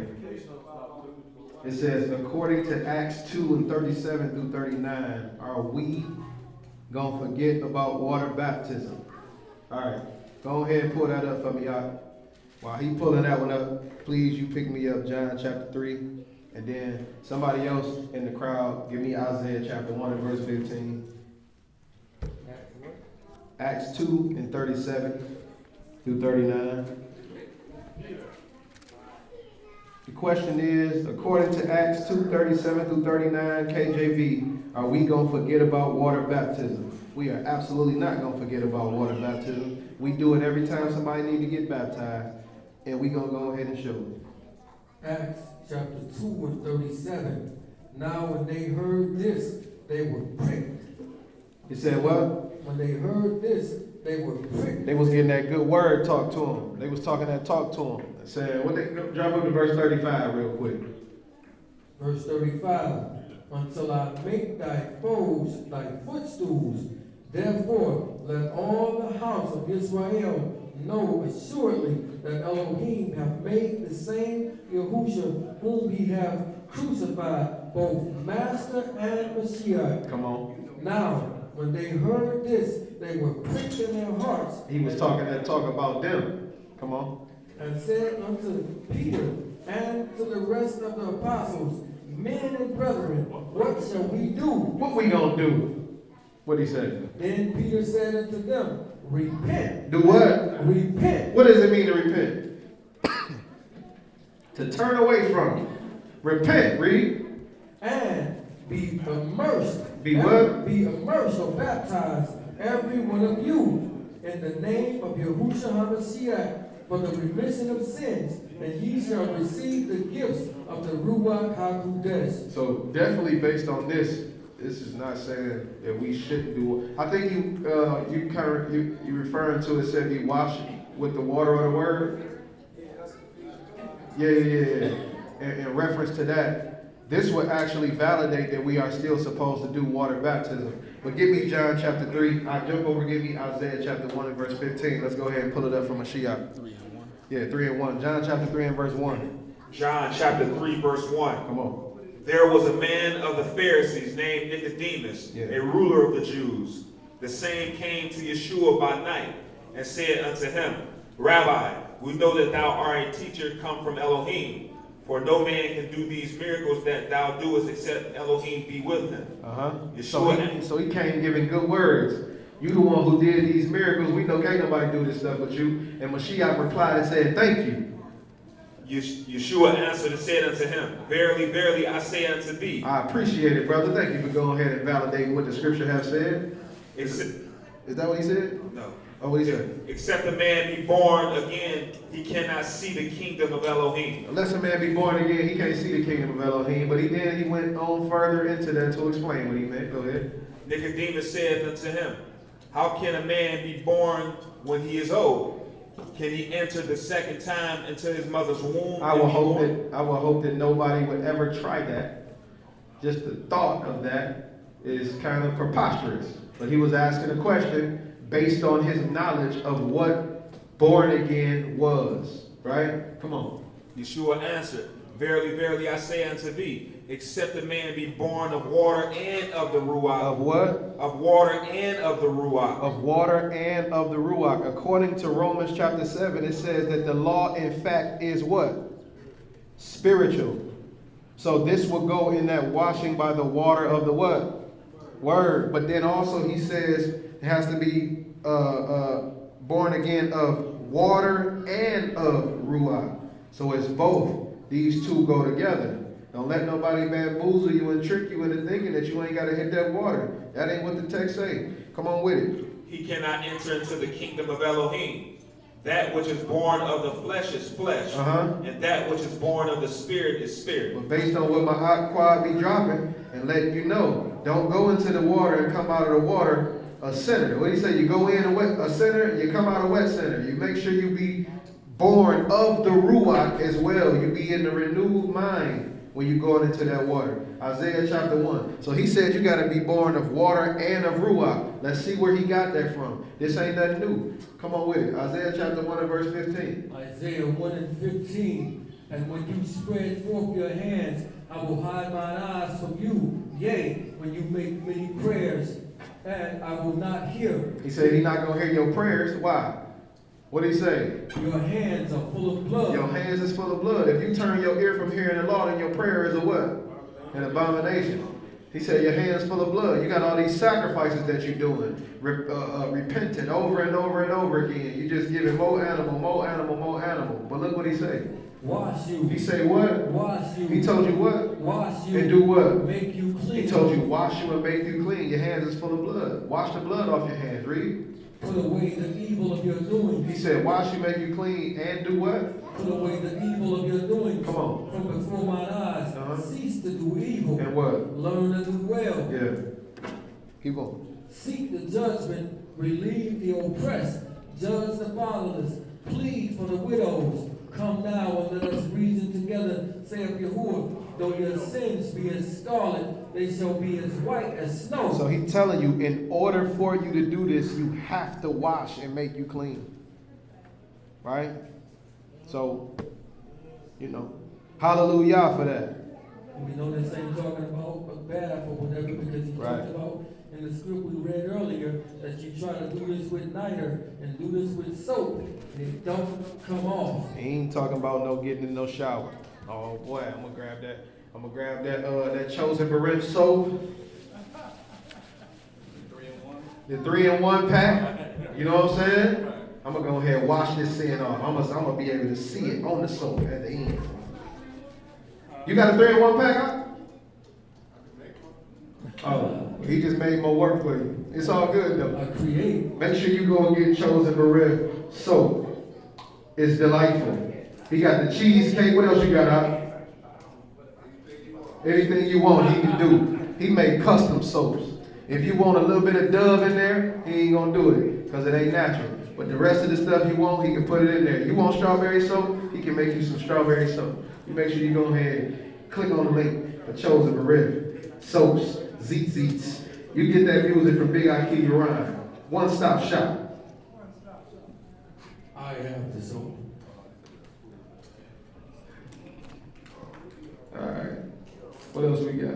It says, according to Acts 2:37 through 39, are we going to forget about water baptism? All right. Go ahead and pull that up for me, y'all. While he pulling that one up, please, you pick me up John chapter 3. And then somebody else in the crowd, give me Isaiah chapter 1 and verse 15. Acts 2:37 through 39. The question is, according to Acts 2:37 through 39 KJV, are we going to forget about water baptism? We are absolutely not going to forget about water baptism. We do it every time somebody needs to get baptized, and we're going to go ahead and show it. Acts chapter 2:37. Now when they heard this, they were pricked. It said what? When they heard this, they were pricked. They was getting that good word talk to them. They was talking that talk to them. It said, what they drop up to verse 35 real quick. Verse 35. Until I make thy foes thy footstools. Therefore, let all the house of Israel know assuredly that Elohim have made the same Yahusha whom he have crucified, both Master and Mashiach. Come on. Now, when they heard this, they were pricked in their hearts. He was talking that talk about them. Come on. And said unto Peter and to the rest of the apostles, men and brethren, what shall we do? What we gonna do? What he said? Then Peter said unto them, repent. Do what? Repent. What does it mean to repent? To turn away from. Repent, read. And be immersed. Be what? Be immersed or baptized, every one of you, in the name of Yahushua HaMashiach, for the remission of sins, and ye shall receive the gifts of the Ruach HaKodesh. So definitely based on this is not saying that we shouldn't do it. I think you referring to it said be washed with the water of the word. Yeah. In reference to that, this would actually validate that we are still supposed to do water baptism. But give me John chapter 3. I'll jump over, give me Isaiah chapter 1 and verse 15. Let's go ahead and pull it up from Mashiach. 3 and 1. Yeah, 3 and 1. John chapter 3 and verse 1. John chapter 3 verse 1. Come on. There was a man of the Pharisees named Nicodemus, Yeah. a ruler of the Jews. The same came to Yeshua by night, and said unto him, Rabbi, we know that thou art a teacher come from Elohim, for no man can do these miracles that thou doest except Elohim be with him. So he came giving good words. You the one who did these miracles. We know can't nobody do this stuff but you. And Mashiach replied and said, thank you. Yeshua answered and said unto him, Verily, verily, I say unto thee. I appreciate it, brother. Thank you for going ahead and validating what the scripture has said. Is that what he said? No. Oh, what he said? Except a man be born again, he cannot see the kingdom of Elohim. Unless a man be born again, he can't see the kingdom of Elohim. But he went on further into that to explain what he meant. Go ahead. Nicodemus said unto him, How can a man be born when he is old? Can he enter the second time into his mother's womb? I will hope that nobody would ever try that. Just the thought of that is kind of preposterous. But he was asking a question based on his knowledge of what born again was. Right? Come on. Yeshua answered, Verily, verily, I say unto thee, except a man be born of water and of the Ruach. Of what? Of water and of the Ruach. Of water and of the Ruach. According to Romans chapter 7, it says that the law, in fact, is what? Spiritual. So this will go in that washing by the water of the what? Word. But then also he says it has to be born again of water and of Ruach. So it's both. These two go together. Don't let nobody bamboozle you and trick you into thinking that you ain't got to hit that water. That ain't what the text say. Come on with it. He cannot enter into the kingdom of Elohim. That which is born of the flesh is flesh, and that which is born of the spirit is spirit. But based on what my quad be dropping and letting you know, don't go into the water and come out of the water a sinner. What do you say? You go in a sinner and you come out a wet sinner. You make sure you be born of the Ruach as well. You be in the renewed mind when you go into that water. Isaiah chapter 1. So he said you got to be born of water and of Ruach. Let's see where he got that from. This ain't nothing new. Come on with it. Isaiah chapter 1 and verse 15. Isaiah 1 and 15. And when you spread forth your hands, I will hide mine eyes from you. Yea, when you make many prayers, and I will not hear. He said he's not going to hear your prayers. Why? What did he say? Your hands are full of blood. Your hands is full of blood. If you turn your ear from hearing the law, then your prayer is a what? An abomination. He said your hands full of blood. You got all these sacrifices that you're doing, repenting over and over and over again. You just giving more animal, more animal, more animal. But look what he say. Wash you. He say what? Wash you. He told you what? Wash you. And do what? Make you clean. He told you wash you and make you clean. Your hands is full of blood. Wash the blood off your hands. Read. Put away the evil of your doing. He said, wash you, make you clean, and do what? Put away the evil of your doing. Come on. From before mine eyes. Cease to do evil. And what? Learn to do well. Yeah. Keep on. Seek the judgment. Relieve the oppressed. Judge the fatherless. Plead for the widows. Come now and let us reason together, saith Yahuwah. Though your sins be as scarlet, they shall be as white as snow. So he's telling you, in order for you to do this, you have to wash and make you clean. Right? So, hallelujah for that. We know this ain't talking about a bath or whatever, because he talked about in the script we read earlier that you try to do this with niter and do this with soap, and it don't come off. He ain't talking about no getting in no shower. Oh boy, I'm gonna grab that. I'm gonna grab that chosen Barim soap. The 3-in-1 pack. You know what I'm saying? I'm gonna go ahead and wash this sin off. I'm gonna be able to see it on the soap at the end. You got a 3-in-1 pack, huh? Oh, he just made more work for you. It's all good though. Make sure you go and get chosen Barim soap. It's delightful. He got the cheesecake. What else you got, huh? Anything you want, he can do. He made custom soaps. If you want a little bit of Dove in there, he ain't gonna do it because it ain't natural. But the rest of the stuff you want, he can put it in there. You want strawberry soap? He can make you some strawberry soap. You make sure you go ahead and click on the link for Chosen Barim soaps, zeets. You get that music from Big Ikea Ryan. One-stop shop. I have the soap. All right. What else we got?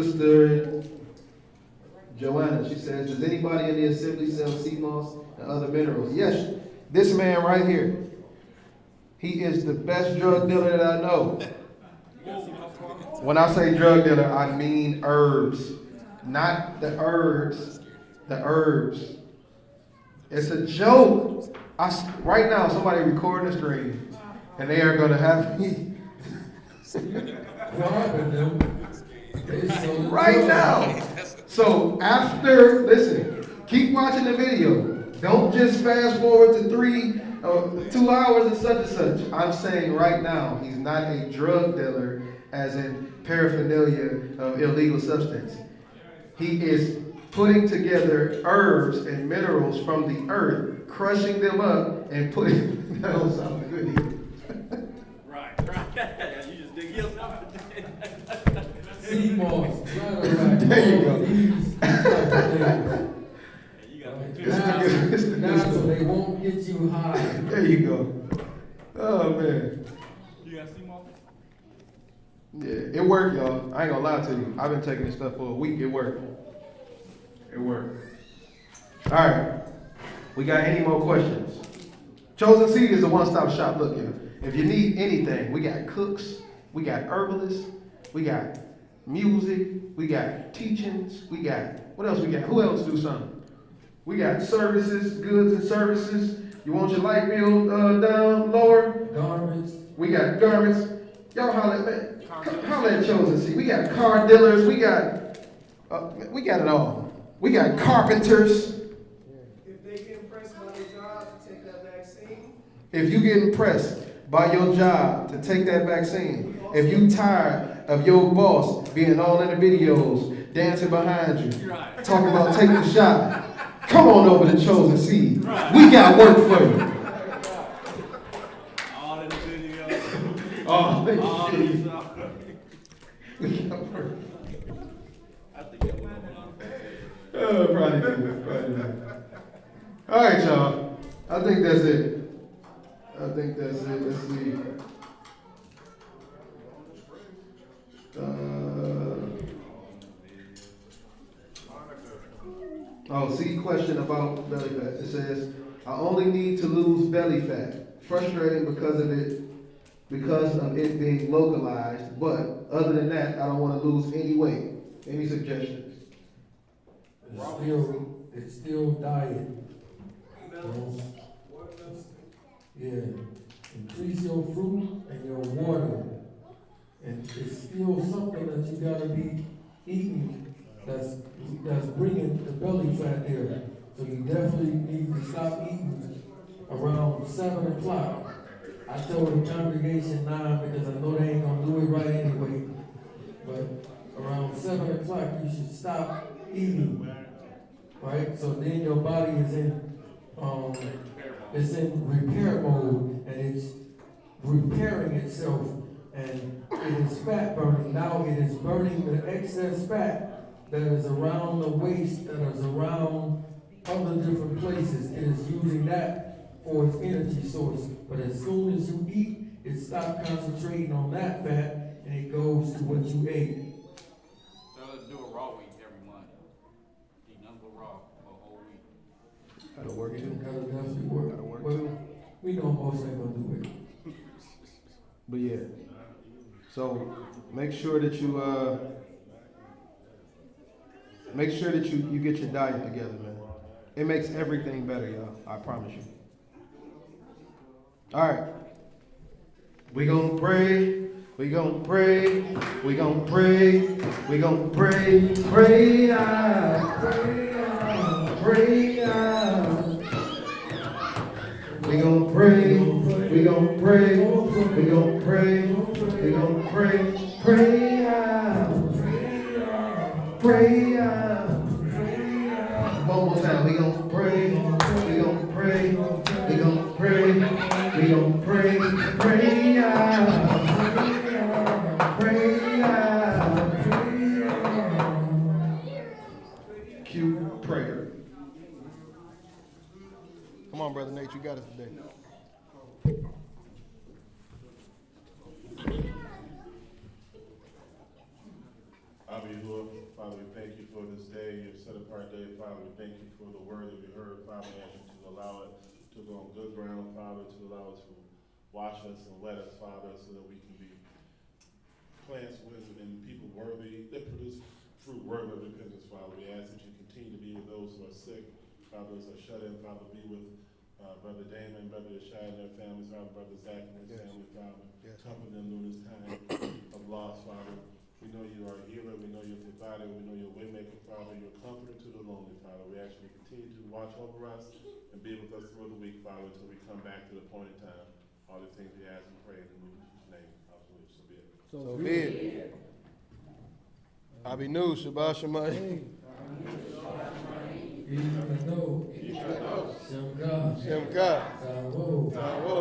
Sister Joanna, she says, does anybody in the assembly sell sea moss and other minerals? Yes, this man right here. He is the best drug dealer that I know. When I say drug dealer, I mean herbs. Not the herbs. The herbs. It's a joke. Right now, somebody recording the stream, and they are going to have me. Right now. So after, listen, keep watching the video. Don't just fast forward to 2 hours and such. I'm saying right now, he's not a drug dealer, as in paraphernalia of illegal substance. He is putting together herbs and minerals from the earth, crushing them up and putting that don't sound good either. Right. You just dig yourself. Sea moss, There you go. Now so they won't get you high. There you go. Oh man. You got sea moss? Yeah, it worked, y'all. I ain't gonna lie to you. I've been taking this stuff for a week. It worked. It worked. All right. We got any more questions? Chosen Seed is a one-stop shop. Look here. If you need anything, we got cooks, we got herbalists, we got music, we got teachings, we got, what else we got? Who else do something? We got services, goods and services. You want your light bill down, lower? Garments. We got garments. Y'all holler at Chosen Seed. We got car dealers. We got it all. We got carpenters. If they get impressed by their job to take that vaccine. If you get impressed by your job to take that vaccine, if you tired of your boss being all in the videos, dancing behind you, talking about taking the shot, come on over to Chosen Seed. We got work for you. All in the videos. All in the All in videos. the We got work. I think that was Probably do. All right, y'all. I think that's it. Let's see. Question about belly fat. It says, I only need to lose belly fat. Frustrating because of it being localized, but other than that, I don't want to lose any weight. Any suggestions? It's still diet. Yeah. Increase your fruit and your water. And it's still something that you gotta be eating that's bringing the belly fat there. So you definitely need to stop eating around 7 o'clock. I told the congregation 9 because I know they ain't gonna do it right anyway. But around 7 o'clock you should stop eating. Right? So then your body is in repair mode and it's repairing itself and it is fat burning. Now it is burning the excess fat that is around the waist, that is around other different places. It is using that for its energy source. But as soon as you eat, it stops concentrating on that fat and it goes to what you ate. So let's do a raw week every month. Eat nothing but raw for a whole week. That'll work too. That'll definitely work. That'll work Well, too. we know most ain't gonna do it. But yeah. So make sure that you get your diet together, man. It makes everything better, y'all. I promise you. All right. We gonna pray. We gonna pray. We gonna pray. We gonna pray. Pray out. Pray out. Pray out. We gonna pray. We gonna pray. We gonna pray. We gonna pray. Pray out. Pray out. One more time. We gonna pray. We gonna pray. We gonna pray. We gonna pray. Pray out. Pray out. Cue prayer. Come on, Brother Nate. You got us today. I'll be Lord. set apart day, Father. We thank you for the word that we heard, Father. I ask you to allow it to go on good ground, Father, to allow it to wash us and wet us, Father, so that we can be plants and people worthy, that produce fruit worthy of repentance, Father. We ask that you continue to be with those who are sick, Father, those who are shut in, Father. Be with Brother Damon, Brother Ishai and their families, Father, Brother Zach and his family, Father. Comfort them during this time of loss, Father. We know you are a healer, we know you're a provider, we know you're a waymaker, Father. You're a comforter to the lonely, Father. We ask you to continue to watch over us and be with us through the week, Father, until we come back to the appointed time. All the things we ask and pray in Jesus' name. Hallelujah. So be it. So be it. Abinu, Shabbat Shemayim. Shemka. Tawo.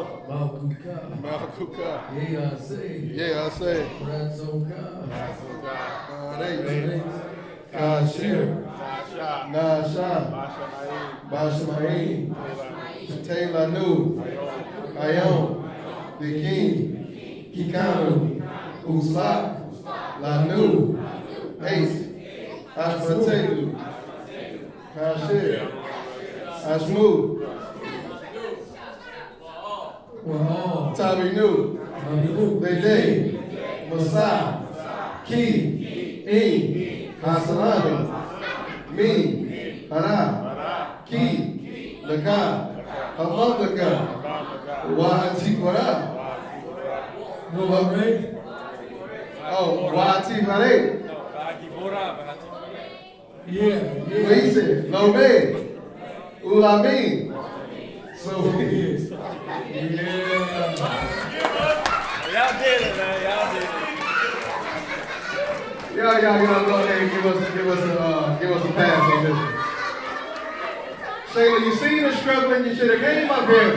Malkuka. Yeah, I say. Ratzoka. Kashir. Nasha. Bashamayim. Taylanu. Ayom. Bikin. Kikanu. Uslak. Lanu. Ace. Ashmategu. Kashir. Ashmu. Tabinu. Bede. Masai. Ki. Hasalani. Mi. Hara. Ki. Laka. Hamamlaka. Wahatikara. No, what, right? Oh, Wahatikare. Yeah. What he said? Lo me. Ulami. So it is. Yeah. Y'all did it, man. Y'all did it. Y'all go ahead and give us a pass on this one. Shayla, you seen the struggling, you should have came up here.